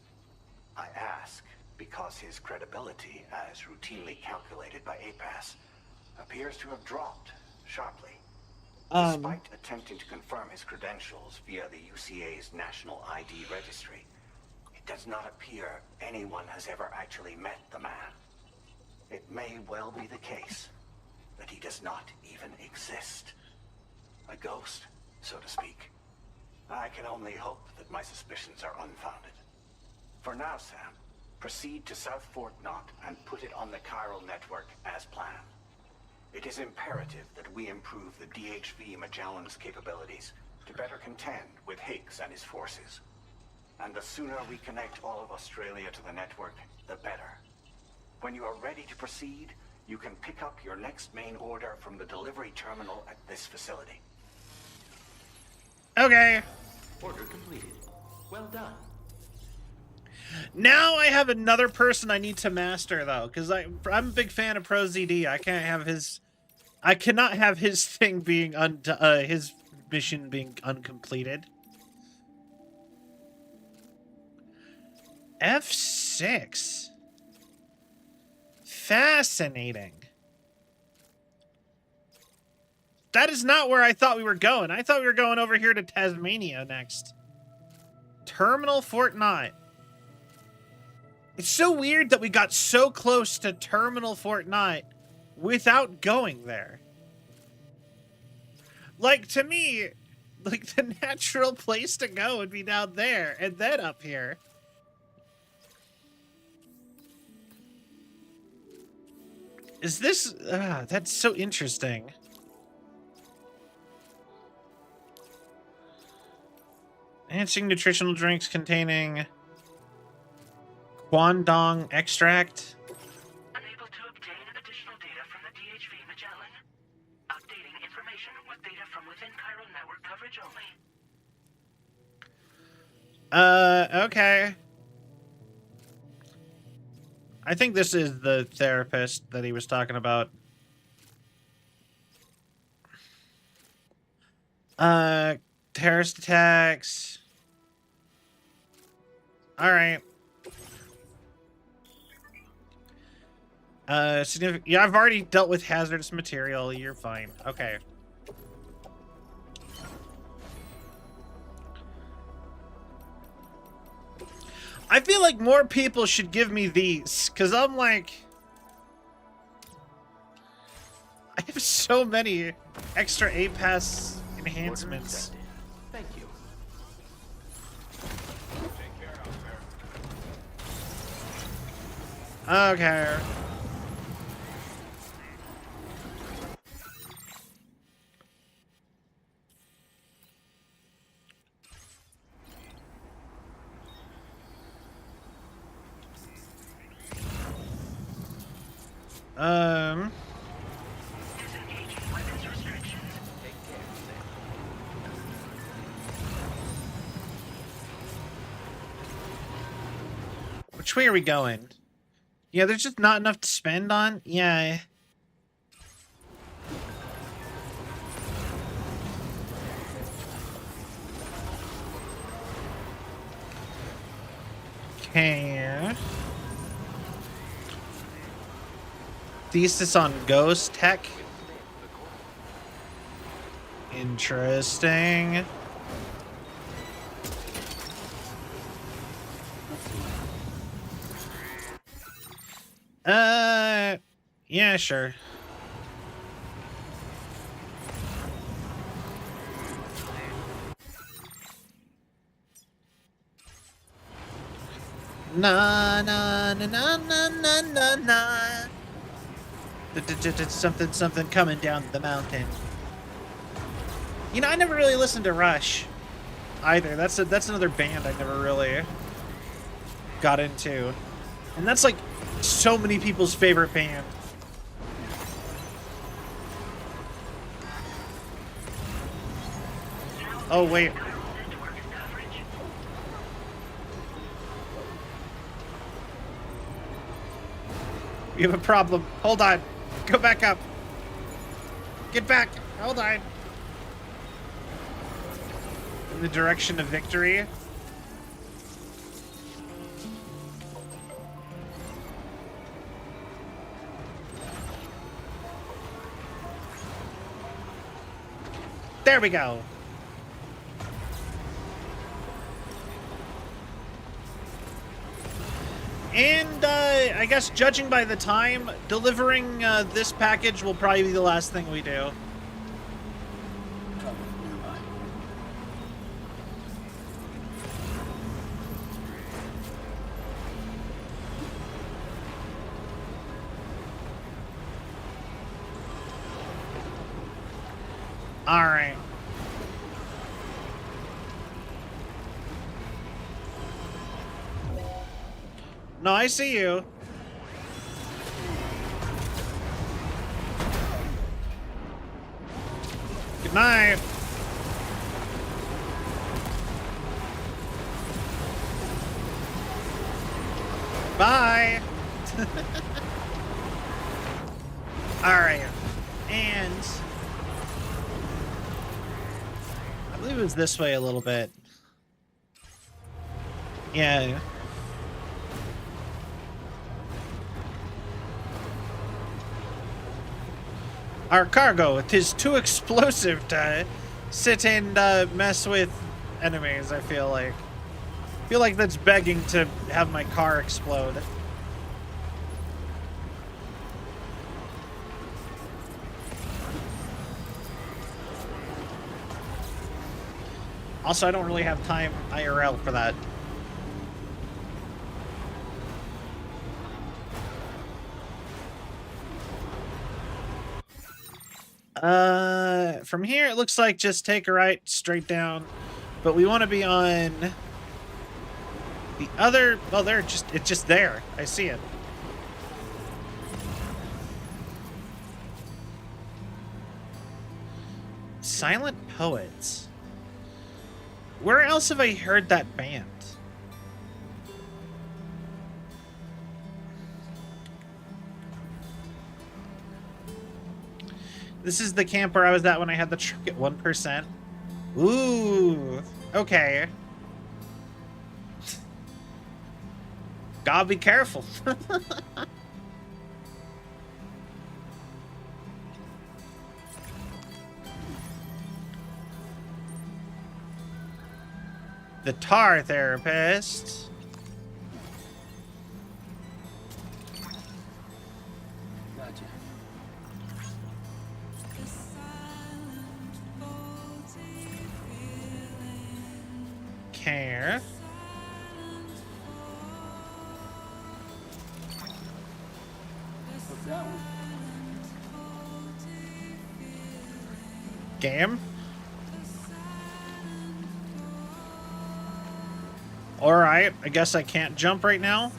I ask because his credibility, as routinely calculated by APAS, appears to have dropped sharply. Despite attempting to confirm his credentials via the UCA's National ID Registry, it does not appear anyone has ever actually met the man. It may well be the case that he does not even exist. A ghost, so to speak. I can only hope that my suspicions are unfounded. For now, Sam, proceed to South Fort Knot and put it on the chiral network as planned. It is imperative that we improve the DHV Magellan's capabilities to better contend with Higgs and his forces. And the sooner we connect all of Australia to the network, the better. When you are ready to proceed, you can pick up your next main order from the delivery terminal at this facility. Okay. Order completed. Well done. Now I have another person I need to master, though, because I'm a big fan of Pro ZD. I cannot have his thing being his mission being uncompleted. F6. Fascinating. That is not where I thought we were going. I thought we were going over here to Tasmania next. Terminal Fort Knott. It's so weird that we got so close to Terminal Fort Knott without going there. Like, to me, like, the natural place to go would be down there and then up here. Is this... that's so interesting. Enhancing nutritional drinks containing Guangdong extract. Unable to obtain additional data from the DHV Magellan. Updating information with data from within Chiral network coverage only. Okay. I think this is the therapist that he was talking about. Terrorist attacks. All right. Significant. Yeah, I've already dealt with hazardous material. You're fine. Okay. I feel like more people should give me these, because I'm like... I have so many extra A-Pass enhancements. Thank you. Okay. Which way are we going? Yeah, there's just not enough to spend on? Yeah. Okay. Thesis on ghost tech. Interesting. Yeah, sure. Na na na na na na na na. Something coming down the mountain. You know, I never really listened to Rush either. That's another band I never really got into, and that's like so many people's favorite band. Oh wait. We have a problem. Hold on. Go back up. Get back. Hold on. In the direction of victory. There we go. And, I guess judging by the time, delivering this package will probably be the last thing we do. All right. No, I see you. Good night. Bye. All right, and I believe it was this way a little bit. Yeah. Our cargo, it is too explosive to sit and mess with enemies, I feel like. I feel like that's begging to have my car explode. Also, I don't really have time IRL for that. From here, it looks like just take a right straight down, but we want to be on the other, well, it's just there. I see it. Silent Poets. Where else have I heard that band? This is the camp where I was at when I had the truck at 1%. Ooh, okay. Gotta be careful. The tar therapist. Gotcha. Care. Game. Alright, I guess I can't jump right now.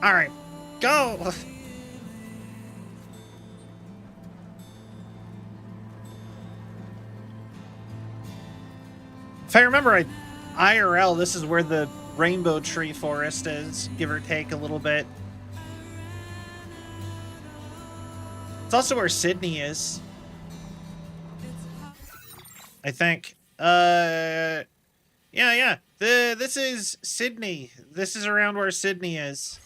Alright, go! If I remember, IRL, this is where the Rainbow Tree Forest is, give or take a little bit. It's also where Sydney is, I think. Yeah. This is Sydney. This is around where Sydney is.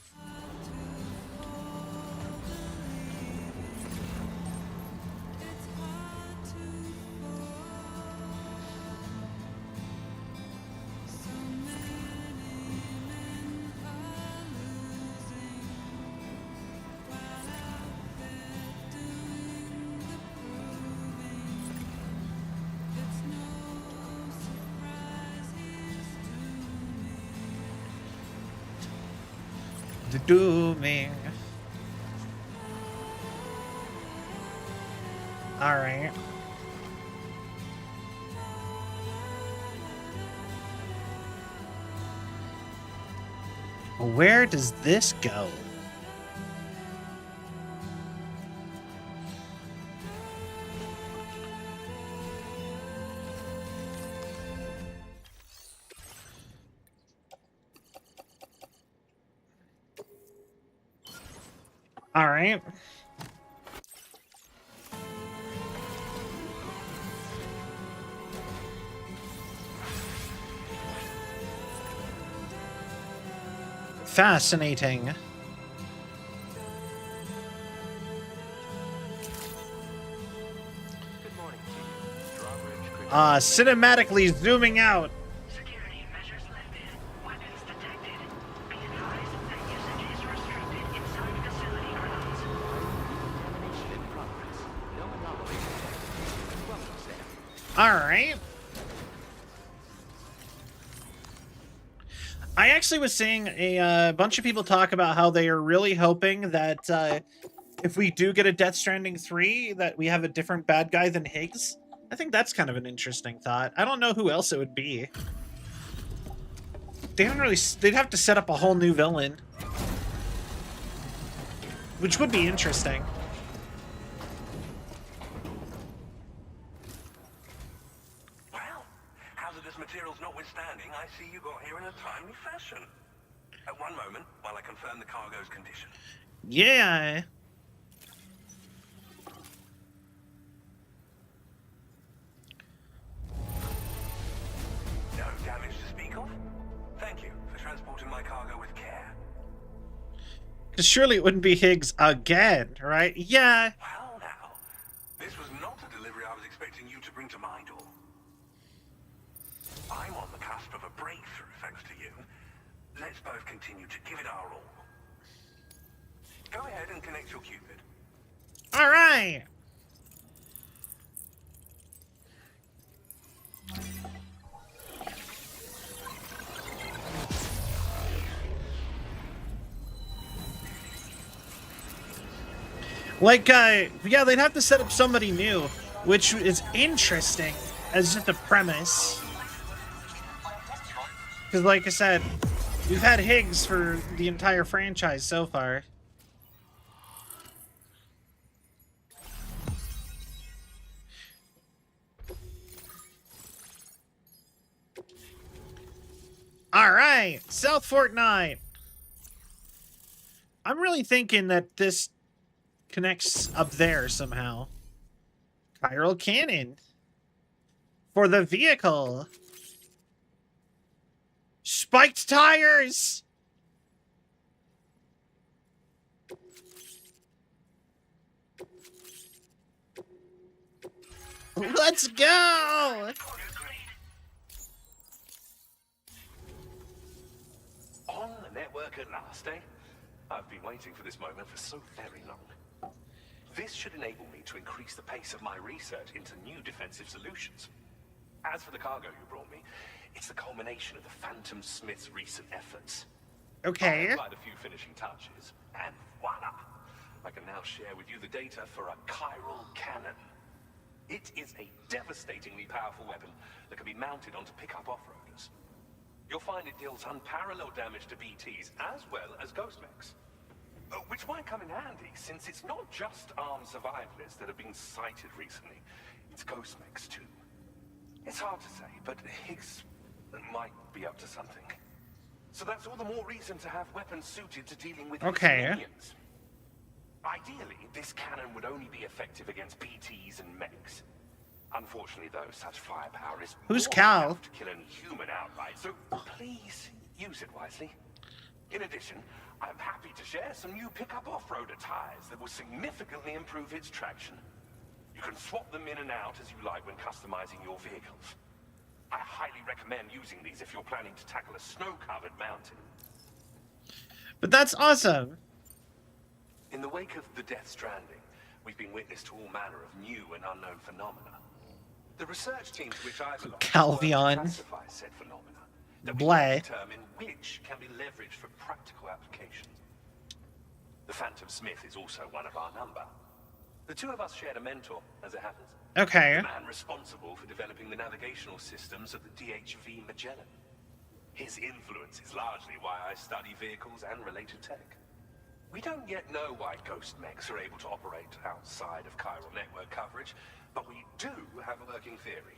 The dooming. All right. Where does this go? All right. Fascinating. Cinematically zooming out. Security measures lifted. Weapons detected. Be advised that usage is restricted inside facility grounds. Examination in progress. No anomalies detected. Welcome, Sam. All right. I actually was seeing a bunch of people talk about how they are really hoping that if we do get a Death Stranding 3, that we have a different bad guy than Higgs. I think that's kind of an interesting thought. I don't know who else it would be. They haven't really... They'd have to set up a whole new villain. Which would be interesting. Well, hazardous materials notwithstanding, I see you got here in a timely fashion. At one moment, while I confirm the cargo's condition. Yeah. No damage to speak of? Thank you for transporting my cargo with care. Because surely it wouldn't be Higgs again, right? Yeah. Well now, this was not a delivery I was expecting you to bring to my door. I'm on the cusp of a breakthrough thanks to you. Let's both continue to give it our all. Go ahead and connect your Cupid. All right. Like, yeah, they'd have to set up somebody new, which is interesting as just a premise. Because, like I said, we've had Higgs for the entire franchise so far. All right, South Fortnite. I'm really thinking that this connects up there somehow. Chiral cannon for the vehicle. Spiked tires. Let's go. On the network at last, eh? I've been waiting for this moment for so very long. This should enable me to increase the pace of my research into new defensive solutions. As for the cargo you brought me, it's the culmination of the Phantom Smith's recent efforts. Okay. I applied a few finishing touches, and voila! I can now share with you the data for a chiral cannon. It is a devastatingly powerful weapon that can be mounted onto pickup off-roaders. You'll find it deals unparalleled damage to BTs as well as ghost mechs. Which might come in handy, since it's not just armed survivalists that have been sighted recently. It's ghost mechs too. It's hard to say, but Higgs might be up to something. So that's all the more reason to have weapons suited to dealing with his minions. Ideally, this cannon would only be effective against BTs and mechs. Unfortunately, though, such firepower is Who's more Cal? than enough to kill any human outright, so please use it wisely. In addition, I'm happy to share some new pickup off-roader tires that will significantly improve its traction. You can swap them in and out as you like when customizing your vehicles. I highly recommend using these if you're planning to tackle a snow-covered mountain. But that's awesome. In the wake of the Death Stranding, we've been witness to all manner of new and unknown phenomena. The research team to which I belong Calvion. classify said phenomena that we Bleh. can determine which can be leveraged for practical application. The Phantom Smith is also one of our number. The two of us shared a mentor, as it happens. Okay. The man responsible for developing the navigational systems of the DHV Magellan. His influence is largely why I study vehicles and related tech. We don't yet know why ghost mechs are able to operate outside of chiral network coverage, but we do have a working theory.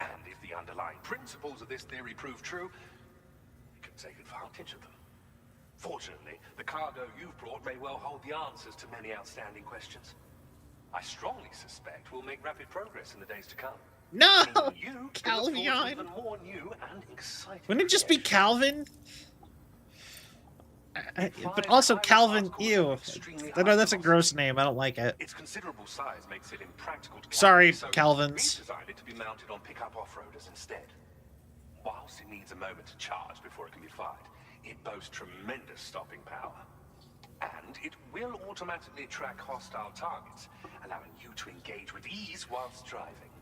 And if the underlying principles of this theory prove true, we can take advantage of them. Fortunately, the cargo you've brought may well hold the answers to many outstanding questions. I strongly suspect we'll make rapid progress in the days to come. No! Meaning you can look forward to Calvion! even more new and exciting. Wouldn't it just be Calvin? But also Calvin, ew. I know that's a gross name. I don't like it. Its considerable size makes it impractical to carry, Sorry, so Calvins. we've designed it to be mounted on pickup off-roaders instead. Whilst it needs a moment to charge before it can be fired, it boasts tremendous stopping power. And it will automatically track hostile targets, allowing you to engage with ease whilst driving.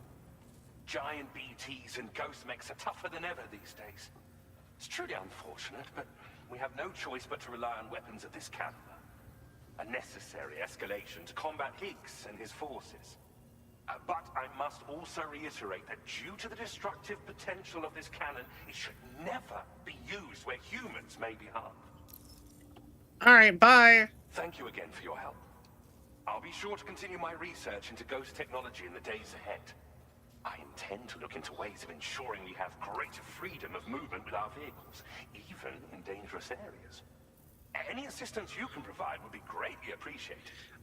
Giant BTs and ghost mechs are tougher than ever these days. It's truly unfortunate, but we have no choice but to rely on weapons of this caliber. A necessary escalation to combat Higgs and his forces. But I must also reiterate that due to the destructive potential of this cannon, it should never be used where humans may be harmed. Alright, bye. Thank you again for your help. I'll be sure to continue my research into ghost technology in the days ahead. I intend to look into ways of ensuring we have greater freedom of movement with our vehicles, even in dangerous areas. Any assistance you can provide would be greatly appreciated.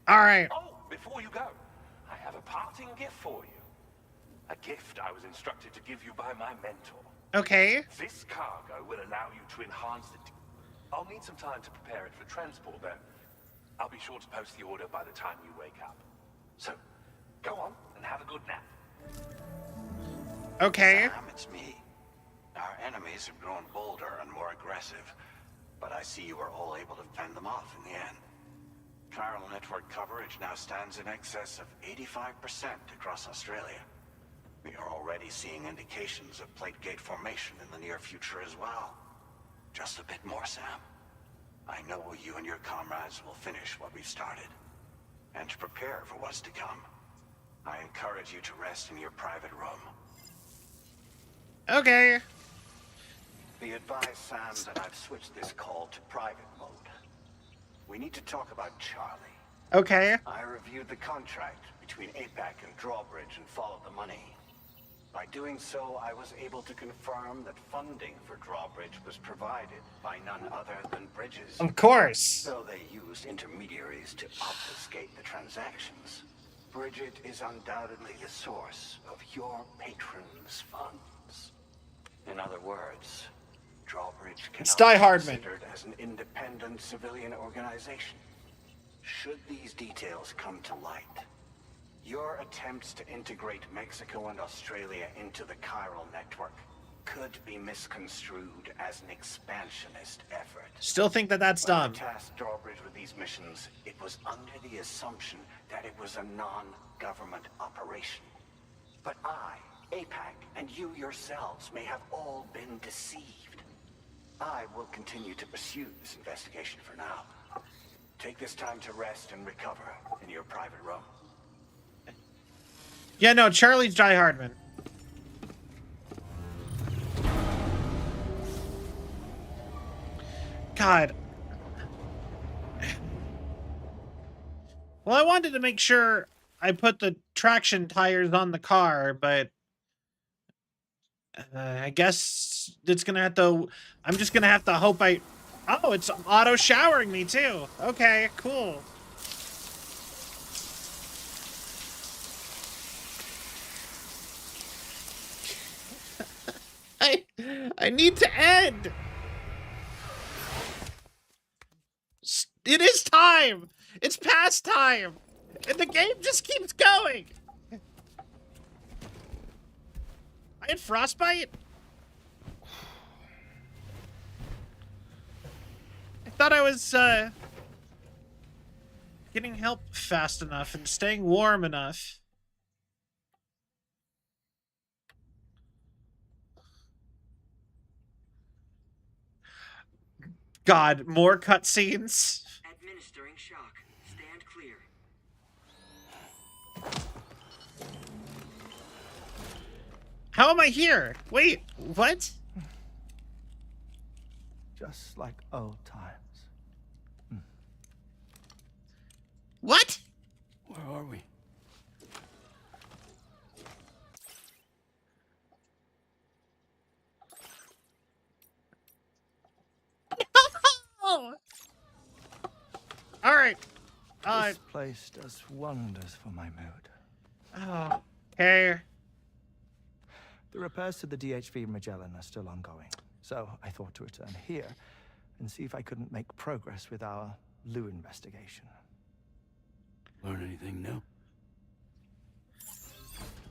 Alright. Oh, before you go, I have a parting gift for you. A gift I was instructed to give you by my mentor. Okay. This cargo will allow you to enhance the... I'll need some time to prepare it for transport, though. I'll be sure to post the order by the time you wake up. So, go on and have a good nap. Okay. Sam, it's me. Our enemies have grown bolder and more aggressive, but I see you were all able to fend them off in the end. Chiral network coverage now stands in excess of 85% across Australia. We are already seeing indications of plate gate formation in the near future as well. Just a bit more, Sam. I know you and your comrades will finish what we've started. And to prepare for what's to come, I encourage you to rest in your private room. Okay. Be advised, Sam, that I've switched this call to private mode. We need to talk about Charlie. Okay. I reviewed the contract between APAC and Drawbridge and followed the money. By doing so, I was able to confirm that funding for Drawbridge was provided by none other than Bridges. Of course. Though they used intermediaries to obfuscate the transactions, Bridget is undoubtedly the source of your patron's funds. In other words, Drawbridge It's cannot Die be Hardman. considered as an independent civilian organization. Should these details come to light, your attempts to integrate Mexico and Australia into the chiral network could be misconstrued as an expansionist effort. Still think that that's dumb. When I tasked Drawbridge with these missions, it was under the assumption that it was a non-government operation. But I, APAC, and you yourselves may have all been deceived. I will continue to pursue this investigation for now. Take this time to rest and recover in your private room. Yeah, no, Charlie's Die Hardman. God. Well, I wanted to make sure I put the traction tires on the car, but I guess it's gonna have to. I'm just gonna have to hope I. Oh, it's auto showering me too. Okay, cool. I need to end. It is time. It's past time. And the game just keeps going. I had frostbite? I thought I was getting help fast enough and staying warm enough. God, more cutscenes. Administering shock. Stand clear. How am I here? Wait, what? Just like old times. What? Where are we? Oh. All right. This place does wonders for my mood. Oh, okay. The repairs to the DHV Magellan are still ongoing, so I thought to return here and see if I couldn't make progress with our Lou investigation. Learn anything new?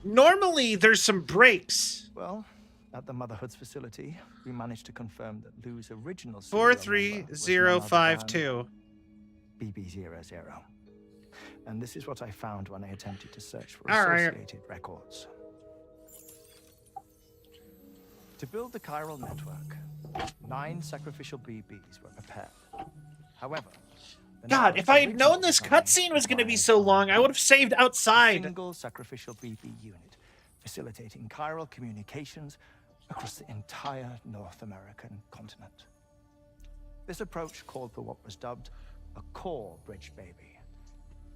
Normally, there's some breaks. Well, at the Motherhood's facility, we managed to confirm that Lou's original 43052. BB00. And this is what I found when I attempted to search for All right. associated records. To build the chiral network, 9 sacrificial BBs were prepared. However, the God, network's if I had known original this design cutscene was going to be required so long, I would have saved a outside. single sacrificial BB unit, facilitating chiral communications across the entire North American continent. This approach called for what was dubbed a core bridge baby,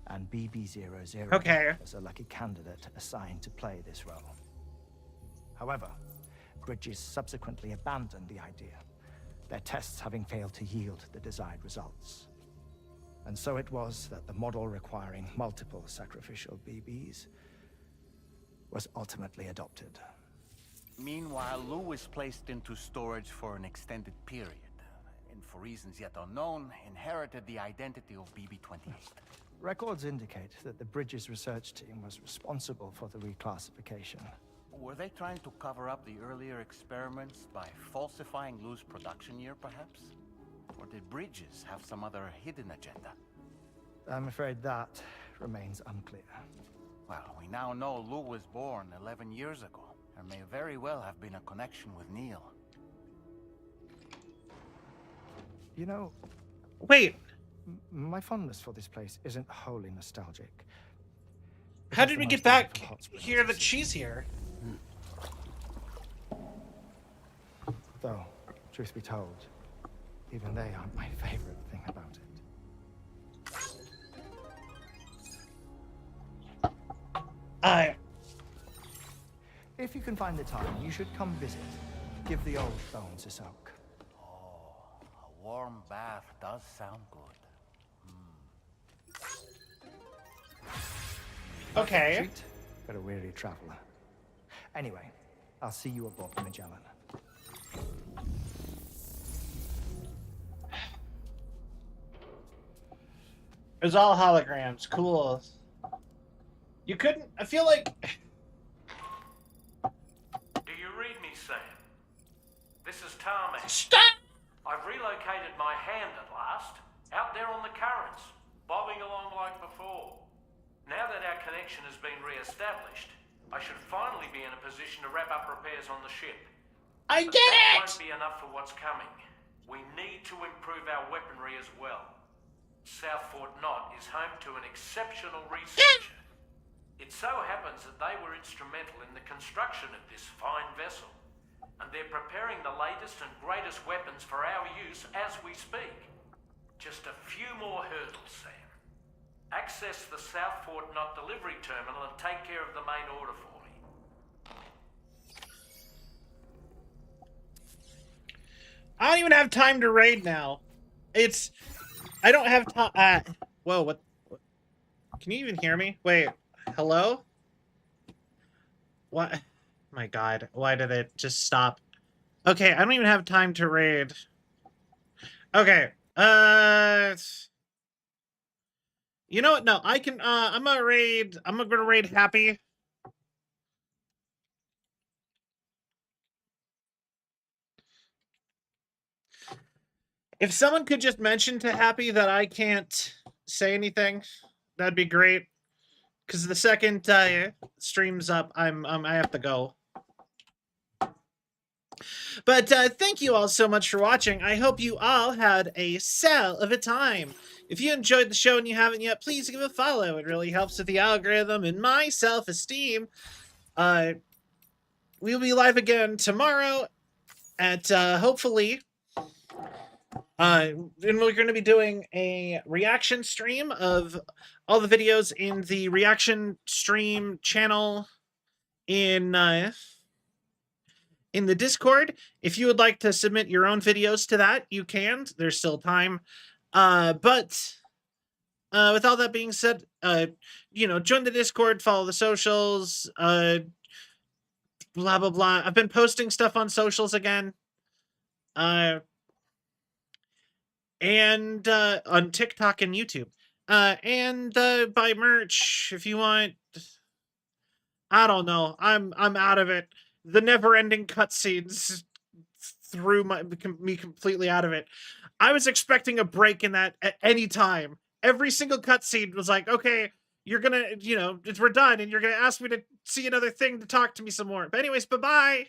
and BB-00 Okay. was a lucky candidate assigned to play this role. However, Bridges subsequently abandoned the idea, their tests having failed to yield the desired results. And so it was that the model requiring multiple sacrificial BBs was ultimately adopted. Meanwhile, Lou was placed into storage for an extended period, and for reasons yet unknown, inherited the identity of BB-28. Records indicate that the Bridges research team was responsible for the reclassification. Were they trying to cover up the earlier experiments by falsifying Lou's production year, perhaps? Or did Bridges have some other hidden agenda? I'm afraid that remains unclear. Well, we now know Lou was born 11 years ago. There may very well have been a connection with Neil. You know... Wait. My fondness for this place isn't wholly nostalgic. How did we get back here that she's here? Though, truth be told, even they aren't my favorite thing about it. If you can find the time, you should come visit. Give the old bones a soak. Oh, a warm bath does sound good. Okay. Treat for a weary traveler. Anyway, I'll see you aboard the Magellan. It was all holograms. Cool. You couldn't... I feel like... Do you read me, Sam? This is Tarmac. Stop! I've relocated my hand at last, out there on the currents, bobbing along like before. Now that our connection has been re-established, I should finally be in a position to wrap up repairs on the ship. I But get that it! won't be enough for what's coming. We need to improve our weaponry as well. South Fort Knot is home to an exceptional researcher. It so happens that they were instrumental in the construction of this fine vessel, and they're preparing the latest and greatest weapons for our use as we speak. Just a few more hurdles, Sam. Access the South Fort Knot delivery terminal and take care of the main order for me. I don't even have time to raid now. It's... I don't have time... whoa, what? Can you even hear me? Wait, hello? What? My God, why did it just stop? Okay, I don't even have time to raid. Okay, you know what? No, I can, I'm gonna raid Happy. If someone could just mention to Happy that I can't say anything, that'd be great. Because the second stream's up, I have to go. But thank you all so much for watching. I hope you all had a sell of a time. If you enjoyed the show and you haven't yet, please give a follow. It really helps with the algorithm and my self-esteem. We'll be live again tomorrow at hopefully... and we're going to be doing a reaction stream of all the videos in the reaction stream channel in the Discord. If you would like to submit your own videos to that, you can. There's still time. But with all that being said, you know, join the Discord, follow the socials, blah, blah, blah. I've been posting stuff on socials again. And on TikTok and YouTube. And buy merch if you want. I don't know. I'm out of it. The never-ending cutscenes threw me completely out of it. I was expecting a break in that at any time. Every single cutscene was like, okay, you're gonna, you know, we're done, and you're gonna ask me to see another thing to talk to me some more. But anyways, bye-bye!